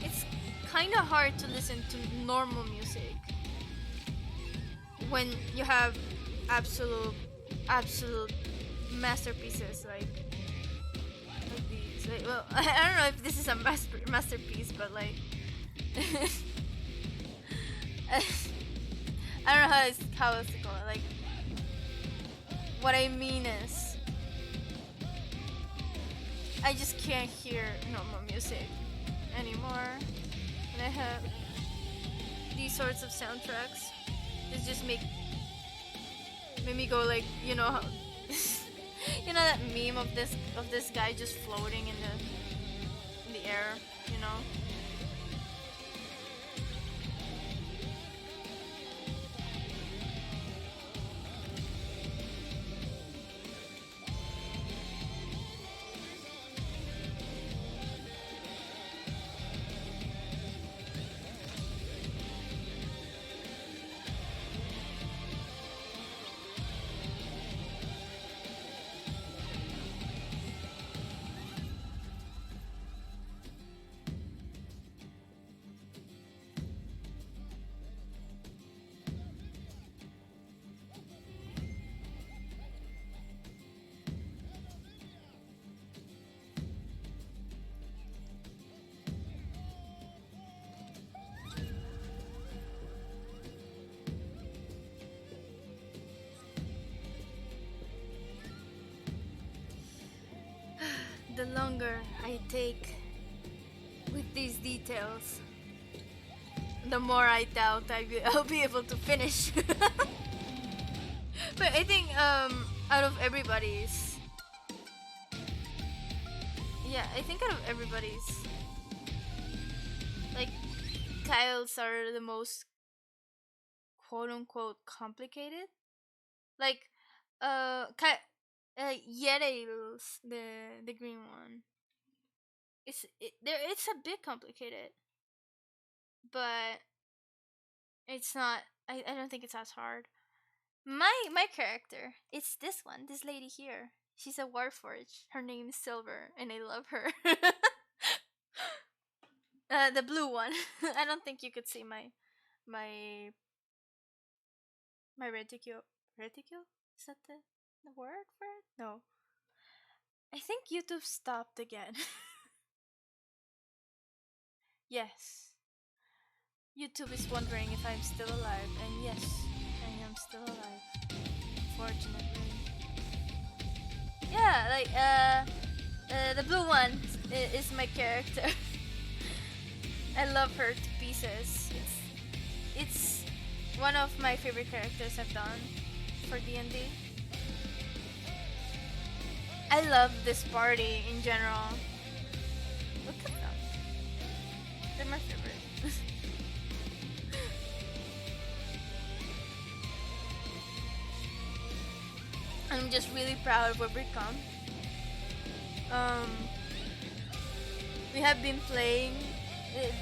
It's kind of hard to listen to normal music when you have absolute masterpieces like these. well, I don't know if this is a masterpiece, but like, I don't know how else to call it. Like, what I mean is, I just can't hear normal music anymore, and I have these sorts of soundtracks that just make me go like, you know that meme of this guy just floating in the air, you know. The longer I take with these details, the more I doubt I'll be able to finish. But I think out of everybody's, yeah, I think out of everybody's, like, Kyle's are the most quote unquote complicated. Like, Yerail's the green one. It's a bit complicated, but it's not. I don't think it's as hard. My character, it's this one, this lady here. She's a warforged. Her name is Silver, and I love her. The blue one. I don't think you could see my my reticule. Reticule? Is that the word for it? No. I think YouTube stopped again. Yes. YouTube is wondering if I'm still alive, and yes, I am still alive. Fortunately. Yeah, like the blue one is my character. I love her to pieces. It's one of my favorite characters I've done for D&D. I love this party in general. Look at them. They're my favorite. I'm just really proud of what we've become. We have been playing.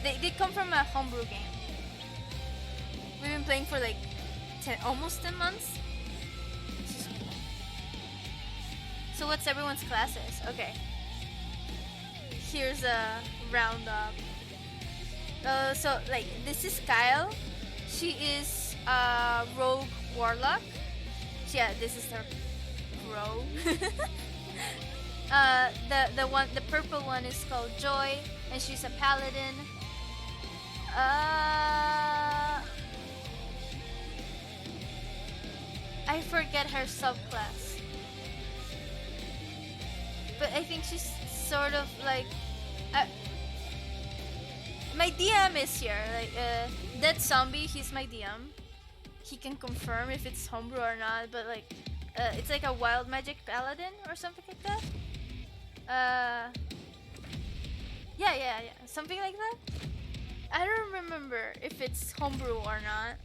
They come from a homebrew game. We've been playing for like almost 10 months. So what's everyone's classes? Okay. Here's a roundup. So like this is Kyle. She is a rogue warlock. Yeah, this is her rogue. The purple one is called Joy, and she's a paladin. I forget her subclass, but I think she's sort of like. My DM is here. Like that zombie, he's my DM. He can confirm if it's homebrew or not, but like it's like a wild magic paladin or something like that. Yeah, something like that. I don't remember if it's homebrew or not.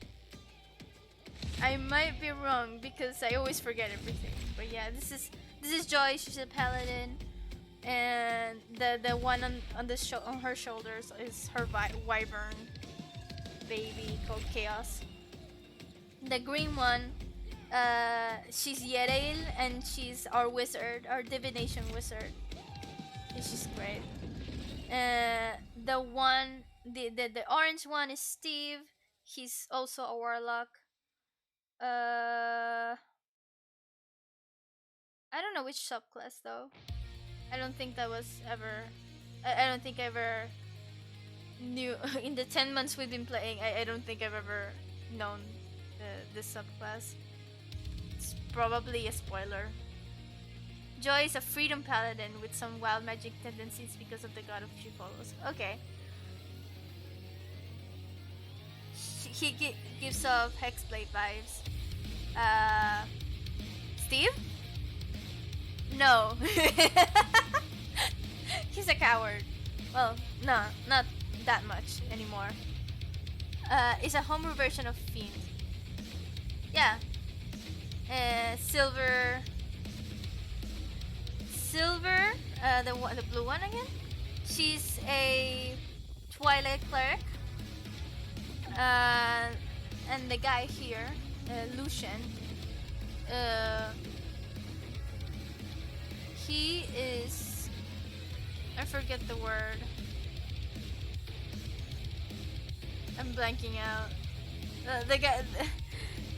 I might be wrong because I always forget everything. But yeah, this is Joy. She's a paladin, and the one on her shoulders is her wyvern baby called Chaos. The green one, she's Yerail, and she's our wizard, our divination wizard. And she's great. The orange one is Steve. He's also a warlock. I don't know which subclass though. I don't think that was ever. I don't think I ever knew in the 10 months we've been playing. I don't think I've ever known this subclass. It's probably a spoiler. Joy is a freedom paladin with some wild magic tendencies because of the god of she follows. Okay. He gives off Hexblade vibes. Steve? No. He's a coward. Well, no, not that much anymore. It's a homebrew version of Fiend. Yeah. Silver. The blue one again. She's a Twilight cleric. And the guy here, Lucian. He is. I forget the word. I'm blanking out. The guy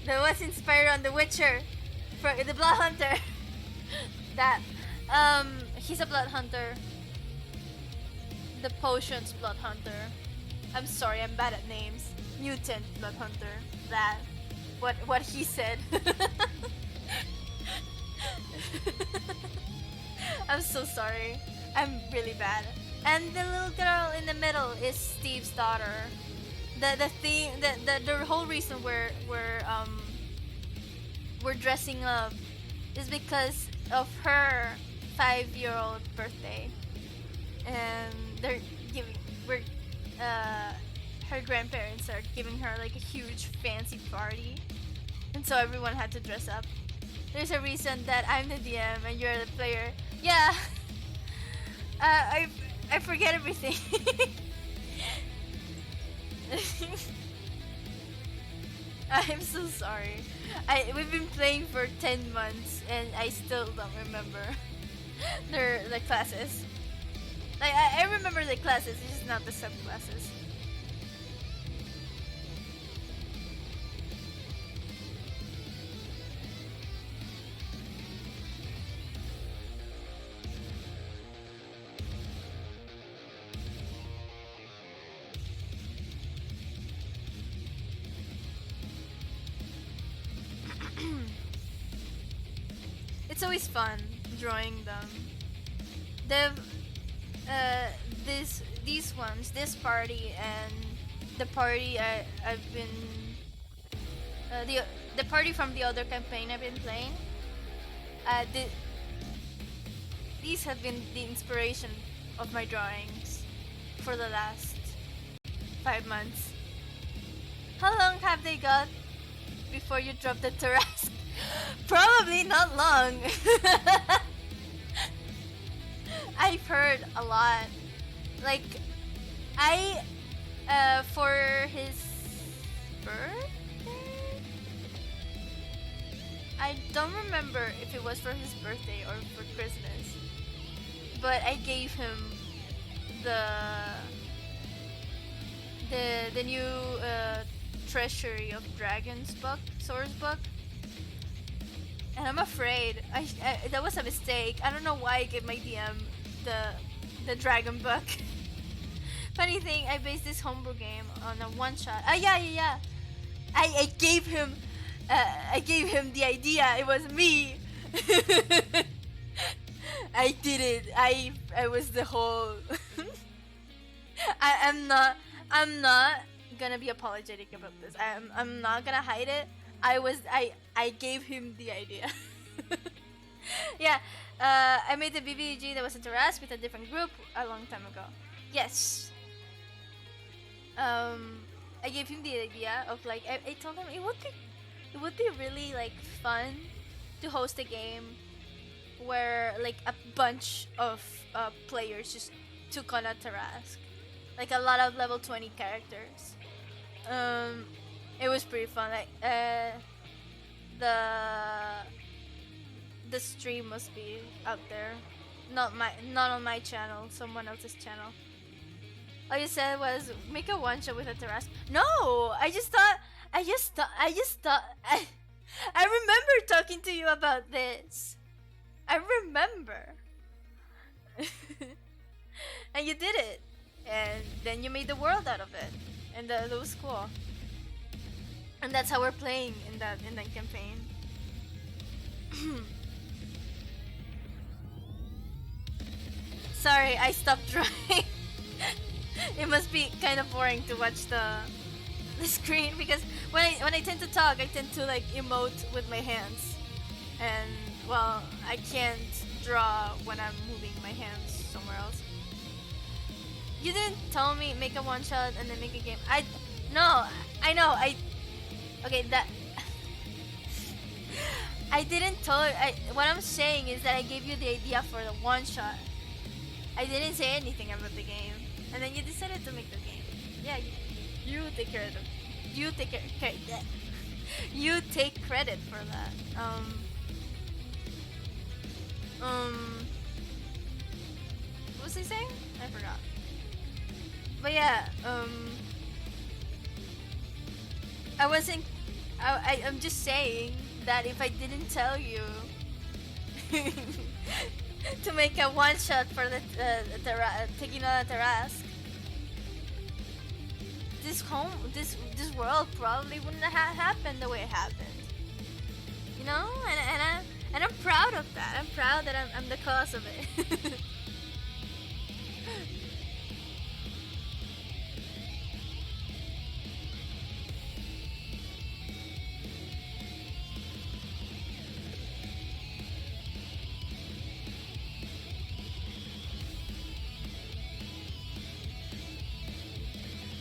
that was inspired on The Witcher, for the Blood Hunter. That he's a Blood Hunter. The potions Blood Hunter. I'm sorry, I'm bad at names. Mutant Blood Hunter. That. What he said. I'm so sorry. I'm really bad. And the little girl in the middle is Steve's daughter. The whole reason we're dressing up is because of her 5-year-old birthday, and her grandparents are giving her like a huge fancy party, and so everyone had to dress up. There's a reason that I'm the DM and you're the player. Yeah. I forget everything. I'm so sorry. We've been playing for 10 months and I still don't remember the classes. Like I remember the classes, it's just not the subclasses. It's always fun drawing them. These ones, this party and the party I've been the party from the other campaign I've been playing. These have been the inspiration of my drawings for the last 5 months. How long have they got before you drop the Tarrasque? Probably not long. I've heard a lot. Like, for his birthday? I don't remember if it was for his birthday or for Christmas. But I gave him the new Treasury of Dragons book, source book. And I'm afraid that was a mistake. I don't know why I gave my DM the dragon book. Funny thing, I based this homebrew game on a one shot. Yeah. I gave him the idea. It was me. I did it. I was the whole. I'm not gonna be apologetic about this. I'm not gonna hide it. I gave him the idea. Yeah, I made the BBG that was a Tarrasque with a different group a long time ago. Yes. I gave him the idea of like I told him it would be really like fun to host a game where like a bunch of players just took on a Tarrasque, like a lot of level 20 characters. It was pretty fun. Like the stream must be out there, not on my channel, someone else's channel. All you said was make a one shot with a Tarrasque. No, I remember talking to you about this. I remember. And you did it, and then you made the world out of it, and that was cool. And that's how we're playing in that campaign. Sorry, I stopped trying. It must be kind of boring to watch the screen because when I tend to talk, I tend to like emote with my hands, and well, I can't draw when I'm moving my hands somewhere else. You didn't tell me make a one shot and then make a game. No, I know. Okay, that I didn't tell you. What I'm saying is that I gave you the idea for the one shot. I didn't say anything about the game, and then you decided to make the game. Yeah, you take care of it. You take care. You take credit for that. What was I saying? I forgot. But yeah, I wasn't. I'm just saying that if I didn't tell you to make a one shot for the taking on a terrace, this world probably wouldn't have happened the way it happened. You know, and I'm proud of that. I'm proud that I'm the cause of it.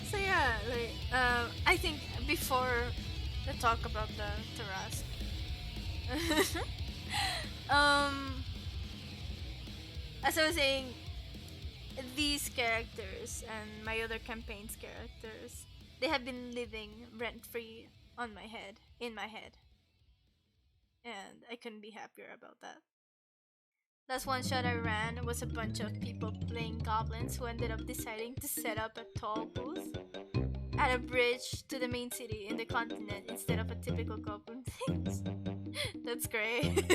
So yeah, like I think before the talk about the terrace, as I was saying, these characters and my other campaign's characters, they have been living rent free on my head, in my head, and I couldn't be happier about that. Last one shot I ran was a bunch of people playing goblins who ended up deciding to set up a tall booth at a bridge to the main city in the continent instead of a typical goblin things. That's great.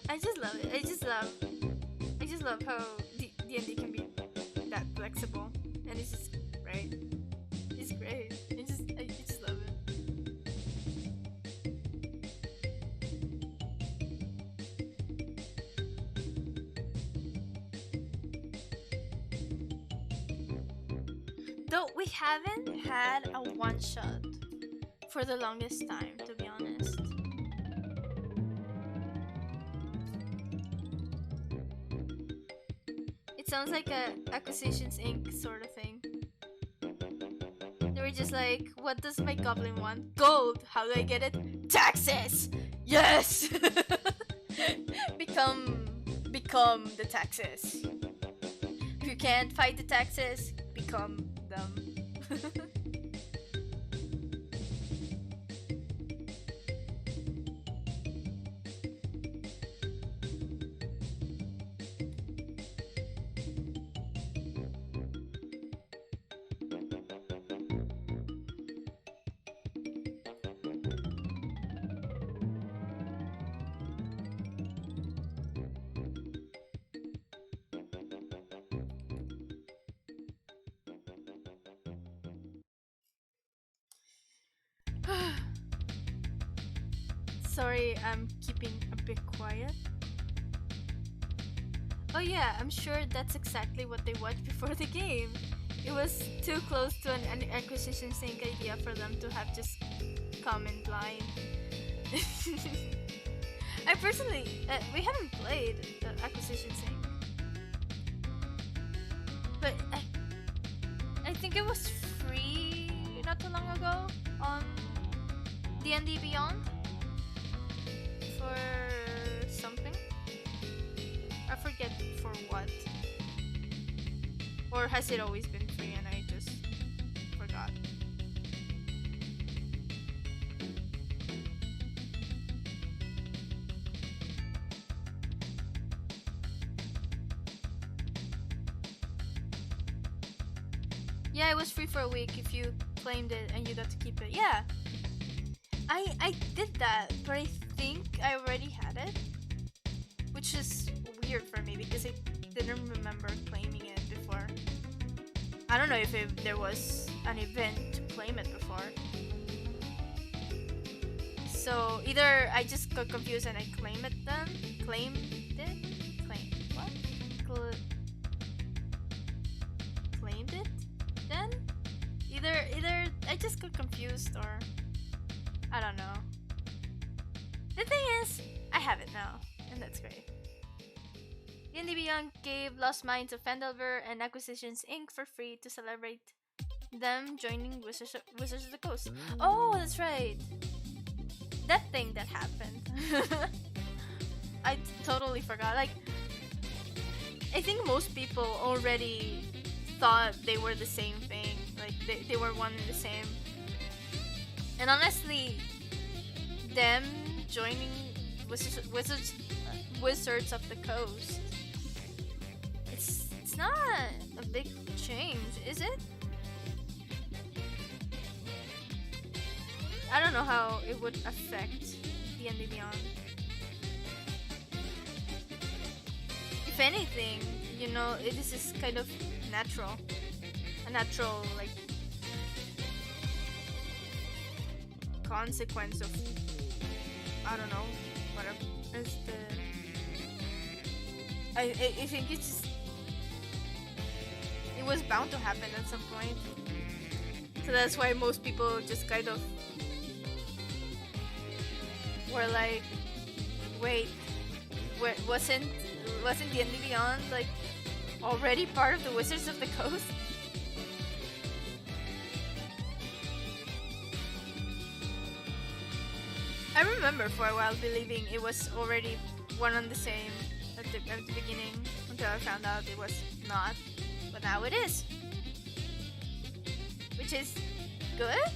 I just love it. I just love how D&D can be that flexible, and it's just great. It's great. I just love it. Though we haven't had a one shot for the longest time, to be honest. It sounds like a Acquisitions Inc. sort of thing. They were just like, what does my goblin want? Gold! How do I get it? Taxes! Yes! Become the taxes. If you can't fight the taxes, become them. Sorry, I'm keeping a bit quiet. Oh yeah, I'm sure that's exactly what they watched before the game. It was too close to an acquisition sync idea for them to have just come in blind. I personally, we haven't played the acquisition sync, but I think it was free not too long ago on D&D Beyond for something. I forget for what. Or has it always been free and I just forgot? Yeah, it was free for a week if you claimed it and you got to keep it. Yeah. I did that, but I think I already had it. which is weird for me because I didn't remember claiming it before. I don't know if there was an event to claim it before. So either I just got confused and I claimed it then. Claimed it? What? Claimed it then? Either I just got confused or I don't know. The thing is, I have it now, and that's great. D&D Beyond gave Lost Mine to Fendelver and Acquisitions Inc. for free to celebrate them joining Wizards of the Coast. Oh, that's right. That thing that happened. I totally forgot. Like, I think most people already thought they were the same thing. Like, they were one and the same. And honestly, them joining Wizards of the Coast, it's not a big change, is it? I don't know how it would affect D&D Beyond. If anything, you know, this is kind of natural. A natural, like, consequence of, I don't know, whatever is the... I think it's just... It was bound to happen at some point. So that's why most people just kind of were like, wait, wasn't D&D Beyond like already part of the Wizards of the Coast? I remember for a while believing it was already one and the same at the beginning until I found out it was not, but now it is, which is good.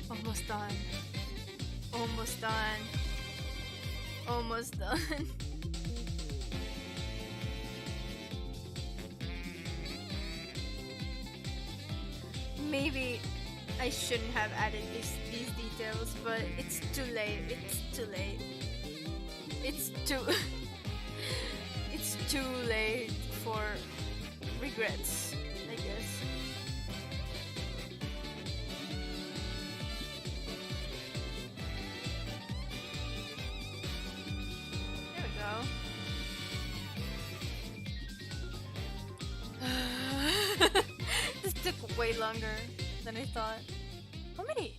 Almost done. Almost done. Almost done. Maybe I shouldn't have added these details, but it's too late. It's too late. It's too it's too late for regrets, I guess. There we go. This took way longer than I thought. How many?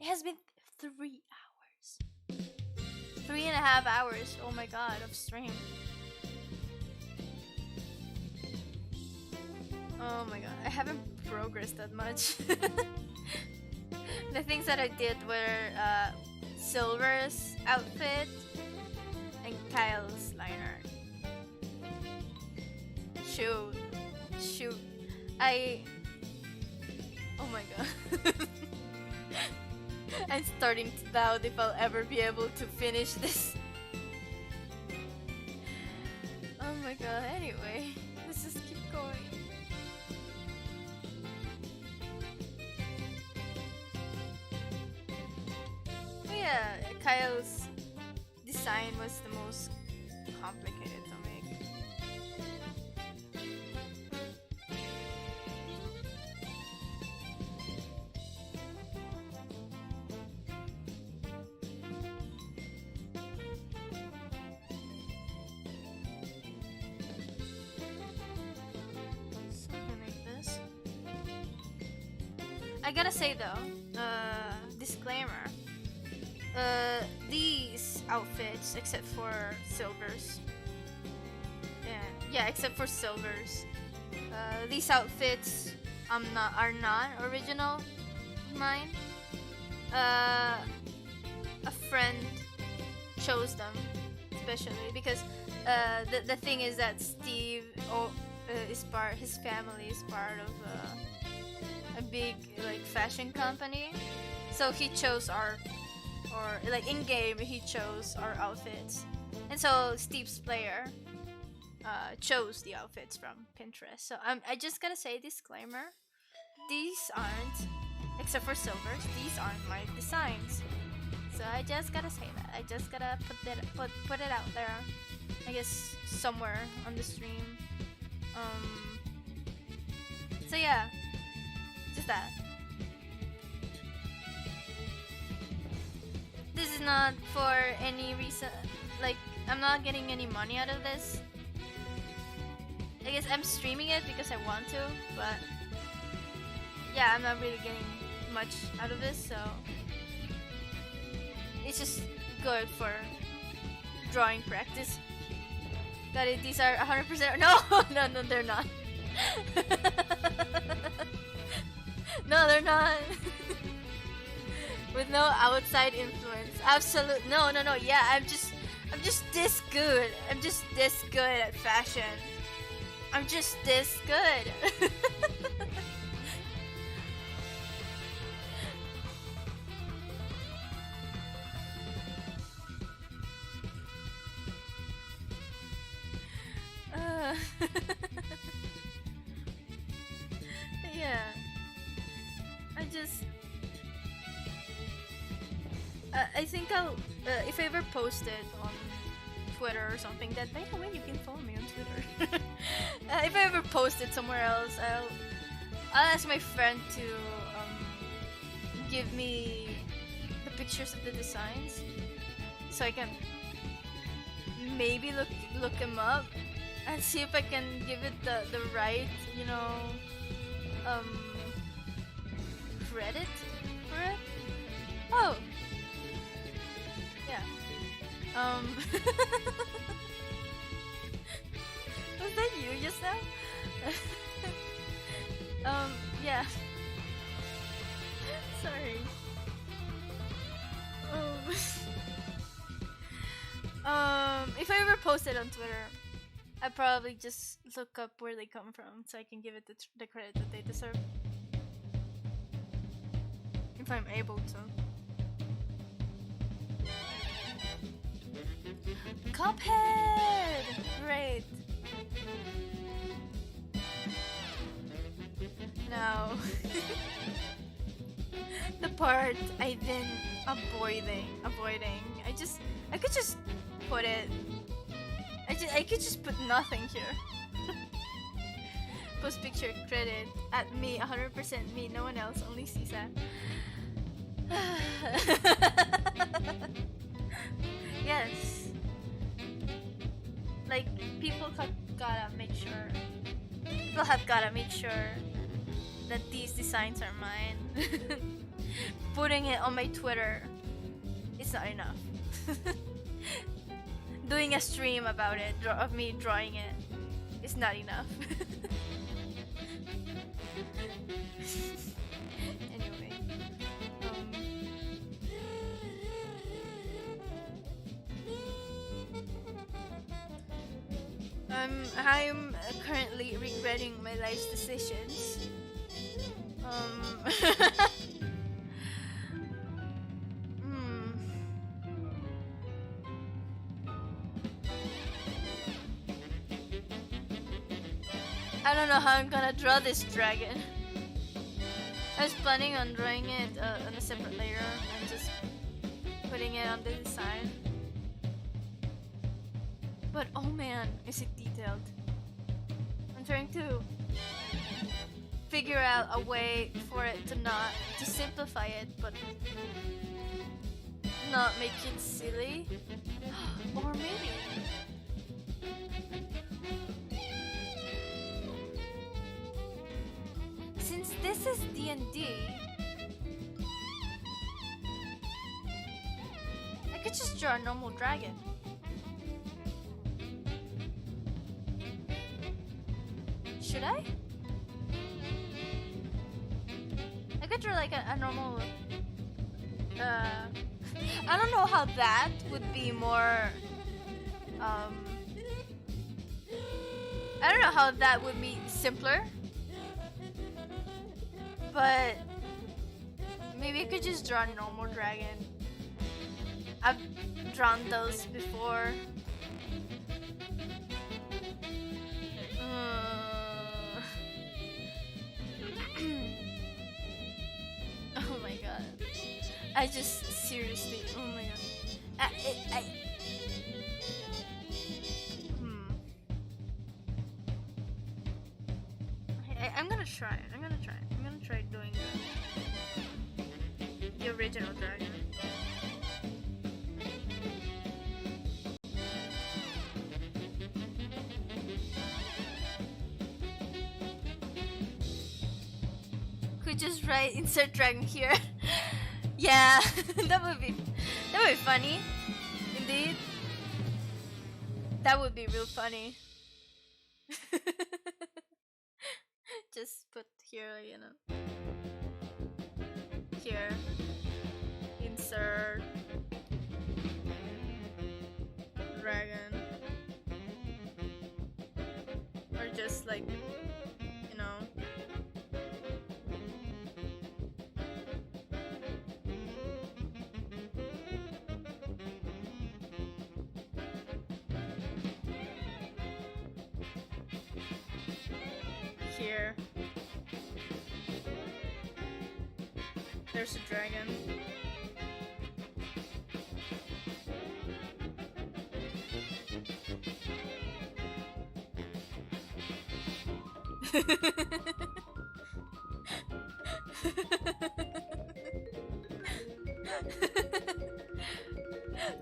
It has been 3 hours. 3.5 hours, oh my god, of stream. Oh my god, I haven't progressed that much. The things that I did were Silver's outfit and Kyle's liner. Shoot. Oh my god. I'm starting to doubt if I'll ever be able to finish this. Oh my god, anyway, let's just keep going. But yeah, Kyle's design was the most complicated to make. I gotta say though, disclaimer, these outfits, except for Silver's, except for Silver's, these outfits are not original of mine. A friend chose them, especially because the thing is that Steve his family is part of a big like fashion company, so he chose our, or like in game he chose our outfits, and so Steve's player chose the outfits from Pinterest. So I just gotta say disclaimer: these aren't, except for Silvers, these aren't my designs. So I just gotta say that. I just gotta put it out there. I guess somewhere on the stream. So yeah, just that. This is not for any reason. Like, I'm not getting any money out of this. I guess I'm streaming it because I want to, but yeah, I'm not really getting much out of this, so it's just good for drawing practice. Got it, these are 100%. No, no, they're not. No, they're not. With no outside influence. Absolute. No. Yeah, I'm just this good. I'm just this good at fashion. I'm just this good. Yeah. I think I'll, if I ever post it on Twitter or something, that, by the way, you can follow me on Twitter. If I ever post it somewhere else, I'll ask my friend to give me the pictures of the designs, so I can maybe look them up and see if I can give it the right, credit for it. Oh, yeah. Was that you just now? Yeah. Sorry. If I ever post it on Twitter, I probably just look up where they come from so I can give it the credit that they deserve. If I'm able to. Cuphead! Great. Now, the part I've been avoiding. I could just put it. I could just put nothing here. Post picture credit at me, 100% me, no one else, only Sisa. Yes. Like, people have gotta make sure that these designs are mine. Putting it on my Twitter is not enough. Doing a stream about it, of me drawing it, is not enough. Anyway, I'm currently regretting my life's decisions. I don't know how I'm gonna draw this dragon. I was planning on drawing it on a separate layer and just putting it on the design. But oh man, is it detailed. I'm trying to figure out a way for it to simplify it, but not make it silly. Or maybe. Since this is D&D, I could just draw a normal dragon. Should I? I could draw like a normal... I don't know how that would be more... I don't know how that would be simpler, but maybe I could just draw a normal dragon. I've drawn those before. Oh my god. I just seriously, oh my god. Hmm. I'm gonna try it. I'm gonna try doing the original dragon. Could just write insert dragon here. Yeah, that would be funny. Indeed. That would be real funny. Just put here, you know. Here. Insert dragon. Or just like, you know. Here. There's a dragon.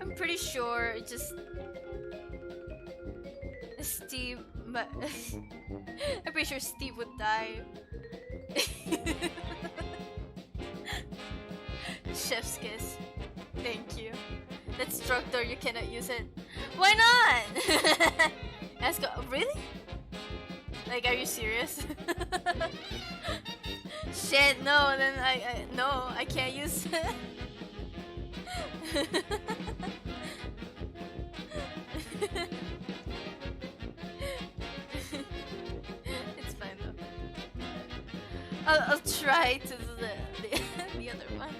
I'm pretty sure it just Steve, but I'm pretty sure Steve would die. Chef's kiss. Thank you. That's Structor, you cannot use it. Why not? Ask really? Like, are you serious? Shit, no, then no, I can't use it. It's fine though. I'll try to do the other one.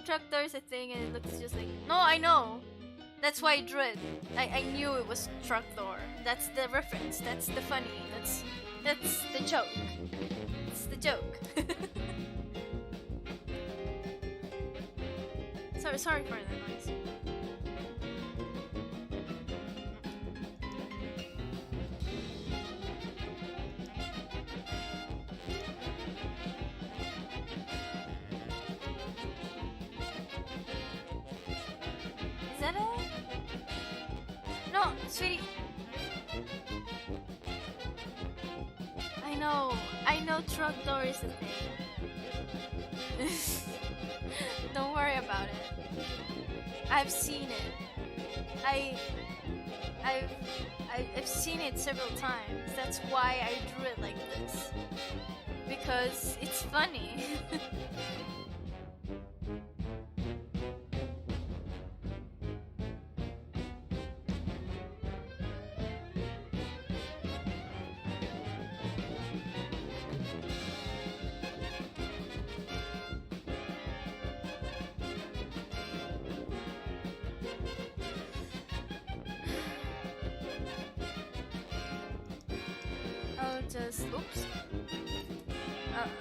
Tractor is a thing and it looks just like... No, I know! That's why I drew it. I knew it was Tractor. That's the reference. That's the funny. That's the joke. It's the joke. Sorry for that noise. Is that it? No, sweetie. I know truck door is a thing. Don't worry about it. I've seen it. I've seen it several times. That's why I drew it like this. Because it's funny.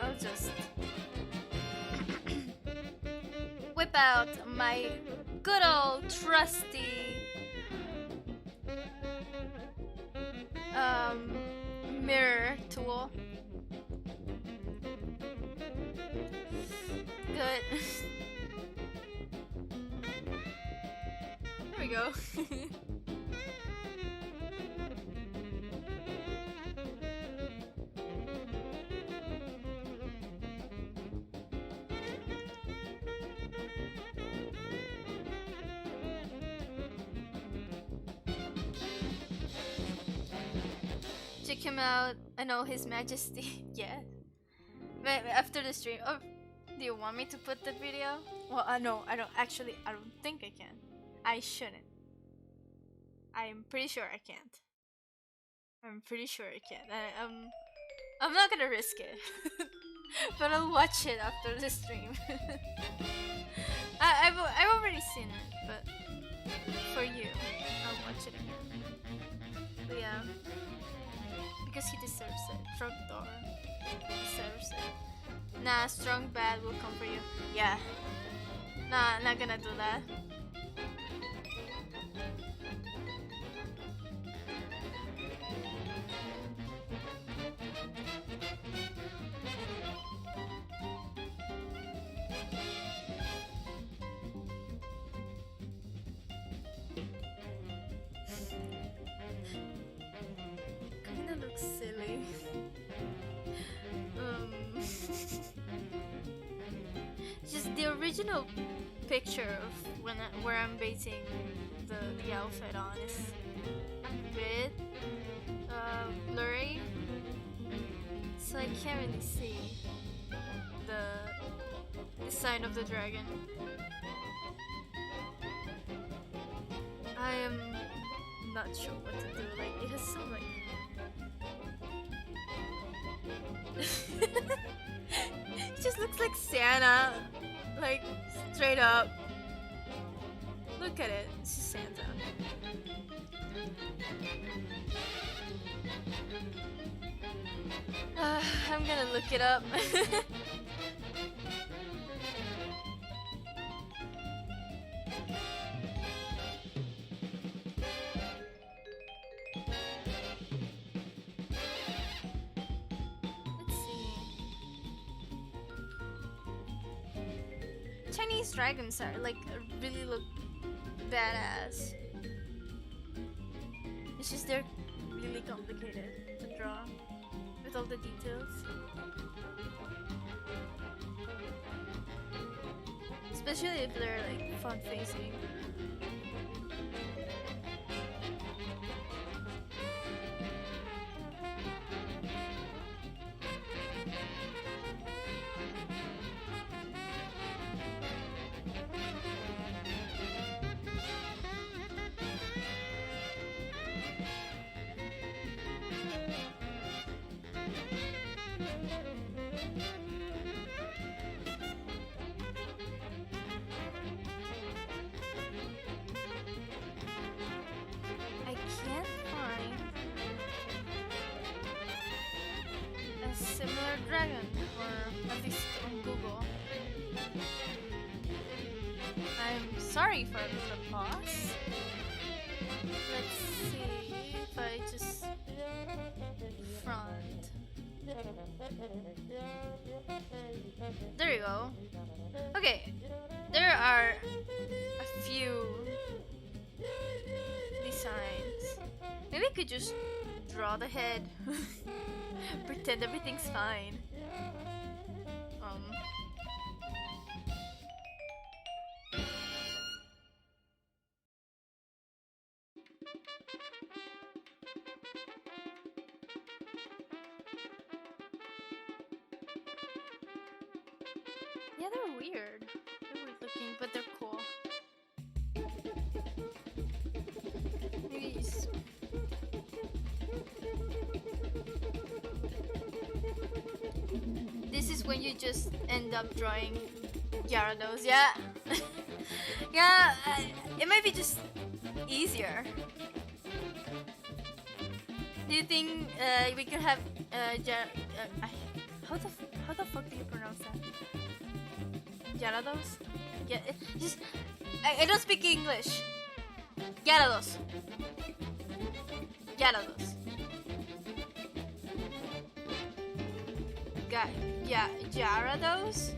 I'll just whip out my good old trusty mirror tool. Good. There we go. Check him out. I know His Majesty. Yeah. But after the stream. Oh, do you want me to put the video? Well, no, I don't. Actually, I don't think I can. I shouldn't. I'm pretty sure I can't. I'm pretty sure I can't. I'm not gonna risk it. But I'll watch it after the stream. I've already seen it, but for you, I'll watch it again. But yeah, because he deserves it. Frog door deserves it. Nah, strong bad will come for you. Yeah. Nah, not gonna do that. Kinda looks silly. Just the original picture of where I'm basing the outfit on is a bit blurry, so I can't really see the sign of the dragon. I am not sure what to do. Like, it has some like it just looks like Santa, like straight up. Look at it, it's just Santa. I'm gonna look it up. Let's see. Chinese dragons are like really look badass. It's just they're really complicated to draw with all the details. Especially if they're like front facing. I can't find a similar dragon, or at least on Google. I'm sorry for the pause. Let's see if I just front. There you go. Okay, there are a few designs. Maybe I could just draw the head. Pretend everything's fine. Yeah, they're weird. They're weird looking, but they're cool. Maybe just... This is when you just end up drawing Gyarados, yeah? Yeah, it might be just easier. Do you think we could have how the fuck do you pronounce that? Gyarados? Yeah, just I don't speak English. Gyarados. Gyarados. Yeah, Gyarados?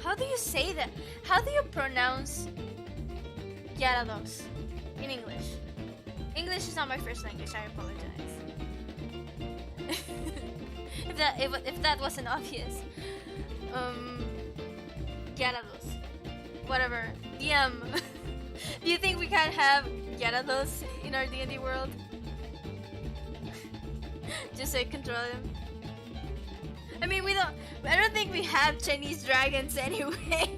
How do you say that? How do you pronounce Gyarados in English? English is not my first language, I apologize. if that wasn't obvious. Gyarados. Whatever. DM. Do you think we can have Gyarados in our D&D world? Just so I control them. I mean, I don't think we have Chinese dragons anyway.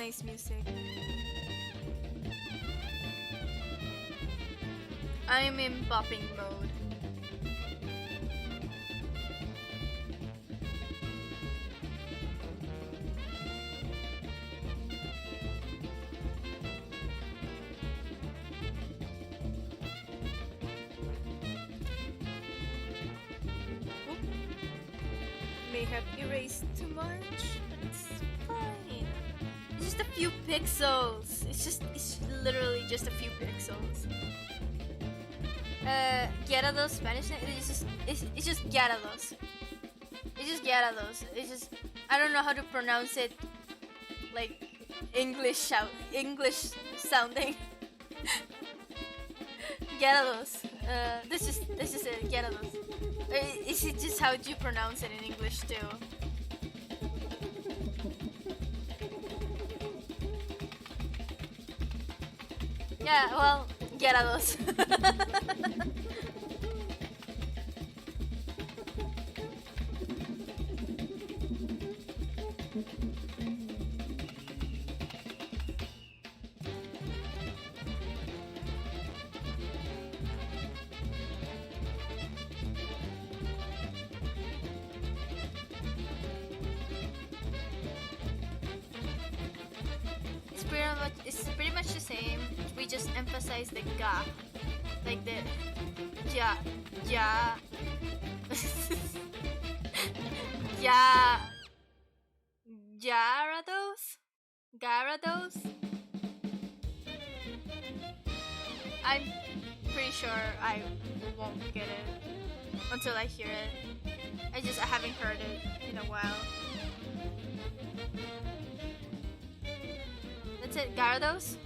nice music. I'm in bopping mode. May have erased too much. It's fine. It's just a few pixels. It's literally just a few pixels. Gyarados Spanish name. It's just Gyarados. It's just Gyarados. It's just I don't know how to pronounce it like English sounding. Gyarados. This is it. Gyarados. Is it just how do you pronounce it in English too? Yeah, well, Gyarados. It's pretty much the same. We just emphasize the ga, like the ja, ja, Gyarados. I'm pretty sure I won't get it until I hear it. I haven't heard it in a while. That's it, Gyarados?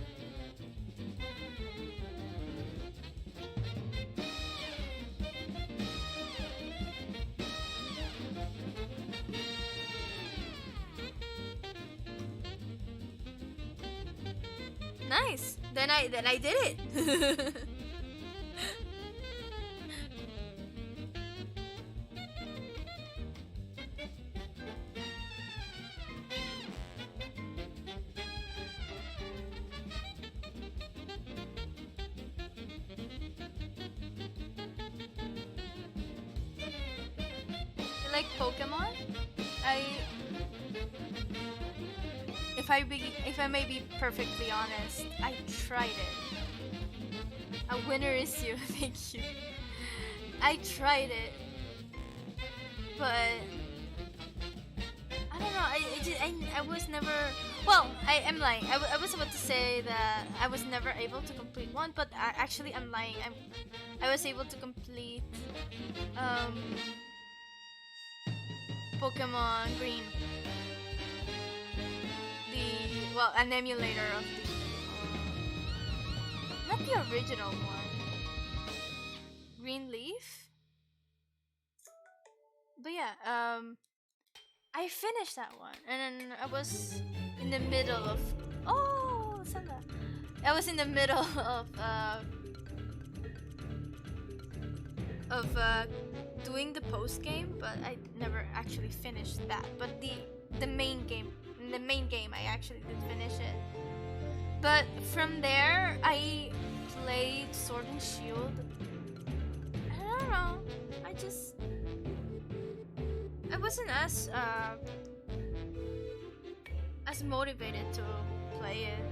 Nice! Then I did it! Like Pokemon, if I may be perfectly honest, I tried it. A winner is you. Thank you. I tried it, but I don't know. I was never. Well, I'm lying. I was about to say that I was never able to complete one, but actually I'm lying. I was able to complete Pokemon Green. An emulator of not the original one. Green Leaf? But yeah, I finished that one and then I was in the middle of Sanda. I was in the middle of doing the post game, but I never actually finished that. But the main game, I actually did finish it. But from there, I played Sword and Shield. I don't know. I wasn't as motivated to play it.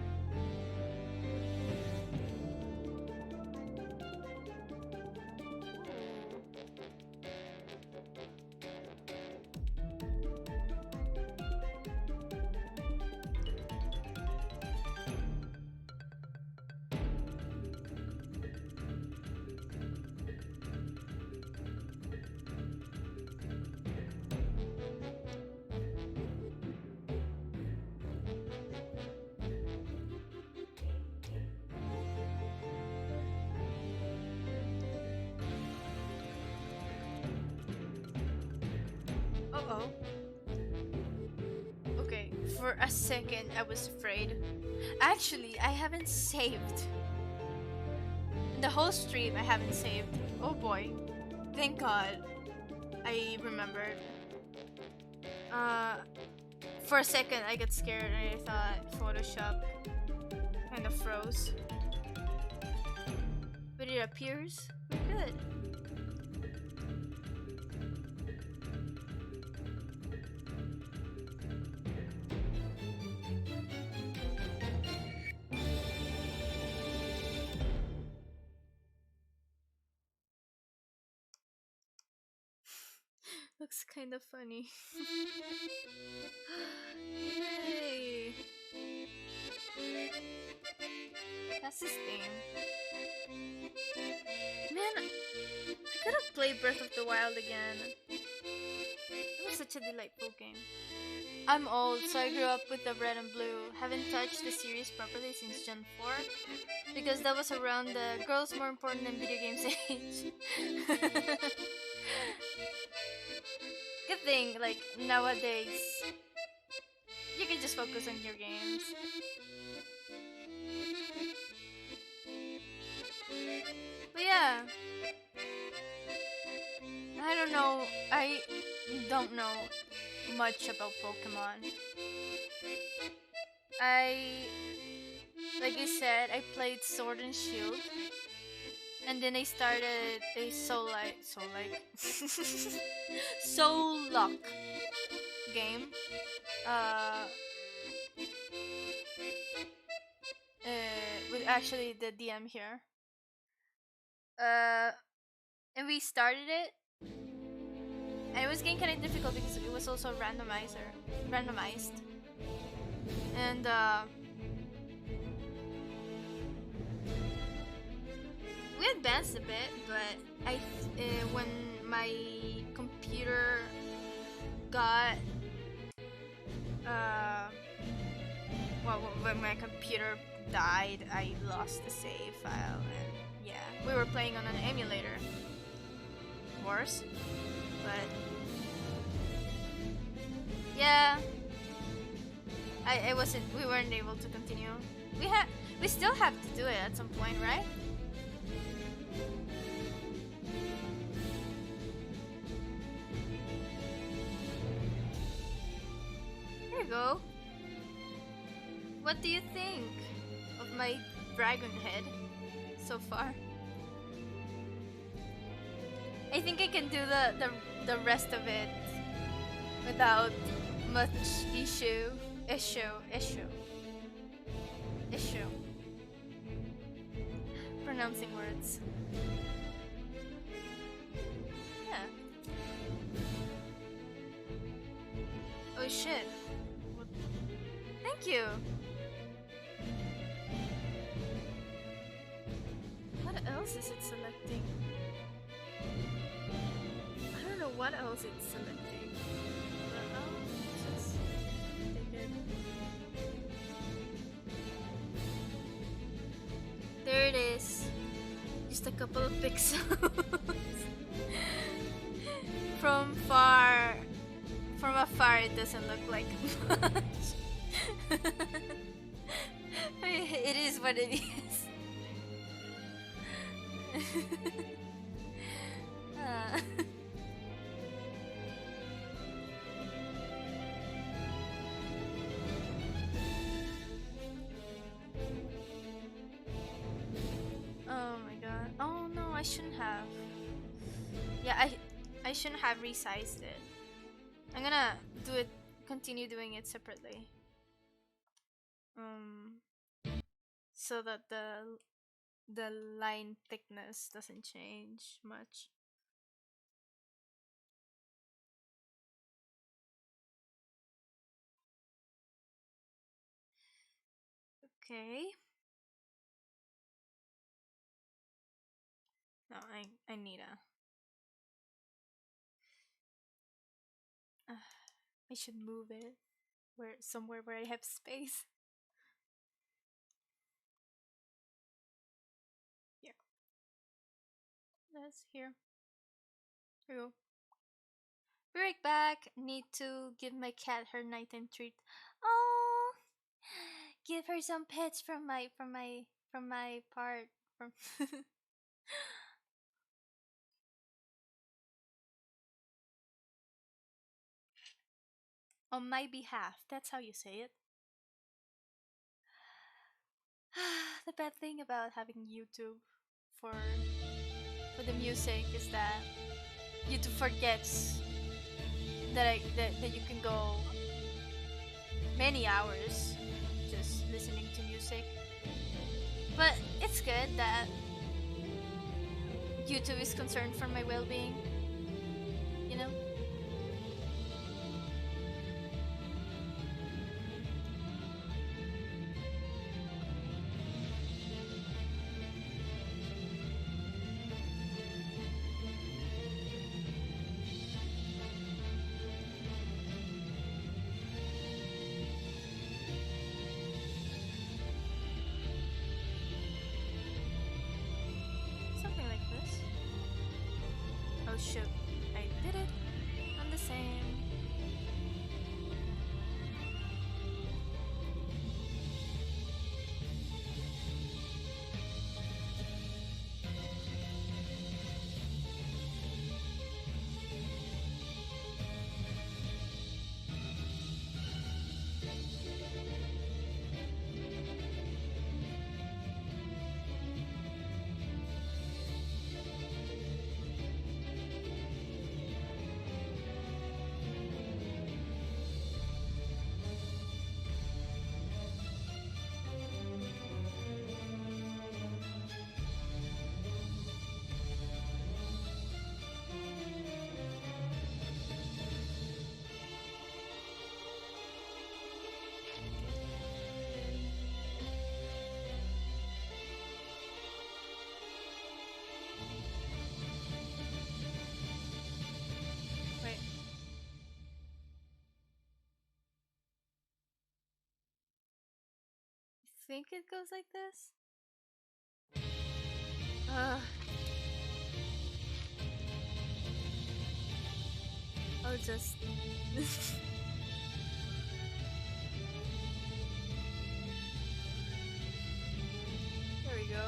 Uh-oh. Okay, for a second I was afraid. Actually, I haven't saved. The whole stream I haven't saved. Oh boy. Thank God. I remembered. For a second, I got scared and I thought Photoshop kind of froze. But it appears we're good. Looks kind of funny. Yay! That's his theme. Man, I gotta play Breath of the Wild again. It was such a delightful game. I'm old, so I grew up with the red and blue. Haven't touched the series properly since Gen 4 because that was around the girls more important than video games age. Good thing, like nowadays, you can just focus on your games. But yeah, I don't know. I don't know much about Pokemon. I, like I said, I played Sword and Shield, and then I started a Soul Lock game. Uh, with actually the DM here. Uh, and we started it, and it was getting kind of difficult because it was also randomized, and we advanced a bit, but when my computer got well, when my computer died, I lost the save file, and yeah, we were playing on an emulator, of course, but yeah, we weren't able to continue. We still have to do it at some point, right? There you go. What do you think of my dragon head so far? I think I can do the rest of it without much issue. Pronouncing words. Yeah. Oh shit. Thank you. What else is it selecting? I don't know what else it's selecting. Just take it. There it is. Just a couple of pixels. From afar, it doesn't look like much. It is what it is. uh. Oh my god. Oh no, I shouldn't have. Yeah, I shouldn't have resized it. I'm gonna continue doing it separately. So that the line thickness doesn't change much. Okay. No, I need a. I should move it somewhere where I have space. Yeah, that's here. Here we go. Be right back. Need to give my cat her nighttime treat. Oh, give her some pets from my part. From On my behalf. That's how you say it. The bad thing about having YouTube for for the music is that YouTube forgets that you can go many hours just listening to music. But it's good that YouTube is concerned for my well-being, you know? Something like this. Oh shoot, I did it on the same. Wait, I think it goes like this? Uh, I'll just. There we go.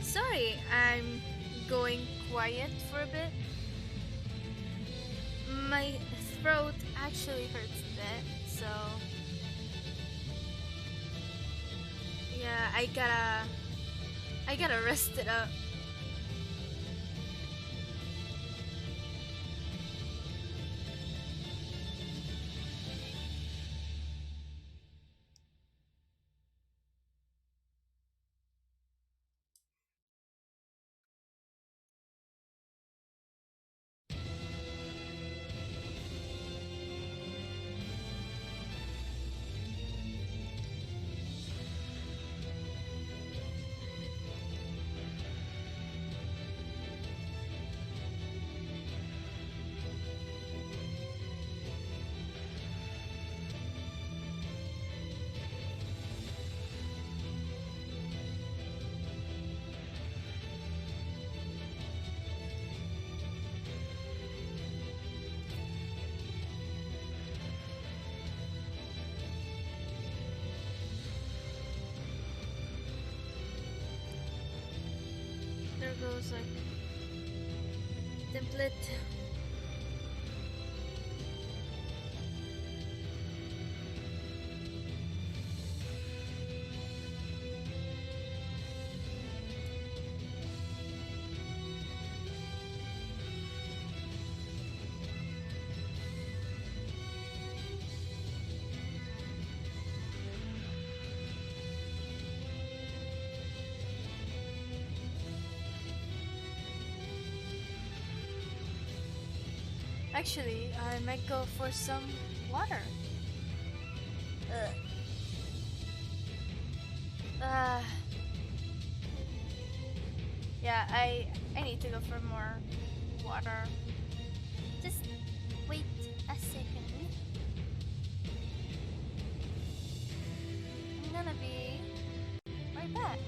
Sorry, I'm going quiet for a bit. My throat actually hurts a bit, so yeah, I gotta rest it up. like template. Actually, I might go for some water. Ugh. Uh, yeah, I need to go for more water. Just wait a second. I'm gonna be right back.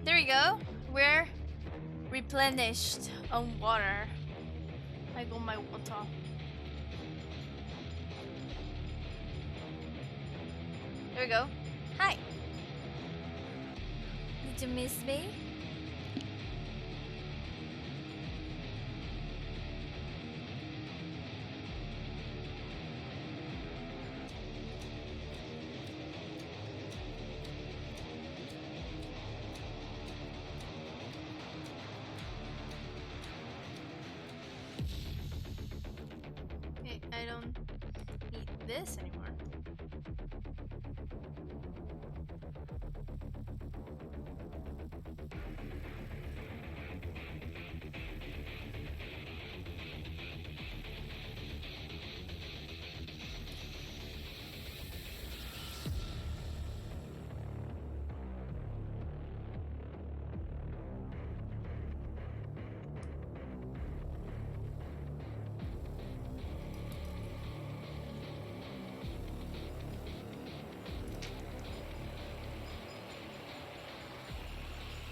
There we go. We're replenished on water. I got my water. There we go. Hi. Did you miss me? Okay, I don't need this anymore.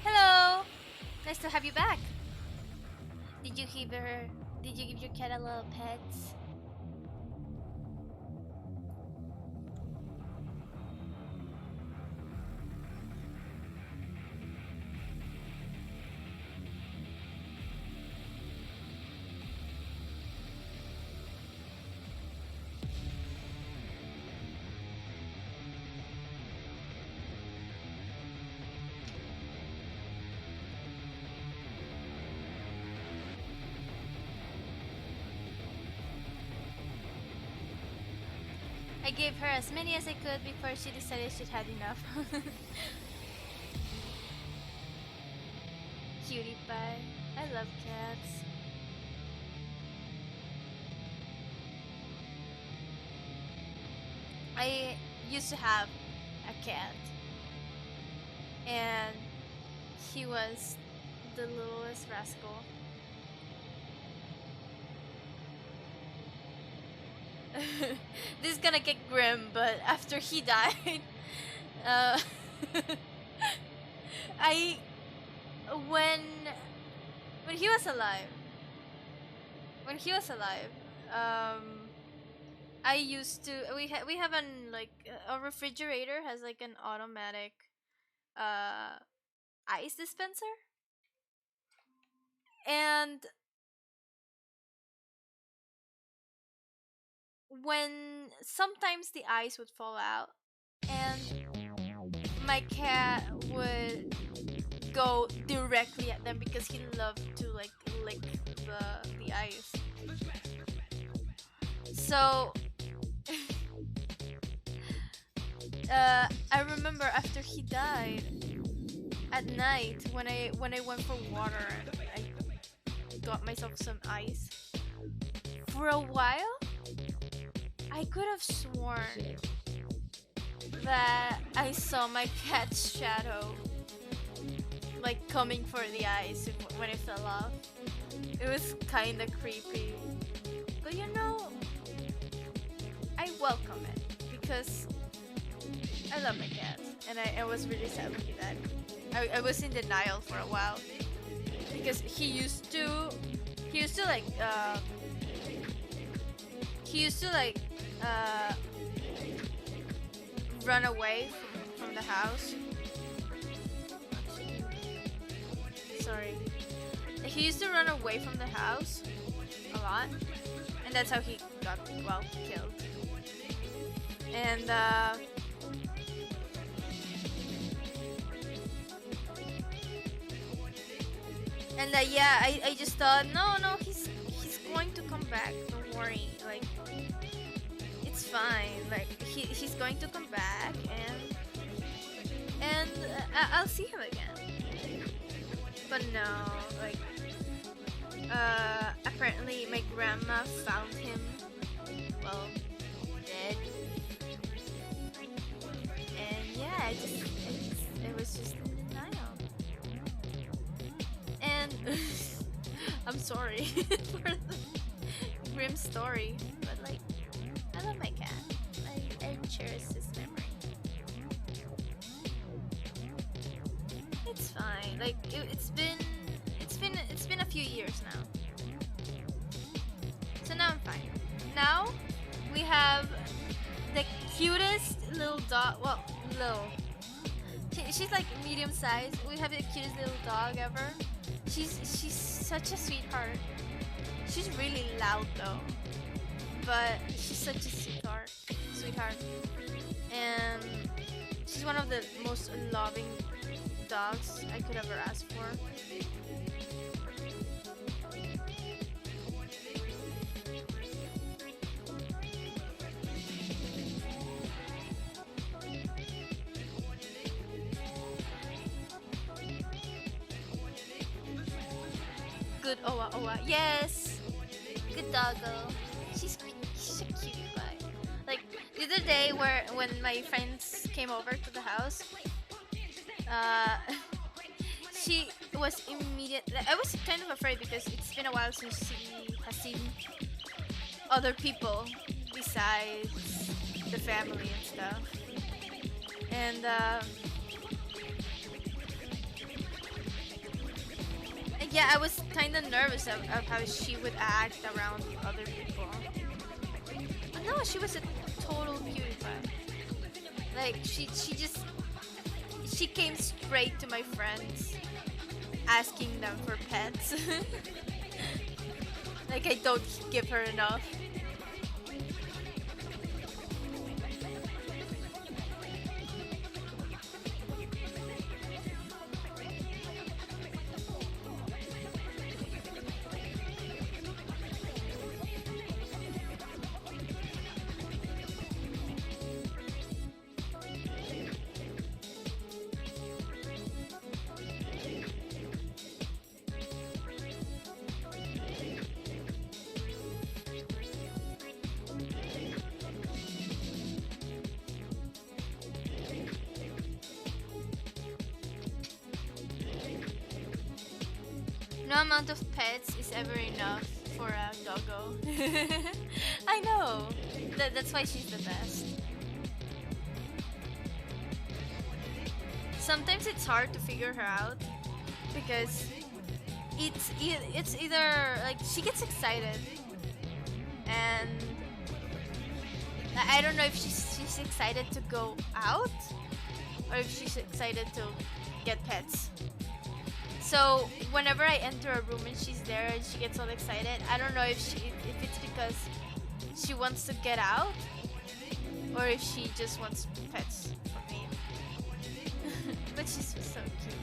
Hello! Nice to have you back. Did you give her? Did you give your cat a little pets? I gave her as many as I could before she decided she'd had enough. Cutie pie. I love cats. I used to have a cat, and he was the littlest rascal. This is gonna get grim, but after he died, uh, I when when he was alive, when he was alive, um, I used to we have an like a refrigerator has like an automatic uh ice dispenser, and when sometimes the ice would fall out, and my cat would go directly at them because he loved to like lick the ice. So I remember after he died at night when I went for water and I got myself some ice. For a while, I could have sworn that I saw my cat's shadow like coming for the ice when it fell off. It was kind of creepy. But you know, I welcome it because I love my cat, and I was really sad when he died. I was in denial for a while because he used to like he used to like uh run away from the house. Sorry. He used to run away from the house a lot, and that's how he got well killed. And yeah, I just thought no he's going to come back. Don't worry, like it's fine. Like he's going to come back, and I'll see him again. But no, like apparently my grandma found him, well, dead. And yeah, it was just denial. And I'm sorry for the grim story, but like I love my cat. I cherish this memory. It's fine. Like it's been a few years now. So now I'm fine. Now we have the cutest little dog. Well, little. She's like medium sized. We have the cutest little dog ever. She's such a sweetheart. She's really loud though, but she's such a sweetheart, and she's one of the most loving dogs I could ever ask for. Good Owa Owa. Yes! Good doggo. She's a cutie pie. Like the other day when my friends came over to the house, uh she was immediate. I was kind of afraid because it's been a while since she has seen other people besides the family and stuff. And yeah, I was kind of nervous of how she would act around other people. But no, she was a total cutie pie. Like she came straight to my friends, asking them for pets. Like I don't give her enough. No amount of pets is ever enough for a doggo. I know. That's why she's the best. sometimes it's hard to figure her out because it's either like she gets excited and I don't know if she's excited to go out or if she's excited to get pets. So whenever I enter a room and she's there and she gets all excited, I don't know if it's because she wants to get out or if she just wants pets from me. But she's just so cute.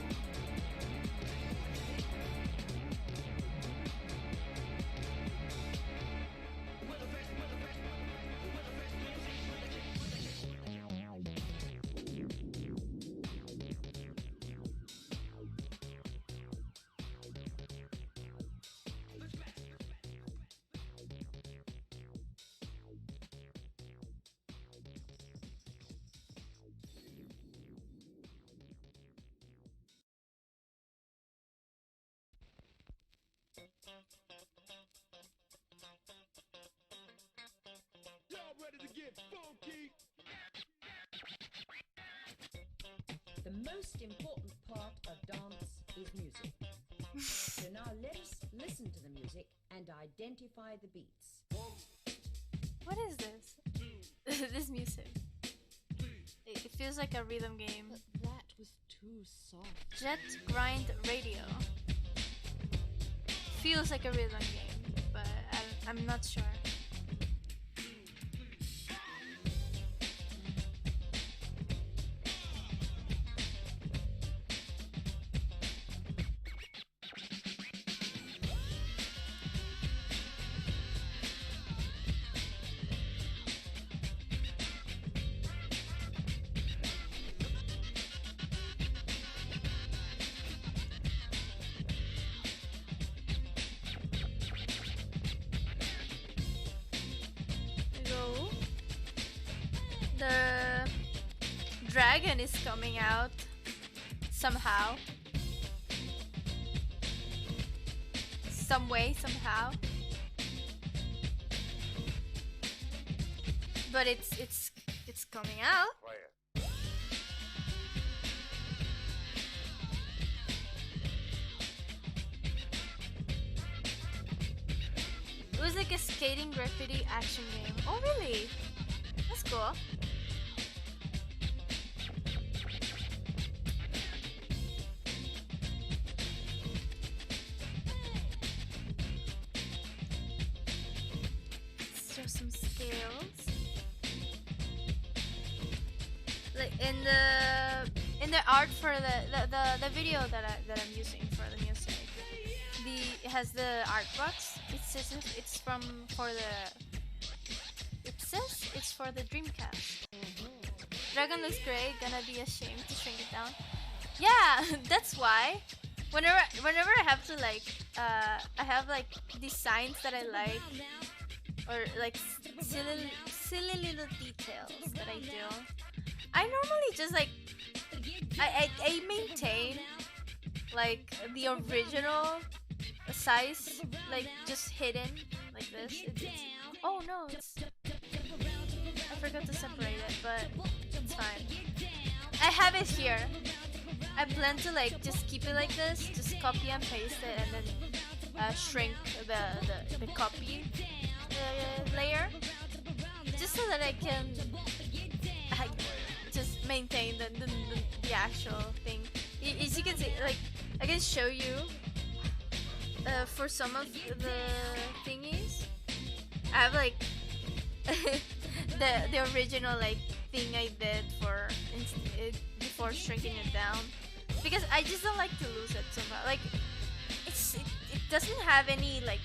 Y'all ready to get funky? The most important part of dance is music. So now let us listen to the music and identify the beats. What is this? This music. It feels like a rhythm game. But that was too soft. Jet Grind Radio. Feels like a rhythm game, but I'm not sure. Go. The dragon is coming out somehow. Some way, somehow. But it's coming out. It was like a skating graffiti action game. Oh really? That's cool. Let's show some scales. Like in the art for the video that I'm using for the music. It has the art box. It says it's for the Dreamcast. Dragon looks great. Gonna be ashamed to shrink it down. Yeah, that's why. Whenever I have to like I have like designs that I like or like silly little details that I do. I normally just like I maintain like the original size, like just hidden like this. Oh no, I forgot to separate it, but it's fine. I have it here. I plan to like just keep it like this, just copy and paste it, and then shrink the copy layer, just so that I can just maintain the actual thing. As you can see, like I can show you for some of the thingies. I have like the original like thing I did for before shrinking it down, because I just don't like to lose it somehow. Like it doesn't have any like,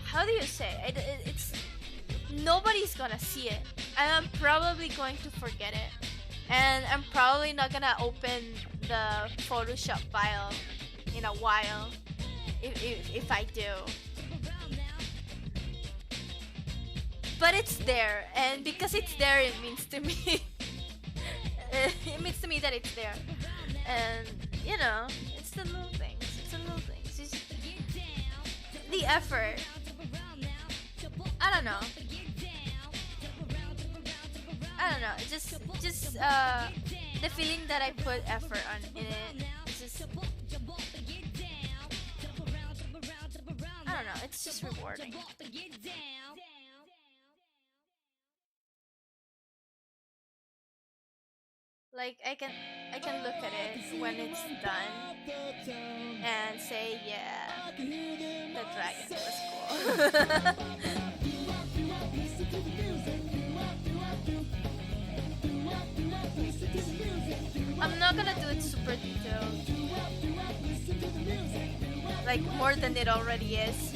how do you say it's nobody's gonna see it, and I'm probably going to forget it, and I'm probably not gonna open the Photoshop file in a while if I do. But it's there, and because it's there, it means to me it means to me that it's there. And you know, it's the little things. It's the little things. It's the effort. I don't know. the feeling that I put effort on in it. It's just, I don't know. It's just rewarding. Like I can look at it when it's done and say, yeah, the dragon was cool. I'm not gonna do it super detailed, like more than it already is.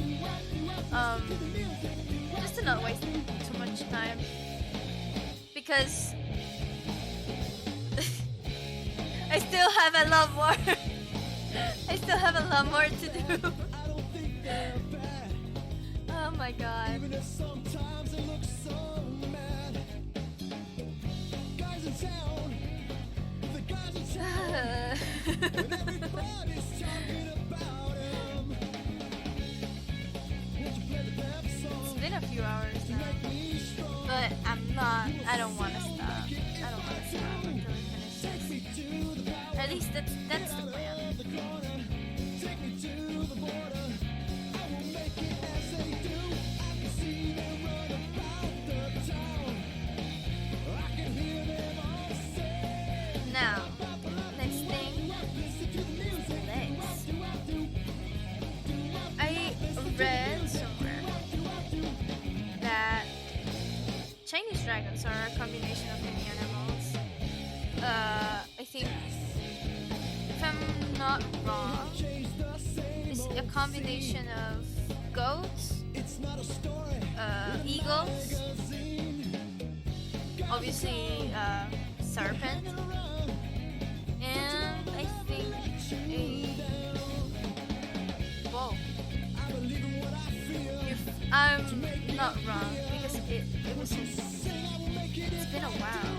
Just to not waste too much time, because I still have a lot more. I still have a lot more to do. Oh my god. Even if sometimes it looks so mad. Guys in town, the guys in town, and everybody's talking about him. Won't you play the pep It's song been a few hours to now, make me strong? but I don't want to stop. I don't want to stop until we finish Take me this. to the power At least that's the plan. of the corner. Take me to the border. I will make it as they do. I can see them run about the town. I can hear them all say. Now, next thing is legs. I read somewhere that Chinese dragons are a combination of many animals. I think, if I'm not wrong, it's a combination of goats, eagles, obviously serpent, and I think a bull. If I'm not wrong, because it was it's been a while.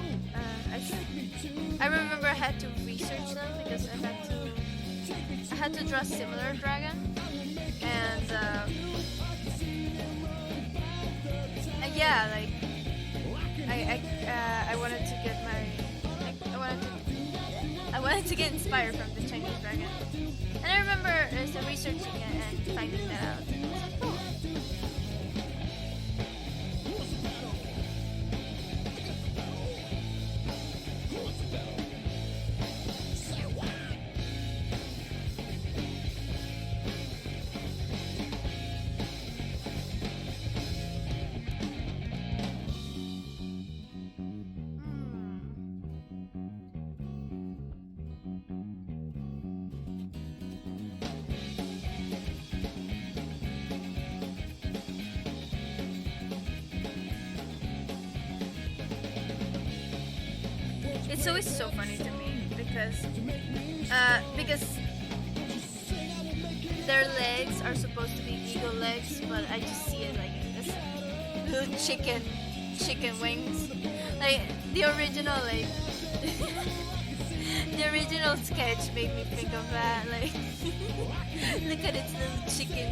I remember I had to research them because I had to draw similar dragon, and yeah, like I wanted to get my I wanted to get inspired from the Chinese dragon, and I remember researching it and finding that out. I was like, cool. It's always so funny to me because their legs are supposed to be eagle legs, but I just see it like this little chicken wings. Like the original the original sketch made me think of that. Like look at its little chicken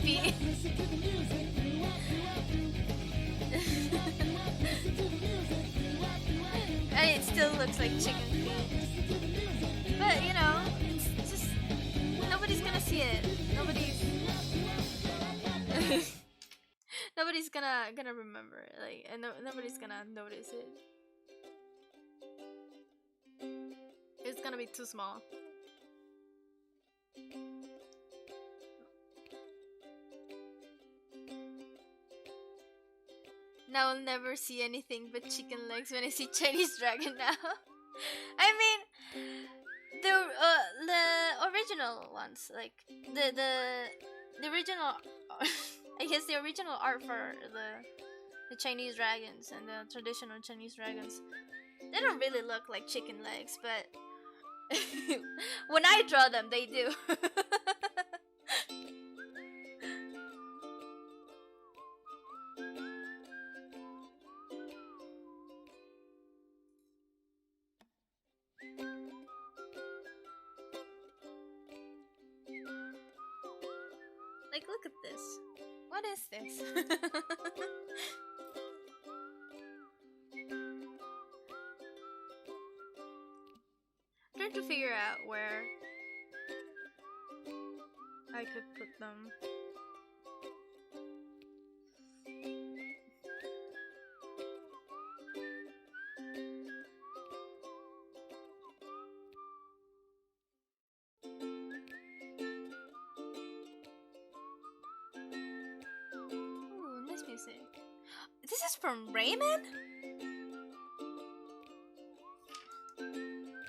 feet. And it still looks like chicken feet. But you know, it's just nobody's gonna see it. Nobody's gonna remember it. Like, and nobody's gonna notice it. It's gonna be too small. Now I'll never see anything but chicken legs when I see Chinese dragon now. I mean, the original ones, like the original. I guess the original art for the Chinese dragons and the traditional Chinese dragons, they don't really look like chicken legs, but when I draw them, they do. Like, look at this. What is this? trying to figure out where I could put them. Ooh, nice music. This is from Rayman?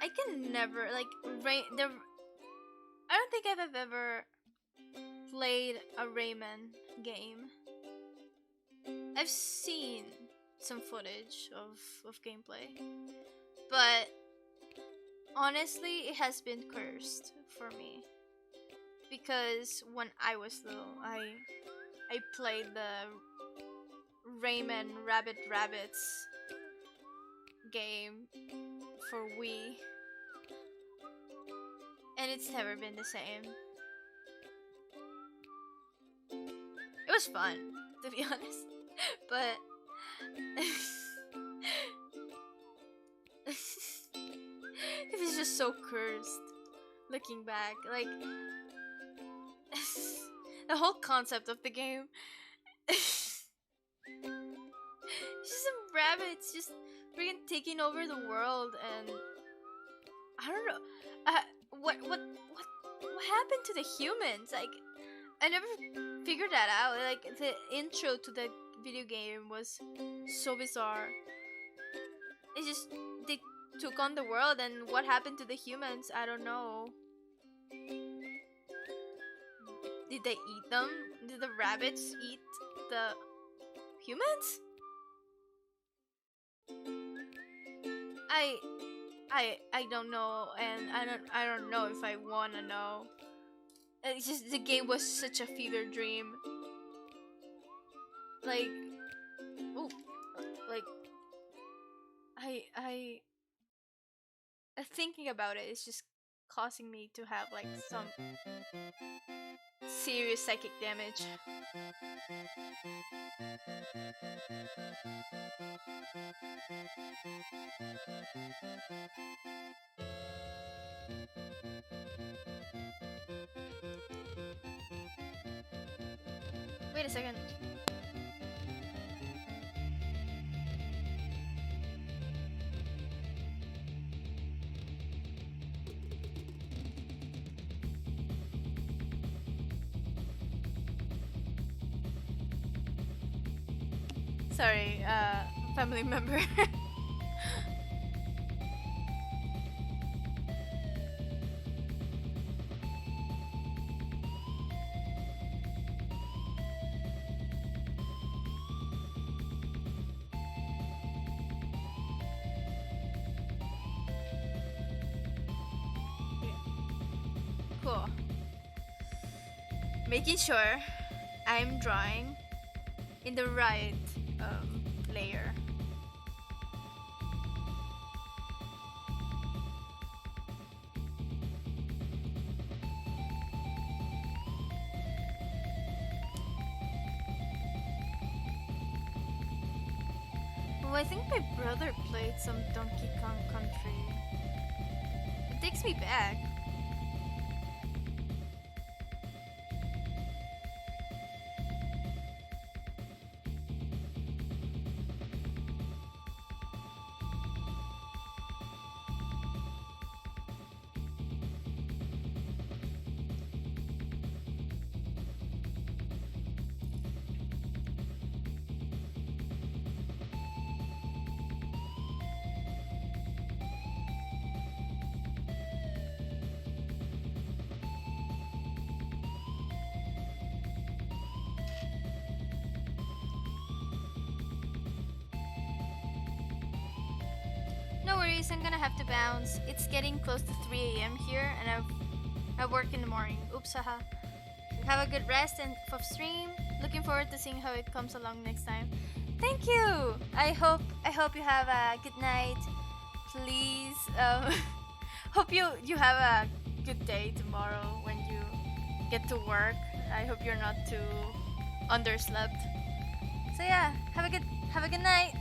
I can never like I don't think I've ever played a Rayman game. I've seen some footage of gameplay, but honestly, it has been cursed for me because when I was little, I played the Rayman Rabbit Rabbits game for Wii, and it's never been the same. It was fun, to be honest, but it was just so cursed looking back. Like, the whole concept of the game. Just some rabbits just freaking taking over the world, and I don't know. What happened to the humans? Like, I never figured that out. Like, the intro to the video game was so bizarre. It's just they took on the world, and what happened to the humans? I don't know. Did they eat them? Did the rabbits eat the humans? I don't know, and I don't know if I wanna know. It's just the game was such a fever dream. Like, oh, like I thinking about it is just causing me to have like some serious psychic damage. Wait a second. Sorry, family member. Cool. Making sure I'm drawing in the right layer. Oh, I think my brother played some Donkey Kong Country. It takes me back. No worries, I'm gonna have to bounce. It's getting close to 3 a.m. here, and I work in the morning. Oops, haha. Have a good rest and of stream. Looking forward to seeing how it comes along next time. Thank you. I hope you have a good night. Please, hope you have a good day tomorrow when you get to work. I hope you're not too underslept. So yeah, have a good night.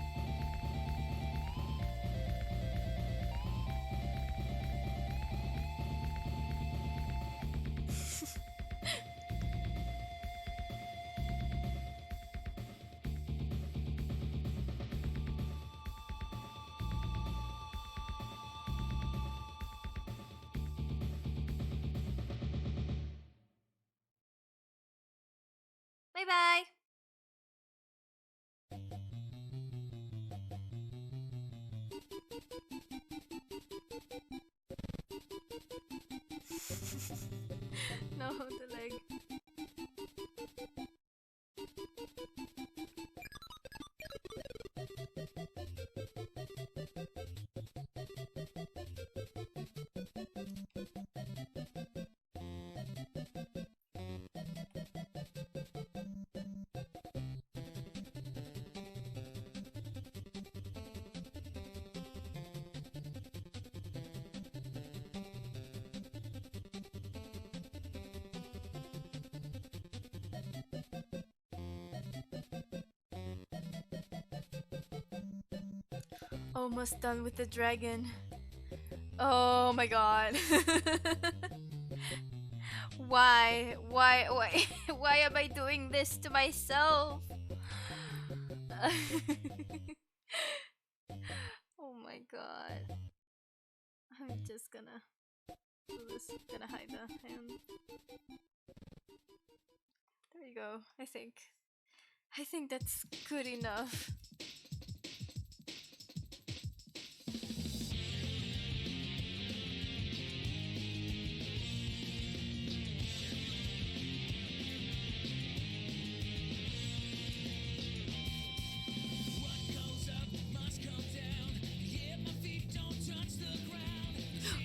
Bye bye. No, the leg. Almost done with the dragon. Oh my god. Why? Why am I doing this to myself? Oh my god. I'm just gonna do this. Gonna hide the hand. There you go. I think that's good enough.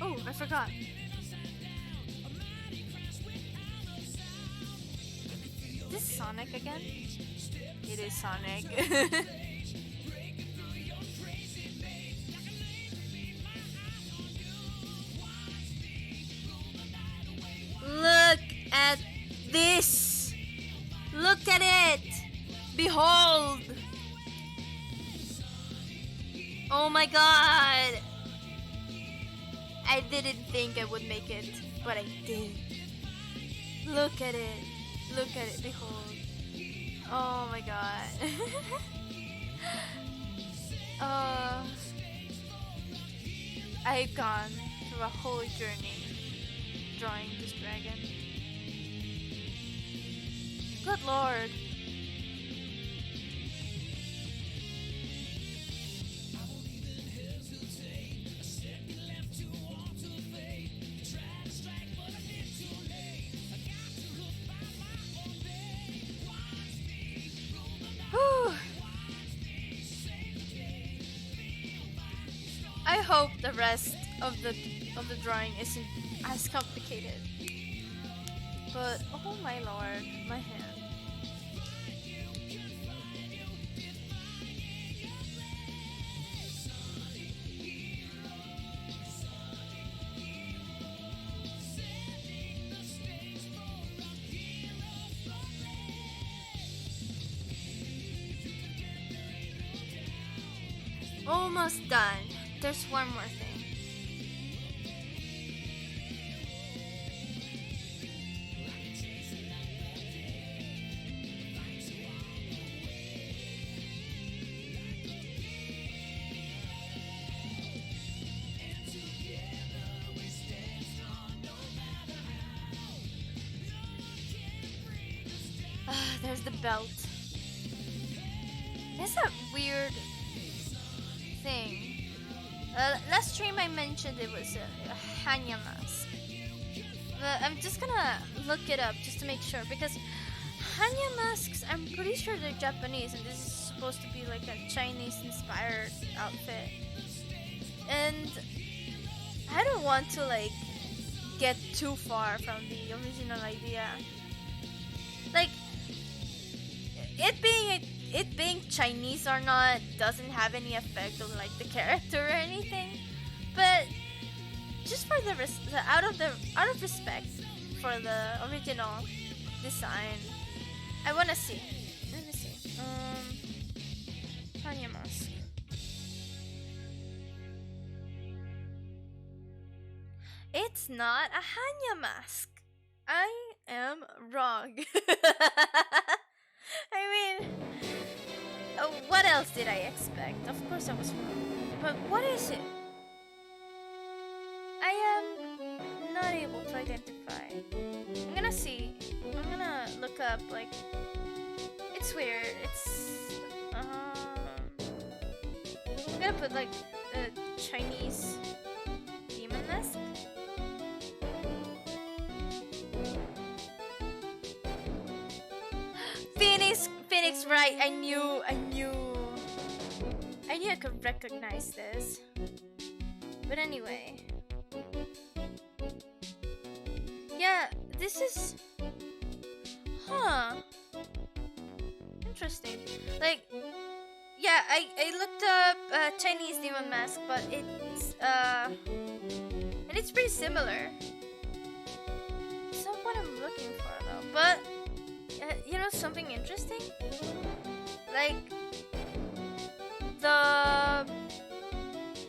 Oh, I forgot. Is this Sonic again? It is Sonic. Look at this! Look at it! Behold! Oh my god! I didn't think I would make it, but I did. Look at it. Look at it. Behold. Oh my god. I've gone through a whole journey drawing this dragon. Good lord. I hope the rest of the drawing isn't as complicated. But oh my lord, my hand. Almost done. There's one more thing. There's the belt. It's a weird thing. Last stream I mentioned it was a Hanya mask. But I'm just gonna look it up just to make sure, because Hanya masks, I'm pretty sure they're Japanese and this is supposed to be like a Chinese inspired outfit. And I don't want to like get too far from the original idea. Like it being Chinese or not doesn't have any effect on like the character or anything, but just for the out of respect for the original design, I wanna see. Let me see. Hanya mask. It's not a Hanya mask. I am wrong. I mean, what else did I expect? Of course I was wrong. But what is it? I am not able to identify. I'm gonna see. I'm gonna look up like it's weird. It's I'm gonna put like a Chinese demon mask. Phoenix, right? I knew I could recognize this. But anyway, yeah, this is, huh? Interesting. Like, yeah, I looked up Chinese demon mask, but it's pretty similar. It's not what I'm looking for though. But you know something interesting? Like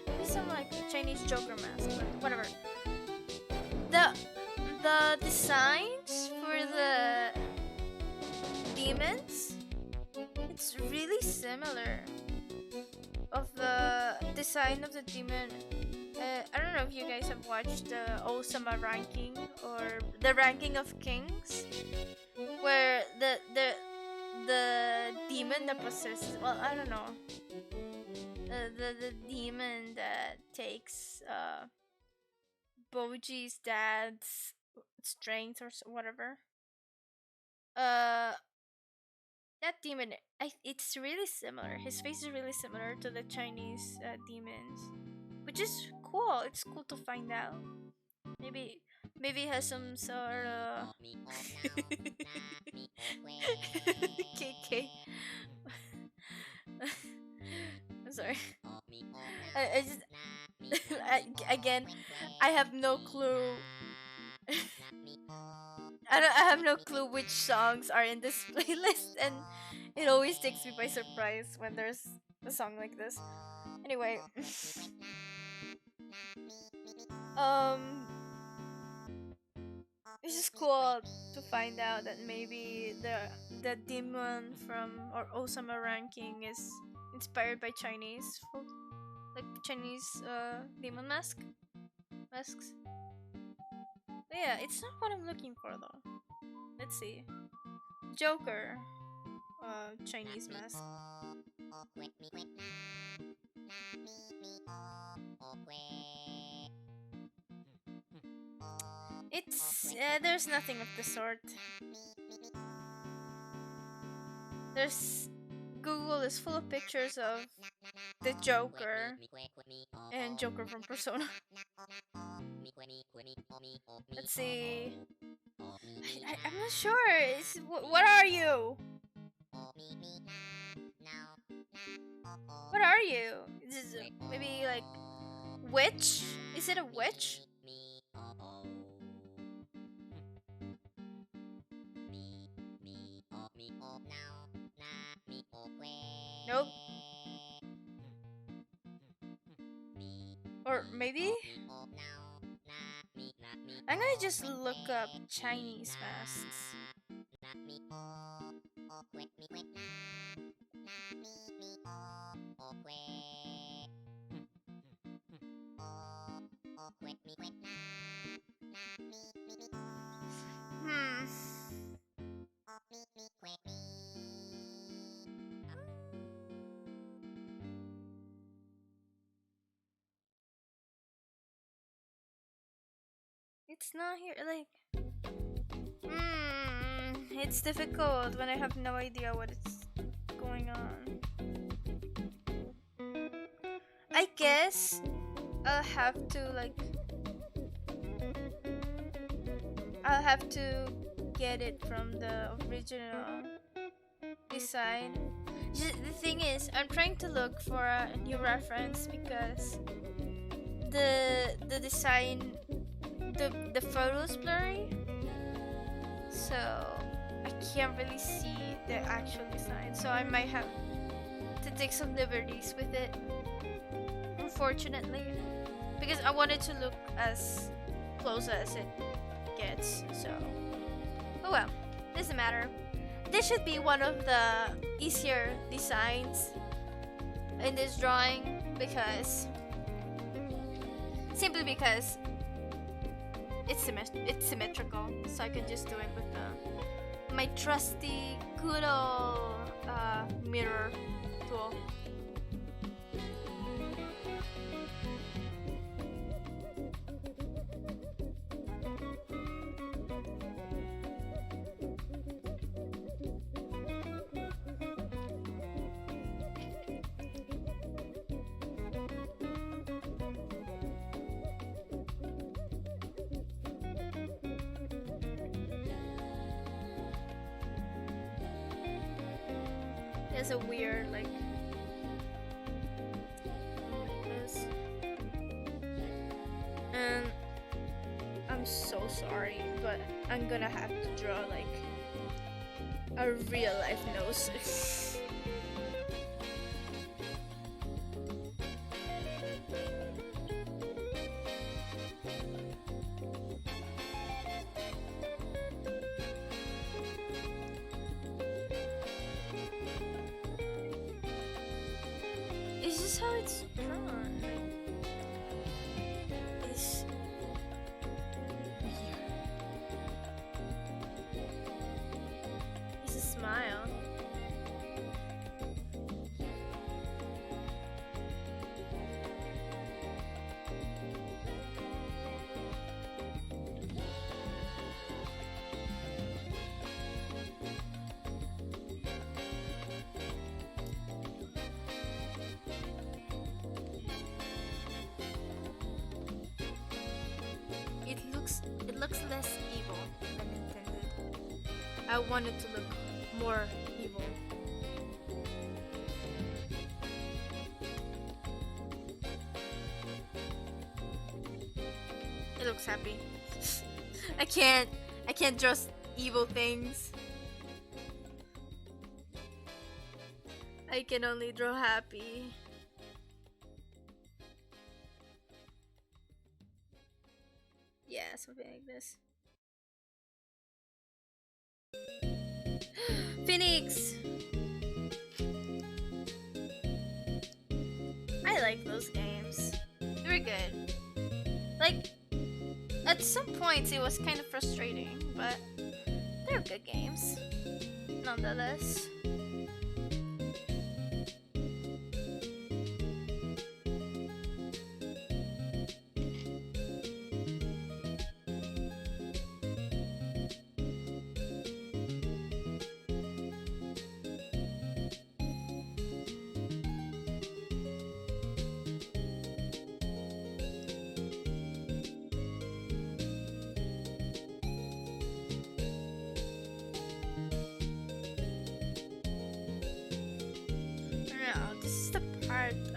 maybe some like Chinese Joker mask, but whatever. The designs for the demons, it's really similar of the design of the demon. I don't know if you guys have watched the Osama ranking or the ranking of kings, where the demon that possesses, well, I don't know, the demon that takes Boji's dad's strength or whatever. That demon, it's really similar. His face is really similar to the Chinese demons, which is cool. It's cool to find out. Maybe it has some sort of KK. I'm sorry. I just again, I have no clue. I have no clue which songs are in this playlist, and it always takes me by surprise when there's a song like this. Anyway, it's just cool to find out that maybe the demon from or Osama ranking is inspired by Chinese folk, like Chinese demon masks. But yeah, it's not what I'm looking for though. Let's see. Joker, Chinese mask. It's there's nothing of the sort. There's Google is full of pictures of the Joker and Joker from Persona. Let's see. I'm not sure. What are you? What are you? Is it maybe like witch? Is it a witch? Nope. Or maybe? I'm gonna just look up Chinese masks. It's not here, like... it's difficult when I have no idea what is going on. I guess I'll have to get it from the original design. The thing is, I'm trying to look for a new reference because the design, the photo's blurry, so I can't really see the actual design. So I might have to take some liberties with it, unfortunately, because I wanted to look as close as it gets. So, oh well, doesn't matter. This should be one of the easier designs in this drawing simply because it's symmetrical, so I can just do it with the my trusty good old mirror tool. There's a weird like this. And I'm so sorry, but I'm gonna have to draw like a real life nose. It's just how it's drawn. It's weird. It's a smile. It looks less evil than intended. I want it to look more evil. It looks happy. I can't draw evil things. I can only draw happy. Yeah, something like this. Phoenix! I like those games. They were good. Like, at some points it was kind of frustrating, but they're good games. Nonetheless.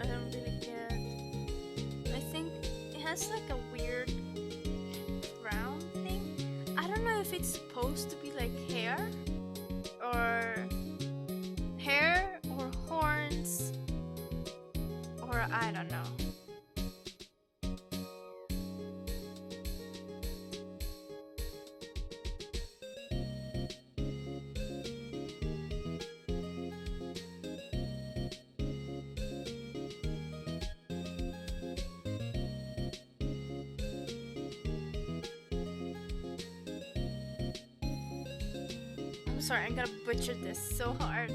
I don't really get. I think it has like a weird round thing. I don't know if it's supposed to be like hair or horns or I don't know. Sorry, I'm gonna butcher this so hard.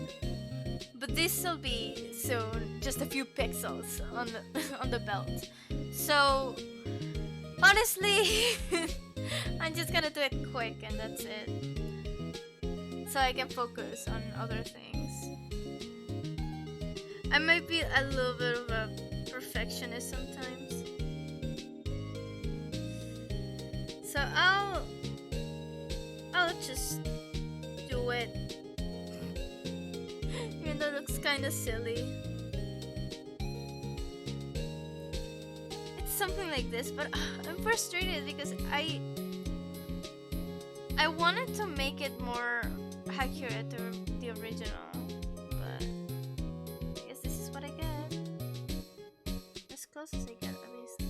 But this will be soon just a few pixels on the on the belt. So honestly, I'm just gonna do it quick and that's it. So I can focus on other things. I might be a little bit of a perfectionist sometimes. So I'll just do it. Even though it looks kind of silly. It's something like this, but I'm frustrated because I wanted to make it more accurate to the original, but I guess this is what I get. As close as I get, at least.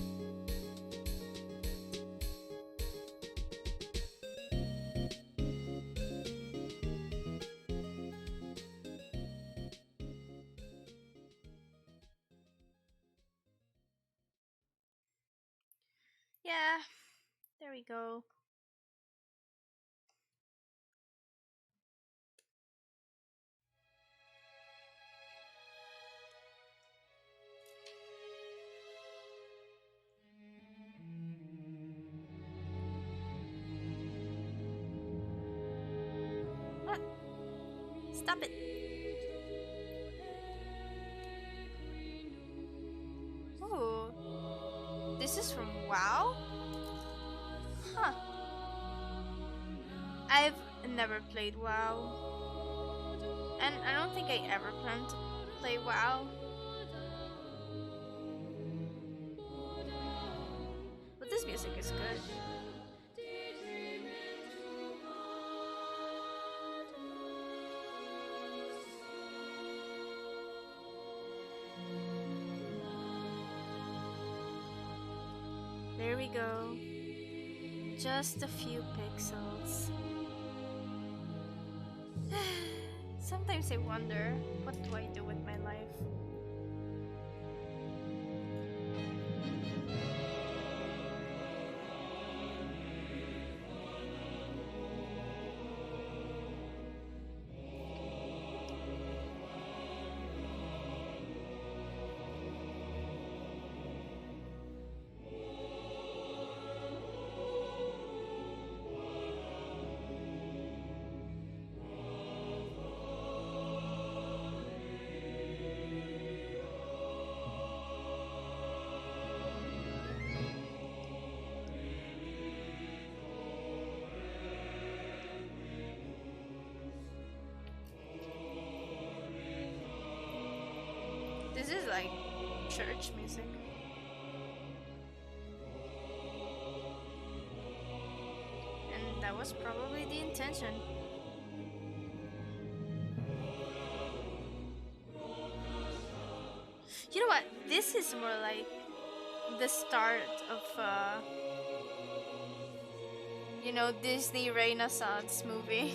Yeah, there we go. Stop it. Ooh. This is from WoW? Huh. I've never played WoW. And I don't think I ever plan to play WoW. But this music is good. There we go. Just a few pixels. Sometimes I wonder, what do I do with my life? This is like church music. And that was probably the intention. You know what? This is more like the start of Disney Renaissance movie.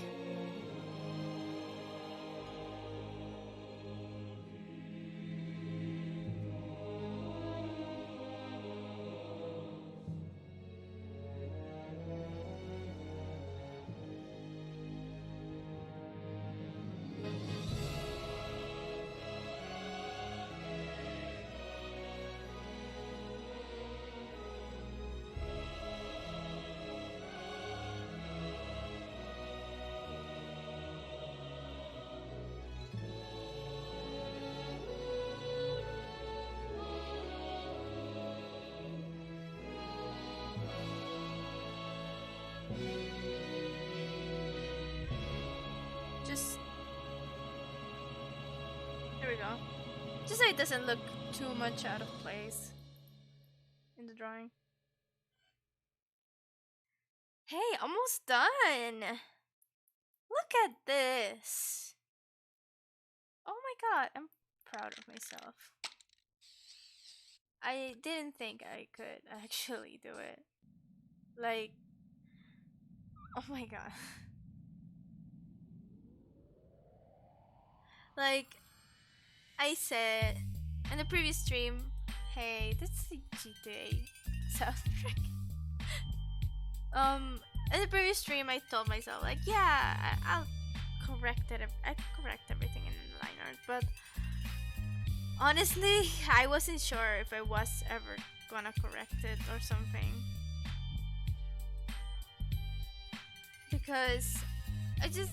Just there we go. Just so it doesn't look too much out of place in the drawing. Hey, almost done. Look at this. Oh my god, I'm proud of myself. I didn't think I could actually do it. Like, oh my god. Like, I said in the previous stream, hey, that's the GTA soundtrack. In the previous stream, I told myself, like, yeah, I'll correct it. I correct everything in line art, but honestly, I wasn't sure if I was ever gonna correct it or something. Because I just,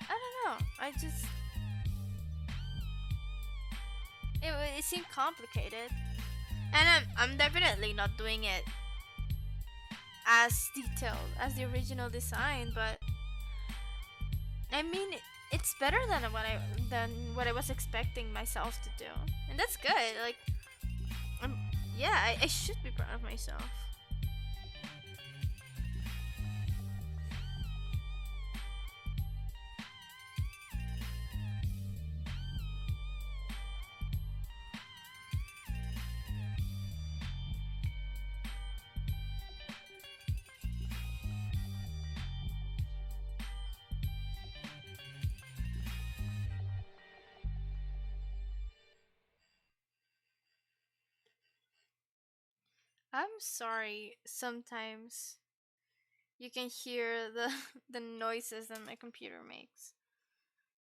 I don't know. It seemed complicated, and I'm definitely not doing it as detailed as the original design, but I mean, it's better than what I was expecting myself to do, and that's good. Like, yeah, I should be proud of myself. I'm sorry. Sometimes you can hear the the noises that my computer makes.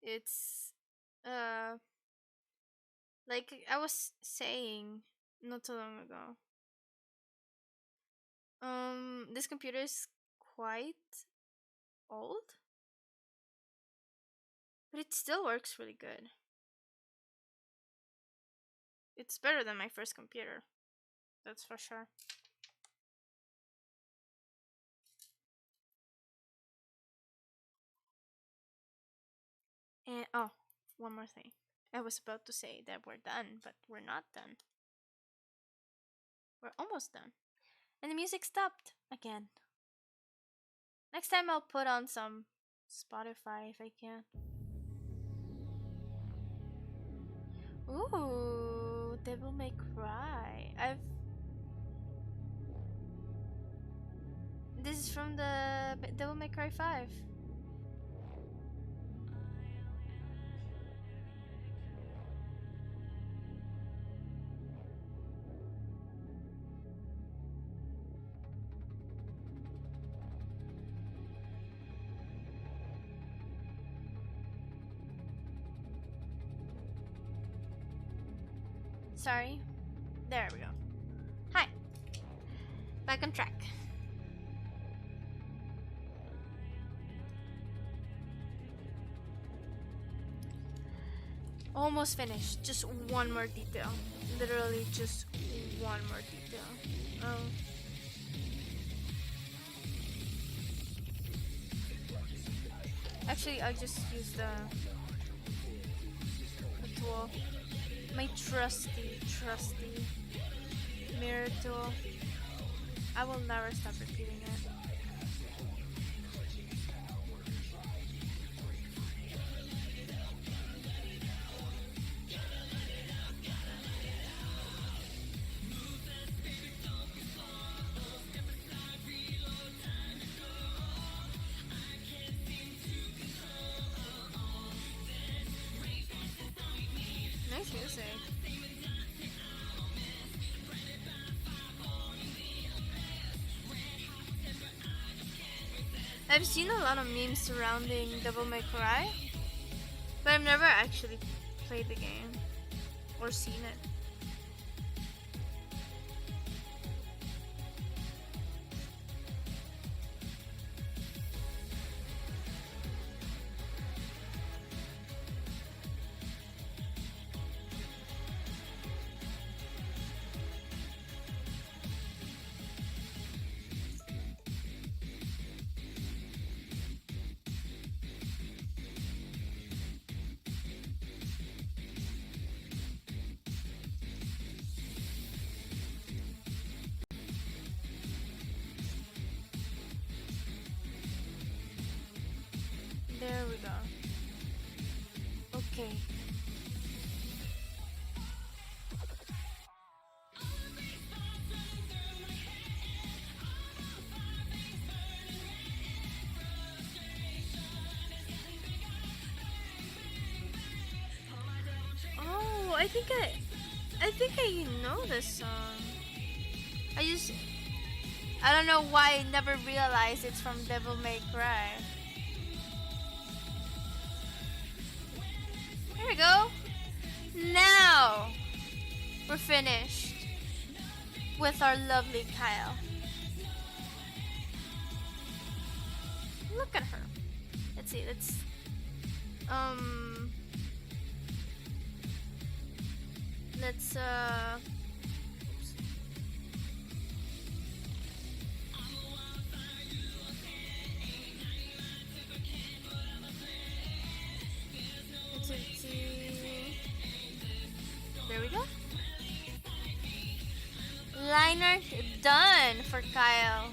It's uh like I was saying not too long ago. This computer is quite old. But it still works really good. It's better than my first computer. That's for sure. And oh, one more thing. I was about to say that we're done, but we're not done. We're almost done. And the music stopped again. Next time I'll put on some Spotify if I can. Ooh, Devil May Cry. This is from the Devil May Cry 5. Sorry. There we go. Hi. Back on track. Almost finished. Just one more detail. Literally just one more detail. Actually, I'll just use the tool. My trusty mirror tool. I will never stop repeating it. Nice music. I've seen a lot of memes surrounding Devil May Cry, but I've never actually played the game or seen it. There we go. Okay. Oh, I think I know this song. I don't know why I never realized it's from Devil May Cry. There we go. Now we're finished with our lovely Kyle. Look at her. Let's see. Let's oops. Let's see. There we go. Liner done for Kyle.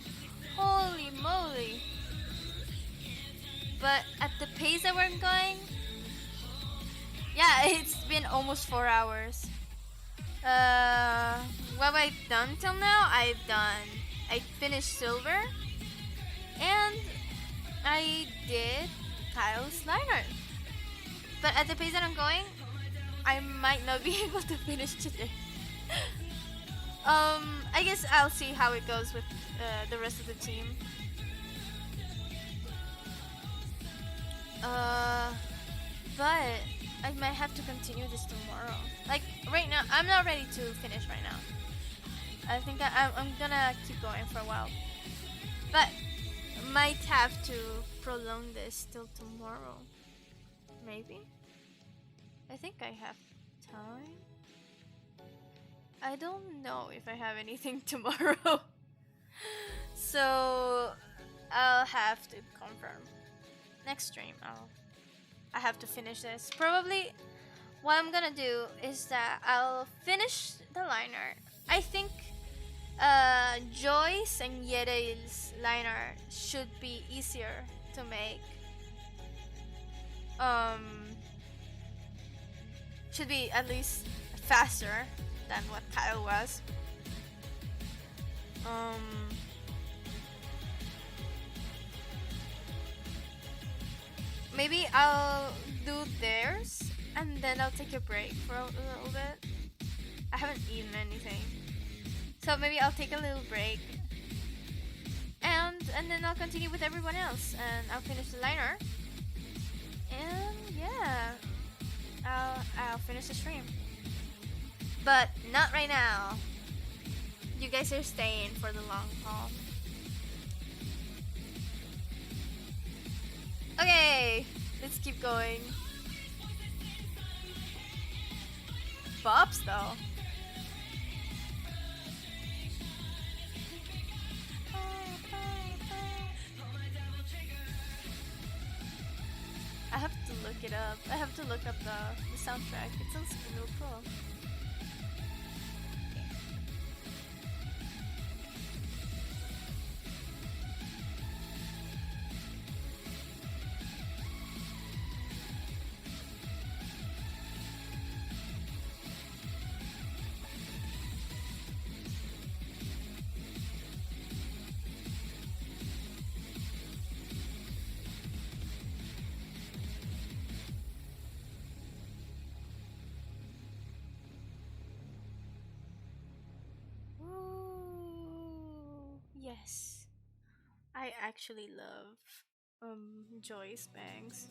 Holy moly. But at the pace that we're going, yeah, it's been almost 4 hours. What have I done till now? I finished silver, and I did Kyle's liner. But at the pace that I'm going, I might not be able to finish today. I guess I'll see how it goes with the rest of the team. But I might have to continue this tomorrow. Like right now, I'm not ready to finish right now. I think I'm gonna keep going for a while, but might have to prolong this till tomorrow. maybe. I think I have time. I don't know if I have anything tomorrow. So I'll have to confirm. Next stream, I have to finish this. Probably what I'm gonna do is that I'll finish the liner. I think Joyce and Yereil's liner should be easier to make. Should be at least faster than what Kyle was. Maybe I'll do theirs and then I'll take a break for a little bit. I haven't eaten anything, so maybe I'll take a little break, and then I'll continue with everyone else, and I'll finish the liner, and yeah, I'll finish the stream. But not right now. You guys are staying for the long haul. Okay, let's keep going. Bob's though. I have to look it up. I have to look up the soundtrack. It sounds really cool. Yes, I actually love Joyce Banks.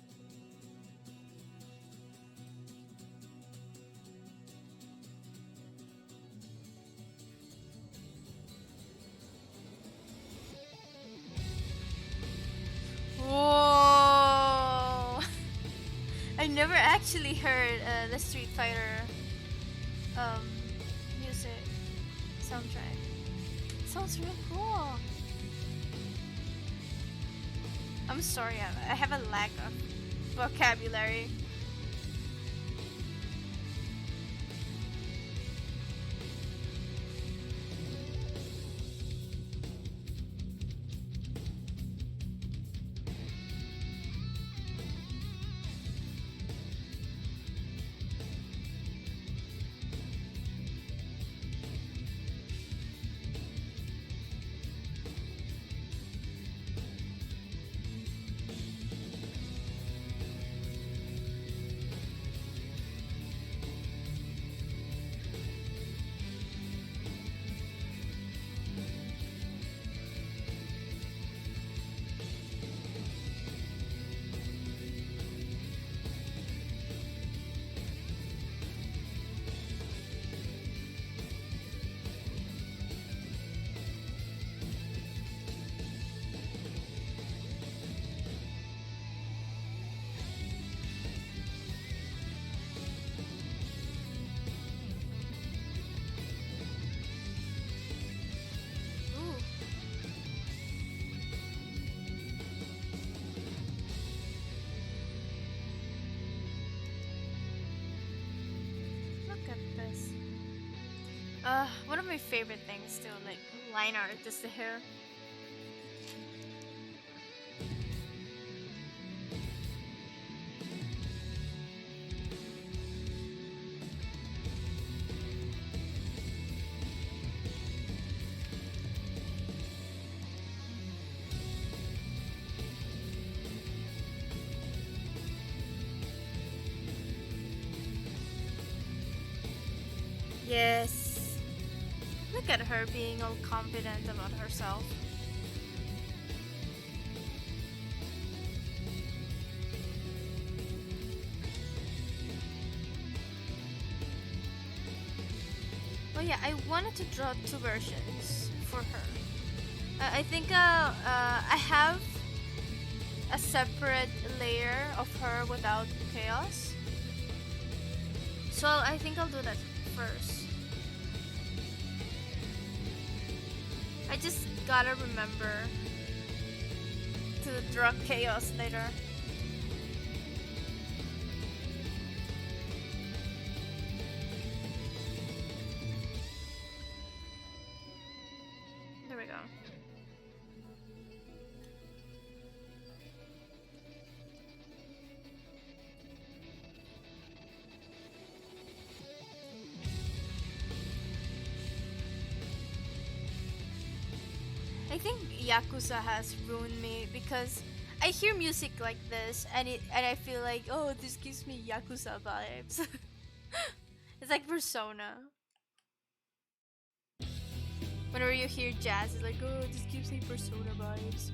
Whoa! I never actually heard the Street Fighter music soundtrack. Sounds real cool. I'm sorry, I have a lack of vocabulary. One of my favorite things to like line art is the hair. Yes. Look at her being all confident about herself. Oh yeah, I wanted to draw two versions for her. I think I have a separate layer of her without chaos. So I think I'll do that first. I just gotta remember to drop chaos later. There we go. I think Yakuza has ruined me because I hear music like this and I feel like, oh, this gives me Yakuza vibes. It's like Persona. Whenever you hear jazz, it's like, oh, this gives me Persona vibes.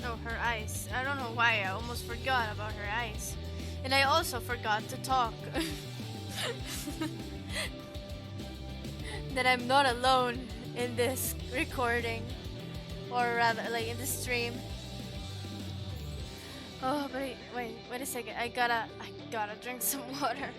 Oh, her eyes. I don't know why, I almost forgot about her eyes. And I also forgot to talk. That I'm not alone in this recording. Or rather, like in the stream. Oh, but wait a second. I gotta drink some water.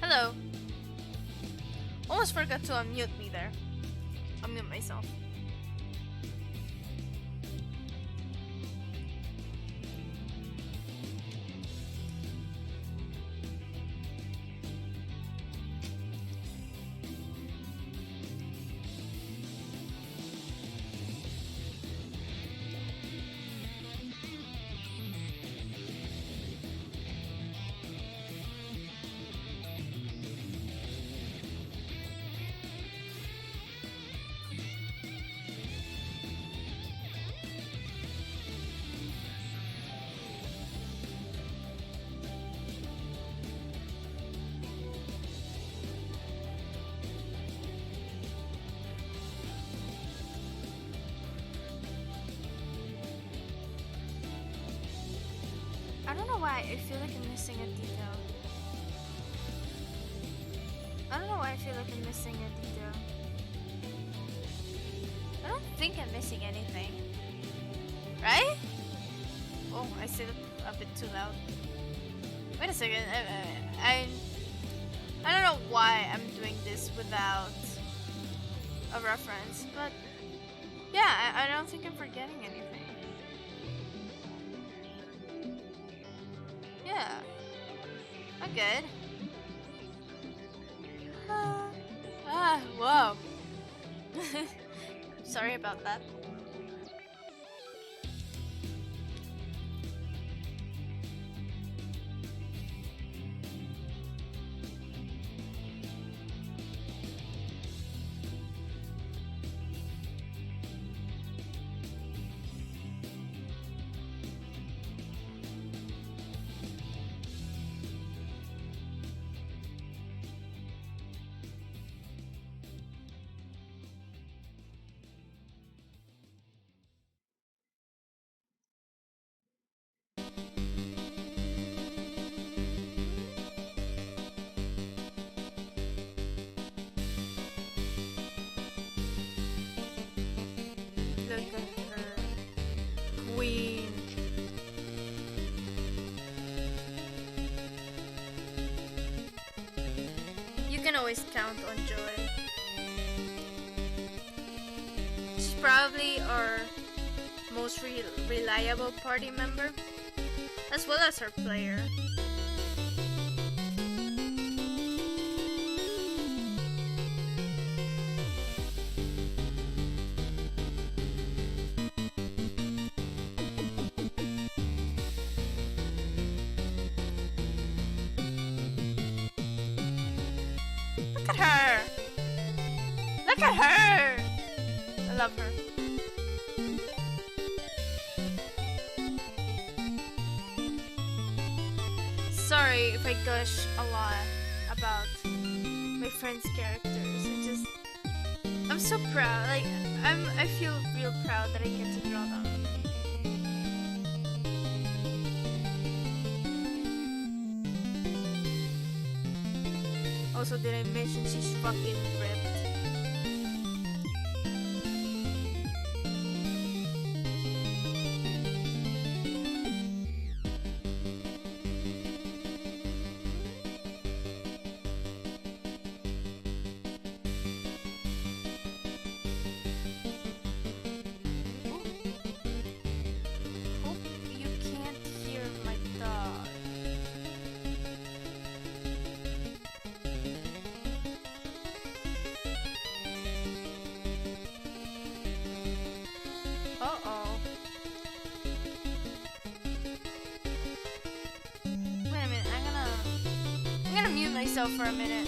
Hello. Almost forgot to unmute me there. Unmute myself. I don't know why I feel like I'm missing a detail. I don't know why I feel like I'm missing a detail. I don't think I'm missing anything. Right? Oh, I said it a bit too loud. Wait a second. I don't know why I'm doing this without a reference, but yeah, I don't think I'm forgetting anything. Yeah, I'm good. Whoa. Sorry about that. count on Joy. She's probably our most reliable party member, as well as our player. Look at her! Look at her! I love her. Sorry if I gush a lot about my friends' characters. I'm so proud. Like I feel real proud that I get to draw them. Also, did I mention she's fucking ripped? Hope you can't hear my dog. Uh-oh. Wait a minute, I'm gonna mute myself for a minute.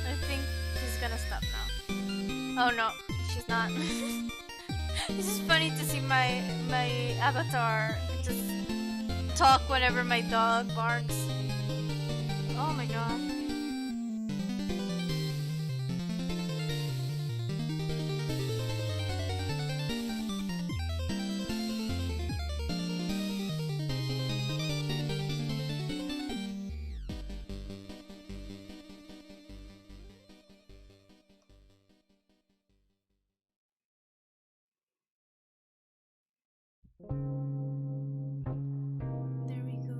I think she's gonna stop now. Oh no, she's not. It's just funny to see my avatar just talk whenever my dog barks. Oh my god. There we go.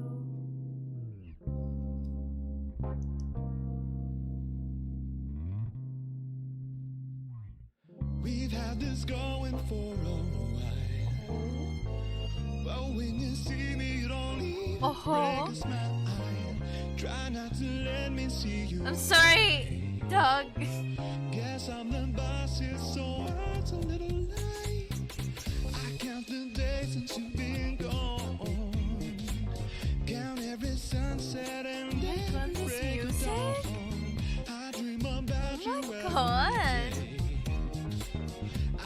We've had this going for a while, but when you see me, you don't even break a smile. Try not to let me see you. I'm sorry, dog. Guess I'm the boss here, so it's a little late. I count the days since you've been gone. Count every sunset and every this break of music? dawn. I dream about Oh you my every god. day.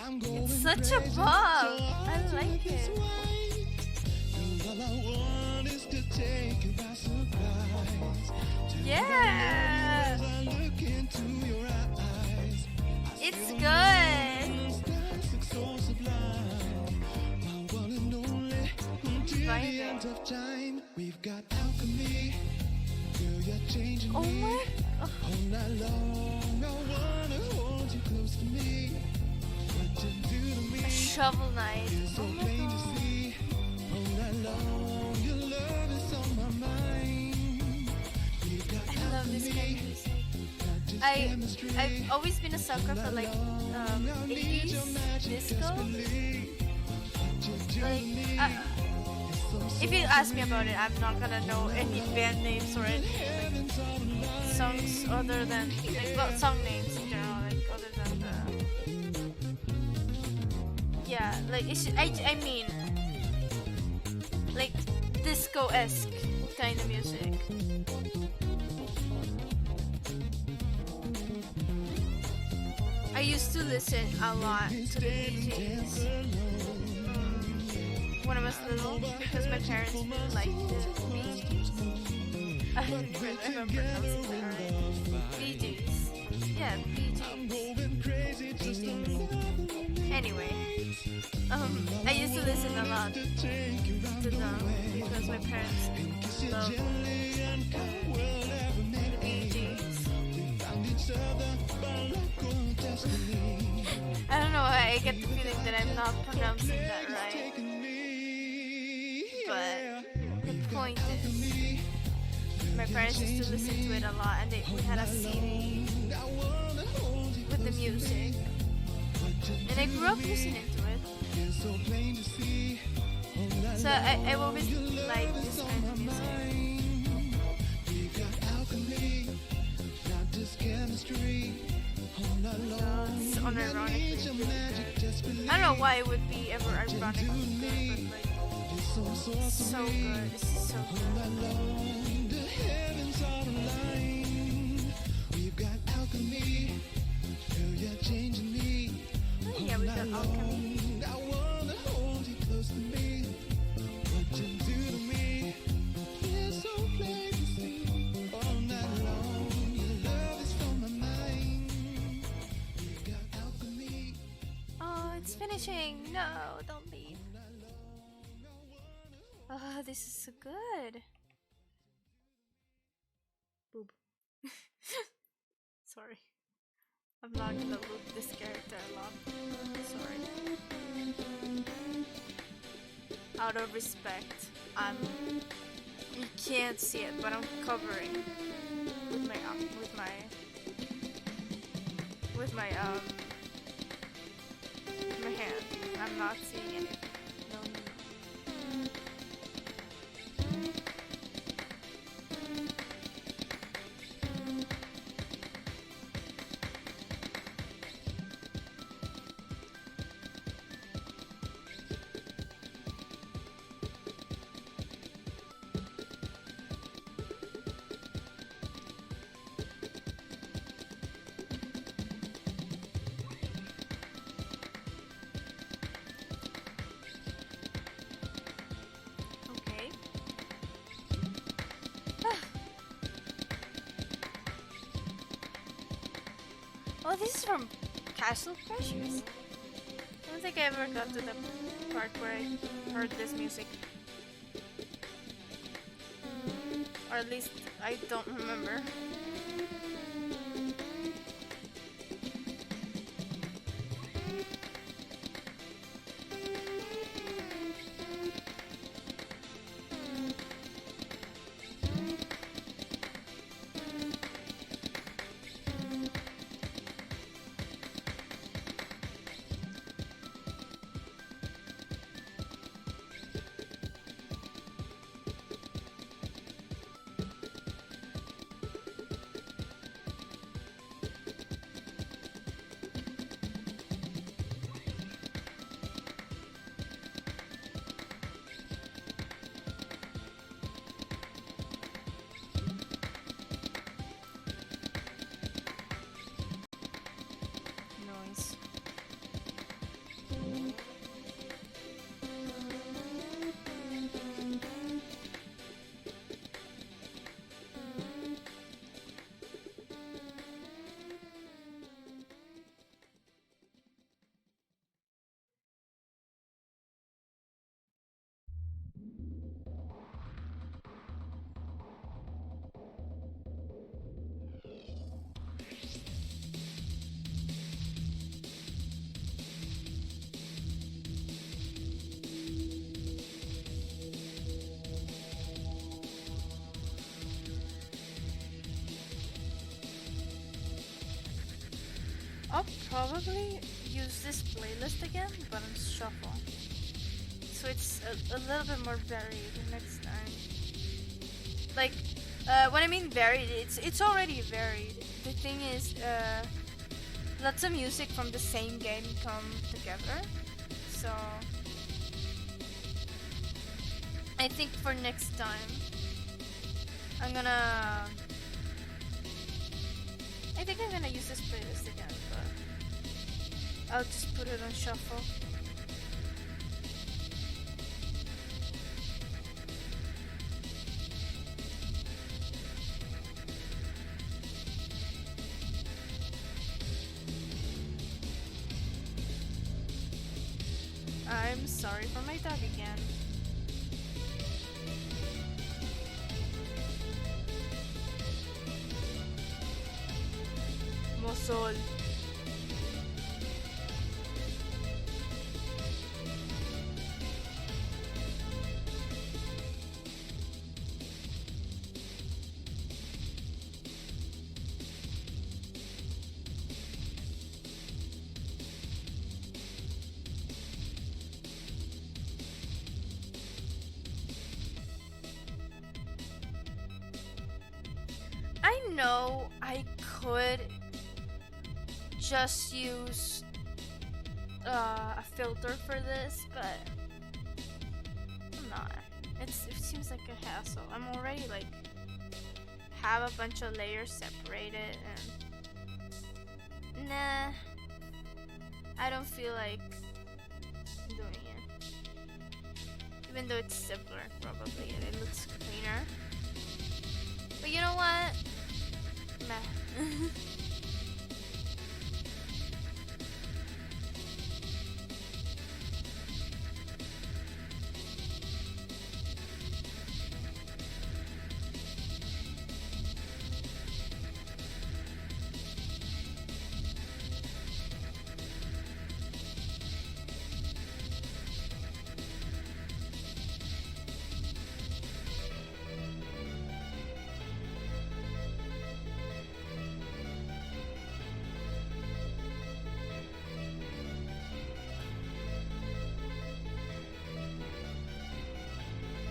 I'm going It's such a crazy, bop. so I hard to like look this it. way. And all I want is to take you by surprise. Yeah. As I look into your eyes, It's good. stars look so sublime. My one and only, until the Vibing. end of time. We've got alchemy. Girl, you're changing Oh me. my. All night long, I wanna hold you close to me. What you do to me A shovel knight. is so Oh my plain to god. see. All night long, your love is on my mind. We've got I love this kind of alchemy, music. not just I've chemistry. always been a sucker for like 80s disco. Like, if you ask me about it, I'm not gonna know any band names or any like, songs other than like, well, song names in general, like other than the yeah, like it's I mean like disco-esque kind of music. I used to listen a lot to the DJs when I was little because my parents really liked the Bee Gees. I don't even remember pronouncing that right. Bee Gees. Yeah, Bee Gees. Anyway, I used to listen a lot to them because my parents love the Bee Gees. I don't know why I get the feeling that I'm not pronouncing that right. But the point is, my parents used to listen to it a lot, and we had a CD with the music, and I grew up listening to it. So I've always liked this kind of music. So it's unironically really good. I don't know why it would be ever ironically good, but like, it's so good. This is so good. Oh yeah, we got alchemy. Oh, it's finishing. No, don't leave. Oh, this is so good. Boob. Sorry. I'm not gonna loop this character a lot. Sorry. Out of respect, you can't see it, but I'm covering with my hand. I'm not seeing anything. No, no, no. Okay. Oh, this is from Castle Crashers. I don't think I ever got to the part where I heard this music. Or at least I don't remember. Noise. I'll probably use this playlist again, but on shuffle. So it's a little bit more varied next time. Like, when I mean varied, it's already varied. The thing is, lots of music from the same game come together. So I think for next time, I'm gonna use this playlist again, but I'll just put it on shuffle. sorry for my dog again. Mosol. I know I could just use a filter for this, but I'm not. It seems like a hassle. I'm already like have a bunch of layers separated, and nah, I don't feel like doing it. Even though it's simpler, probably, and it looks cleaner. But you know what? Meh.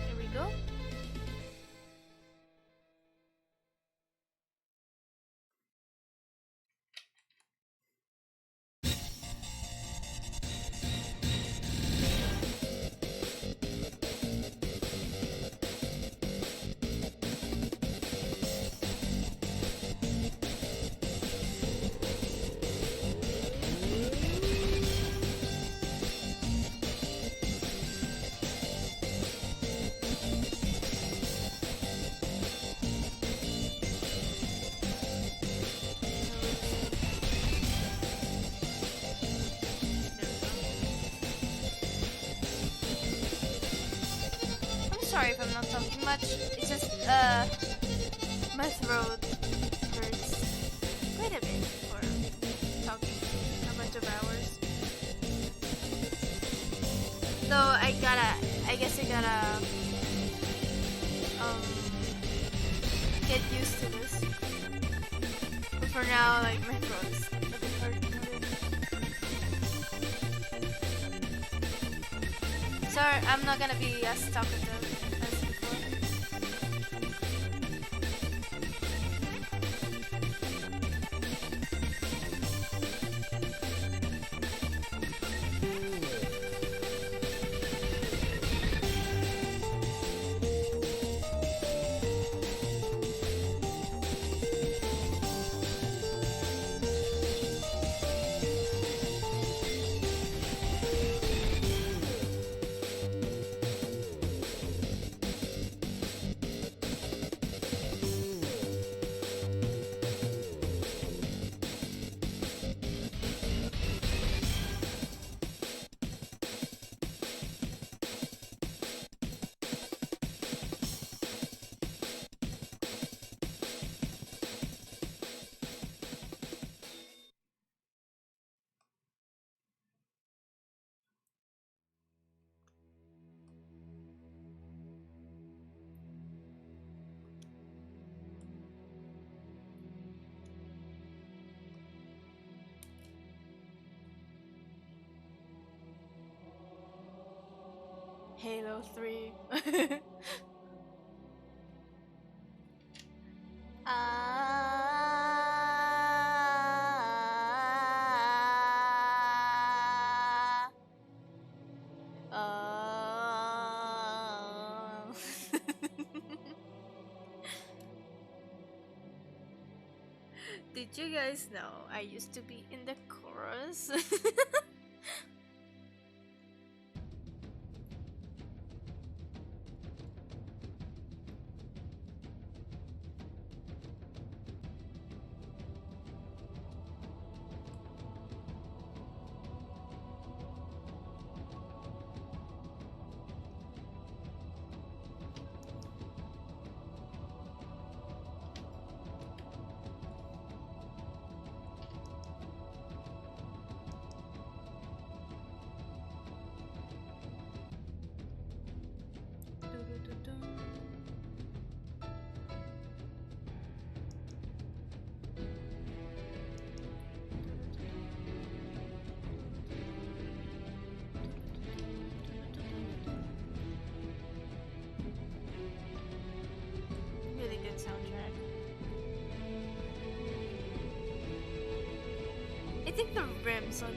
Here we go. I'm sorry if I'm not talking much. It's just my throat hurts quite a bit for talking a bunch of hours. Though I guess I gotta get used to this. But for now, like my throat is a bit hurting a bit. Sorry, I'm not gonna be as talkative as before. Halo 3. Did you guys know I used to be in the chorus? think the rims I'm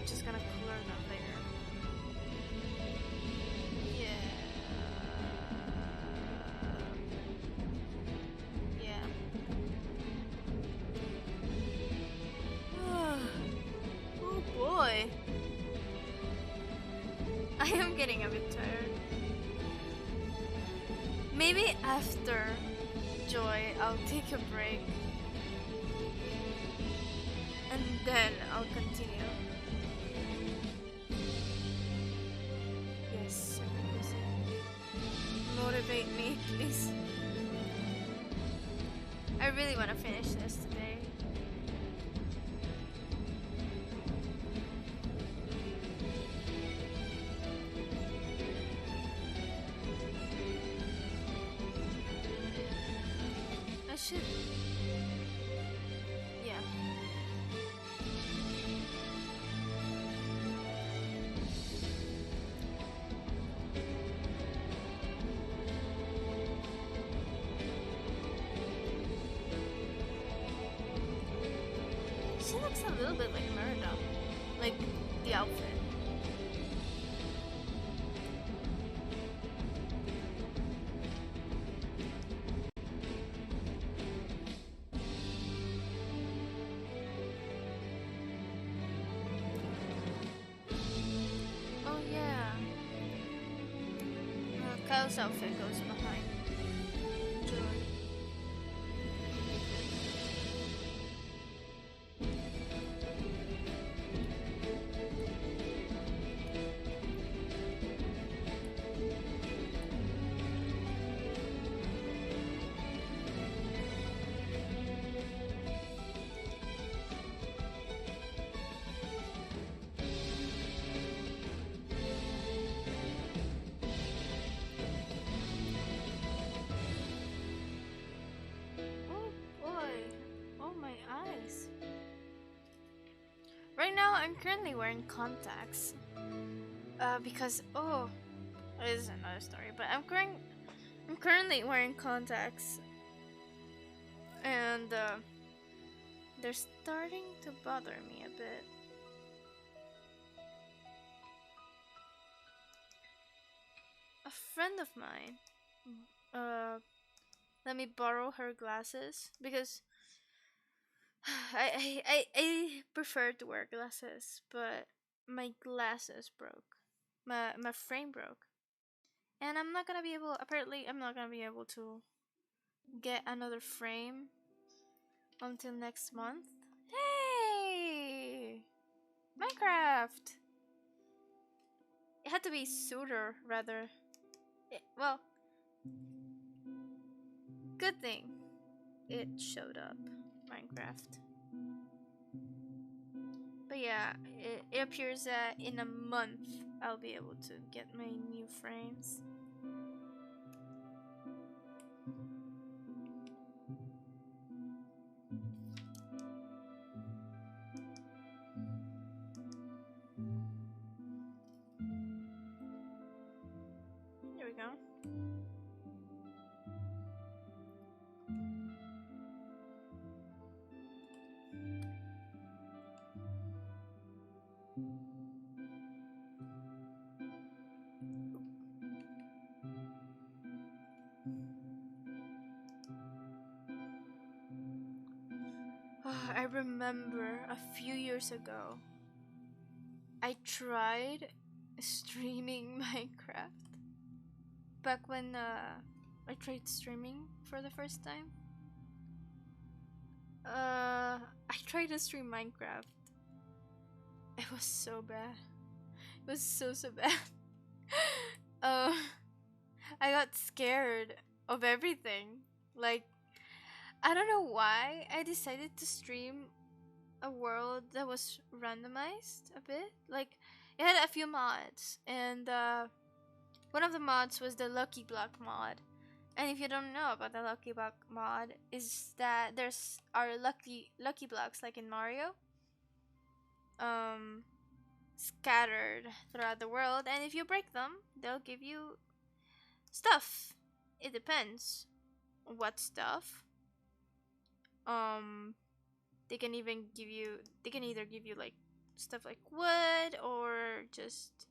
just gonna color them later. Yeah. Yeah. Oh boy. I am getting a bit tired. Maybe after Joy, I'll take a break. And then I'll continue. Yes, music. Motivate me, please. I really want to finish this today. I should. Yeah. She looks a little bit like Merida. Like the outfit. Oh yeah. Kyle's outfit goes behind Joy. Oh boy. Oh my eyes. Right now I'm currently wearing contacts. Because this is another story, but I'm currently wearing contacts and they're starting to bother me a bit. A friend of mine let me borrow her glasses because I prefer to wear glasses, but my glasses broke. My frame broke. And I'm not gonna be able to get another frame until next month. Hey! Minecraft! It had to be sooner rather. Well, good thing it showed up. Minecraft. But yeah, it appears that in a month I'll be able to get my new frames. Here we go. I remember a few years ago, I tried streaming Minecraft. Back when I tried streaming for the first time. I tried to stream Minecraft. It was so bad. It was so bad. uh, I got scared of everything. Like, I don't know why I decided to stream a world that was randomized a bit. Like, it had a few mods, and one of the mods was the Lucky Block mod. And if you don't know about the Lucky Block mod, is that there's our lucky blocks like in Mario, scattered throughout the world, and if you break them, they'll give you stuff. It depends what stuff. They can even give you, they can either give you like stuff like wood or just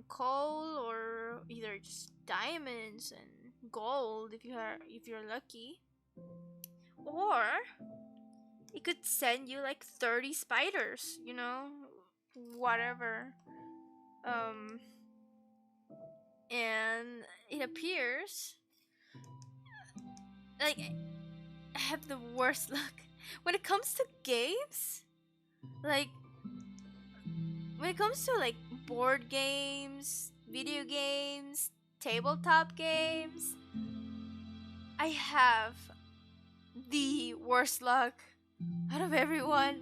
coal, or either just diamonds and gold if you're lucky, or it could send you like 30 spiders, you know, whatever. um and it appears like I have the worst luck when it comes to games. Like when it comes to like board games, video games, tabletop games, I have the worst luck out of everyone.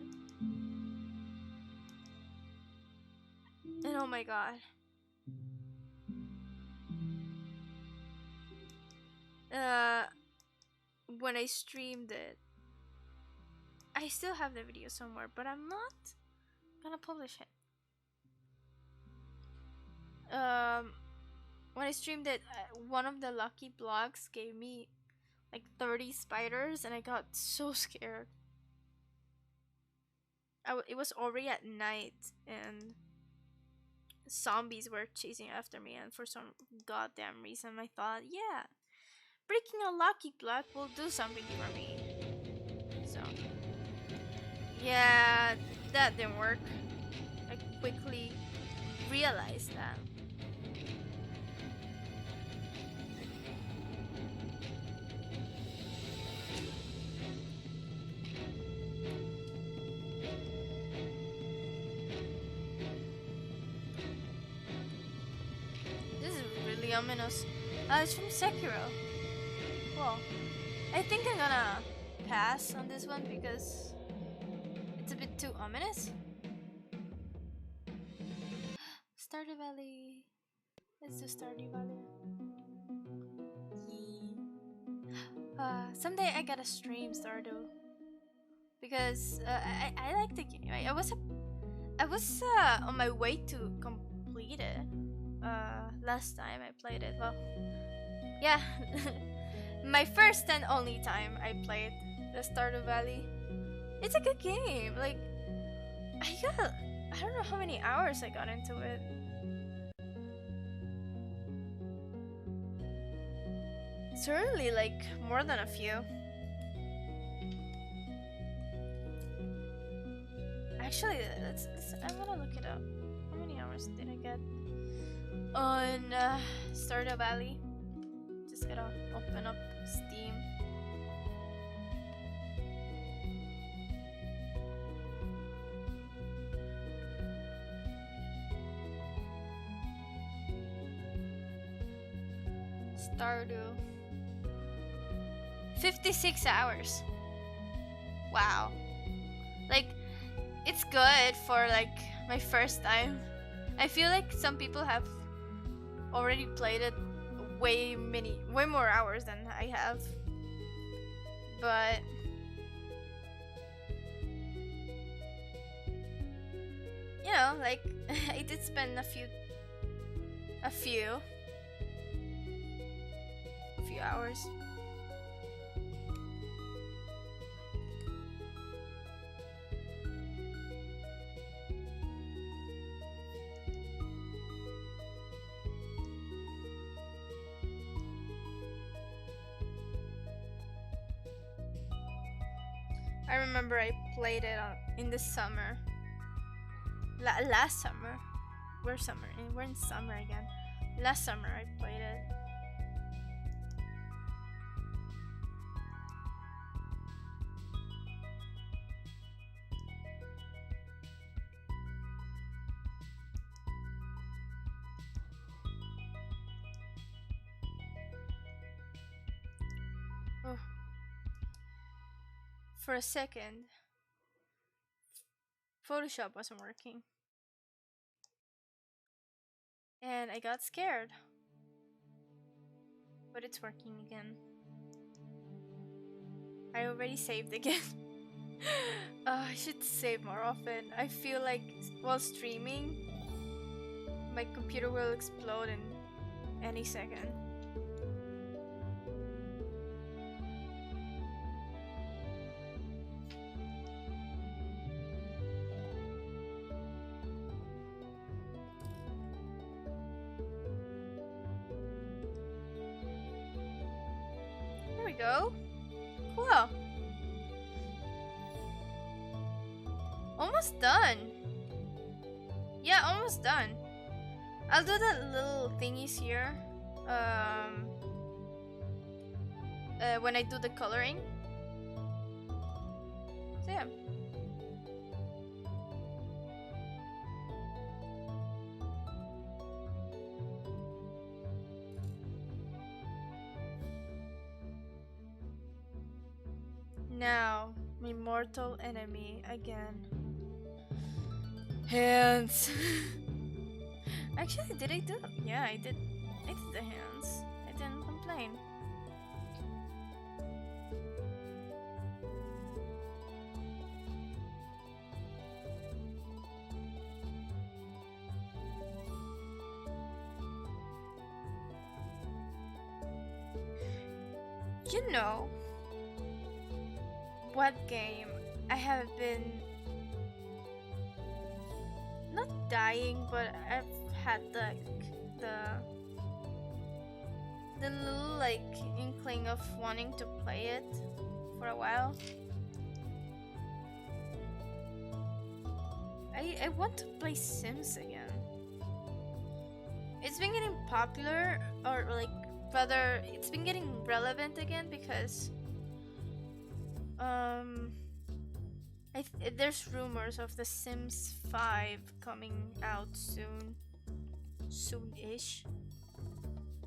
And oh my god. When I streamed it, I still have the video somewhere, but I'm not gonna publish it. When I streamed it, one of the lucky blocks gave me like 30 spiders, and I got so scared. It was already at night, and zombies were chasing after me, and for some goddamn reason, I thought, yeah, breaking a lucky block will do something for me. So, yeah, that didn't work. I quickly realized that. This is really ominous. It's from Sekiro. Well, I think I'm gonna pass on this one because it's a bit too ominous. Stardew Valley. Let's do Stardew Valley. Yeah. Someday I gotta stream Stardew because I like the game. I was on my way to complete it. Last time I played it. Well, yeah. My first and only time I played the Stardew Valley. It's a good game. Like, I don't know how many hours I got into it. Certainly, like, more than a few. Actually, I'm gonna look it up. How many hours did I get on Stardew Valley? Just gotta open up Steam. Stardew. 56 hours. Wow. Like, it's good for like my first time. I feel like some people have already played it way more hours than I have. But you know, like I did spend a few hours. I remember I played it in the summer. Last summer. We're in summer again. Last summer I played it. Oh. For a second, Photoshop wasn't working. And I got scared. But it's working again. I already saved again. I should save more often. I feel like while streaming, my computer will explode in any second. go. Cool. Almost done. Yeah, almost done. I'll do the little thingies here. When I do the coloring. So yeah. Now, my mortal enemy again. Hands. Actually, did I do? Yeah, I did. I did the hands. I didn't complain. You know what game I have been not dying, but I've had the little like inkling of wanting to play it for a while. I want to play Sims again. It's been getting popular, or like rather it's been getting relevant again because there's rumors of The Sims 5 coming out soon-ish.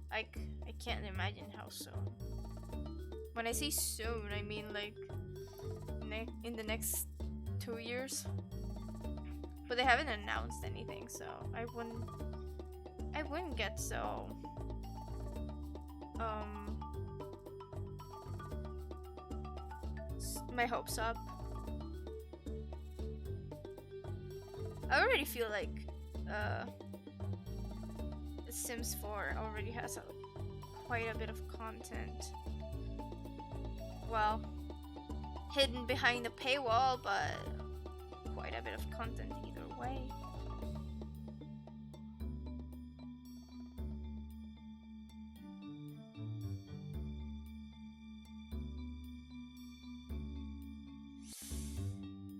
Like, I can't imagine how soon. When I say soon, I mean like in the next 2 years. But they haven't announced anything, so I wouldn't get so my hopes up. I already feel like Sims 4 already has quite a bit of content. Well, hidden behind the paywall, but quite a bit of content either way.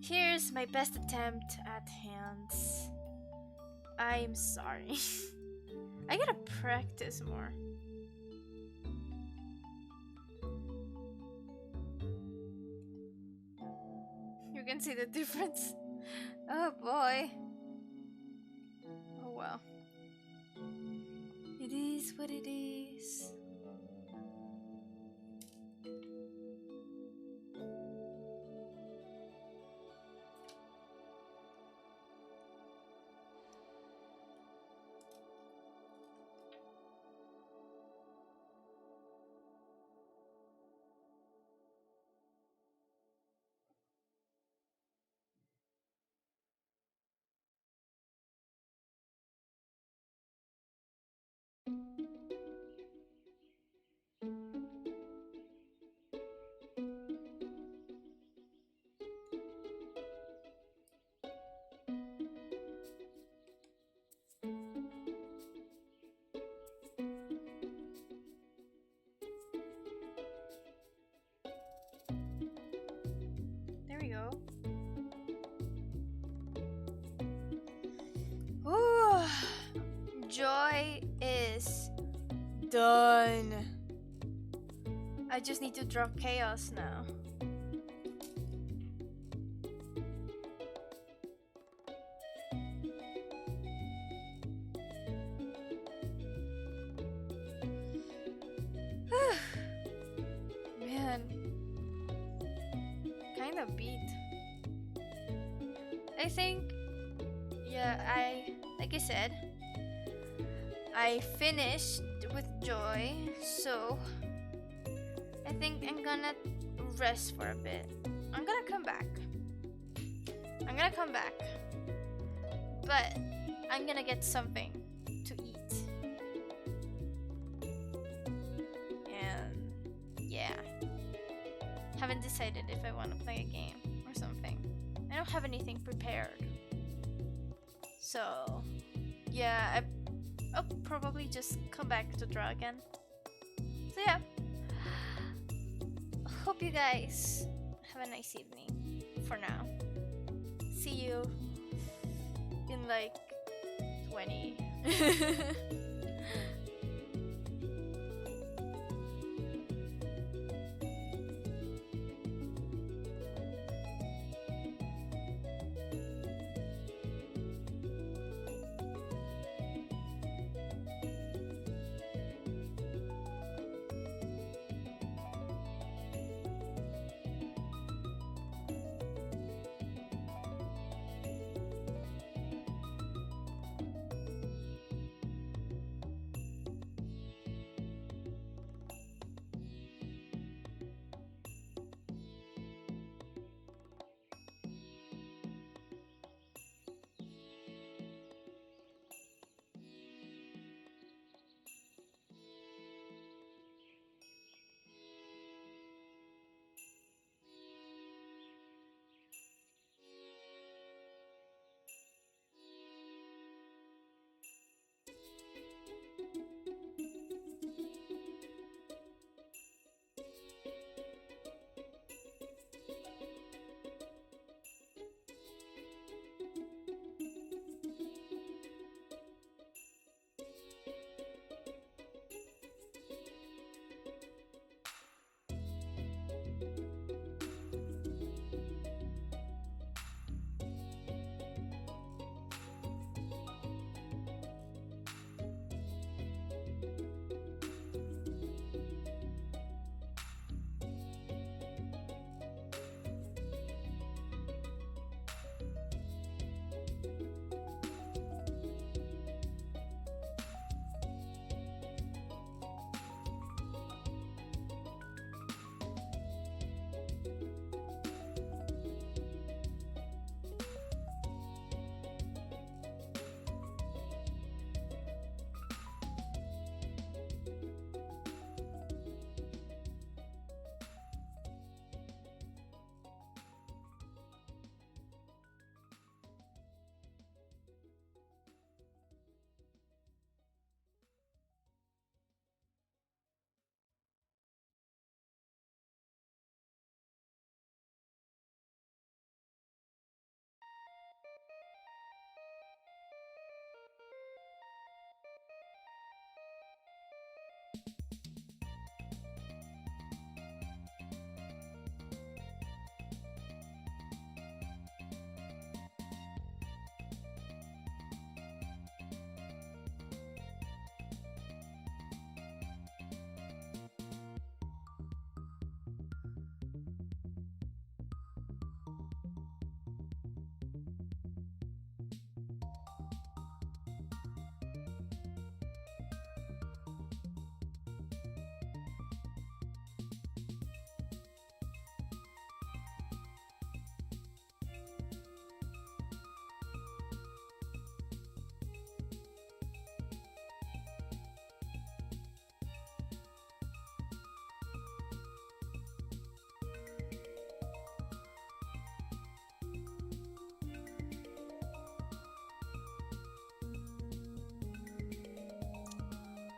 Here's my best attempt at hands. I'm sorry. I gotta practice more. You can see the difference. Oh boy. Oh well. It is what it is. There we go. Ooh, joy is done. I just need to drop chaos now. Man, kind of beat. I think, yeah, like I said, I finished with joy, so I think I'm gonna rest for a bit. I'm gonna come back, but I'm gonna get something to eat. And yeah, haven't decided if I want to play a game or something. I don't have anything prepared, so yeah, I'll probably just come back to draw again. So yeah, hope you guys have a nice evening for now. See you in like 20.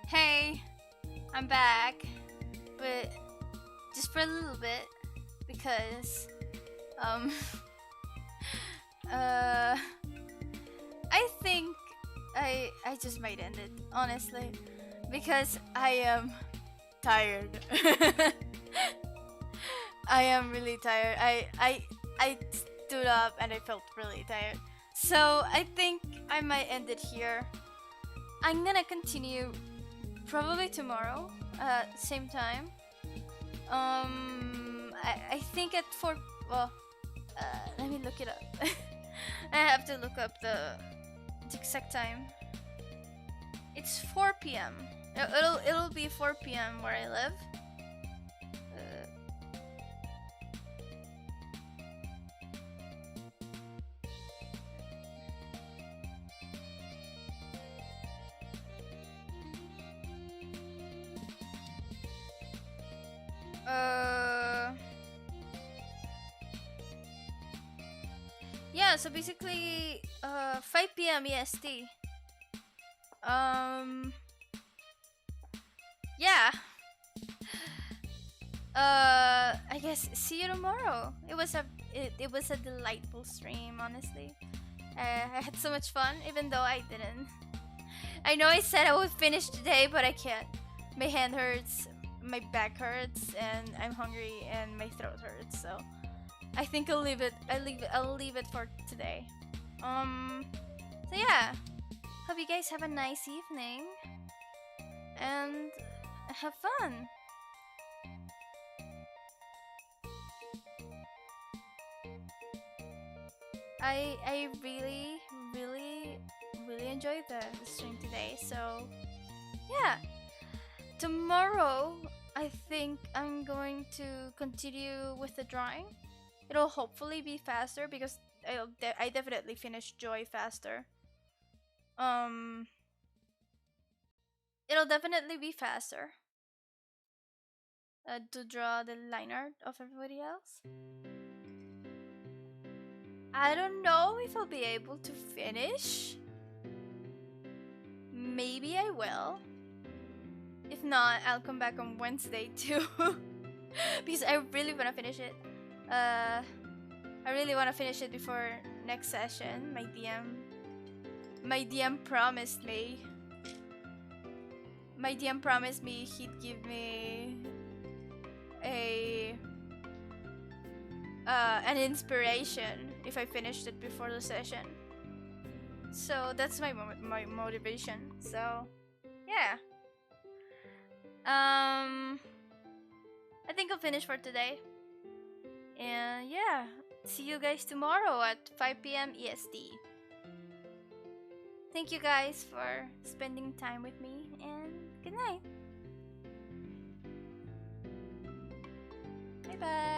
Hey, I'm back, but just for a little bit because um uh I think I just might end it honestly because I am tired. I am really tired. I stood up and I felt really tired. So I think I might end it here. I'm gonna continue probably tomorrow, same time. I think at 4. Well, let me look it up. I have to look up the exact time. It's 4 p.m. It'll be 4 p.m. where I live. Yeah, so basically 5 p.m. EST. Yeah. I guess see you tomorrow. It was a delightful stream, honestly. I had so much fun, even though I didn't. I know I said I would finish today, but I can't. My hand hurts, my back hurts, and I'm hungry, and my throat hurts. So I think I'll leave it. I'll leave it for today. So yeah. Hope you guys have a nice evening and have fun. I really enjoyed the stream today. So yeah, tomorrow I think I'm going to continue with the drawing. It'll hopefully be faster because I definitely finished Joy faster. Um, it'll definitely be faster to draw the line art of everybody else. I don't know if I'll be able to finish. Maybe I will. If not, I'll come back on Wednesday too. Because I really want to finish it. I really want to finish it before next session. My DM promised me. My DM promised me he'd give me a an inspiration if I finished it before the session. So that's my motivation. So yeah. I think I'll finish for today. And yeah, see you guys tomorrow at 5 p.m. EST. Thank you guys for spending time with me, and good night. Bye bye.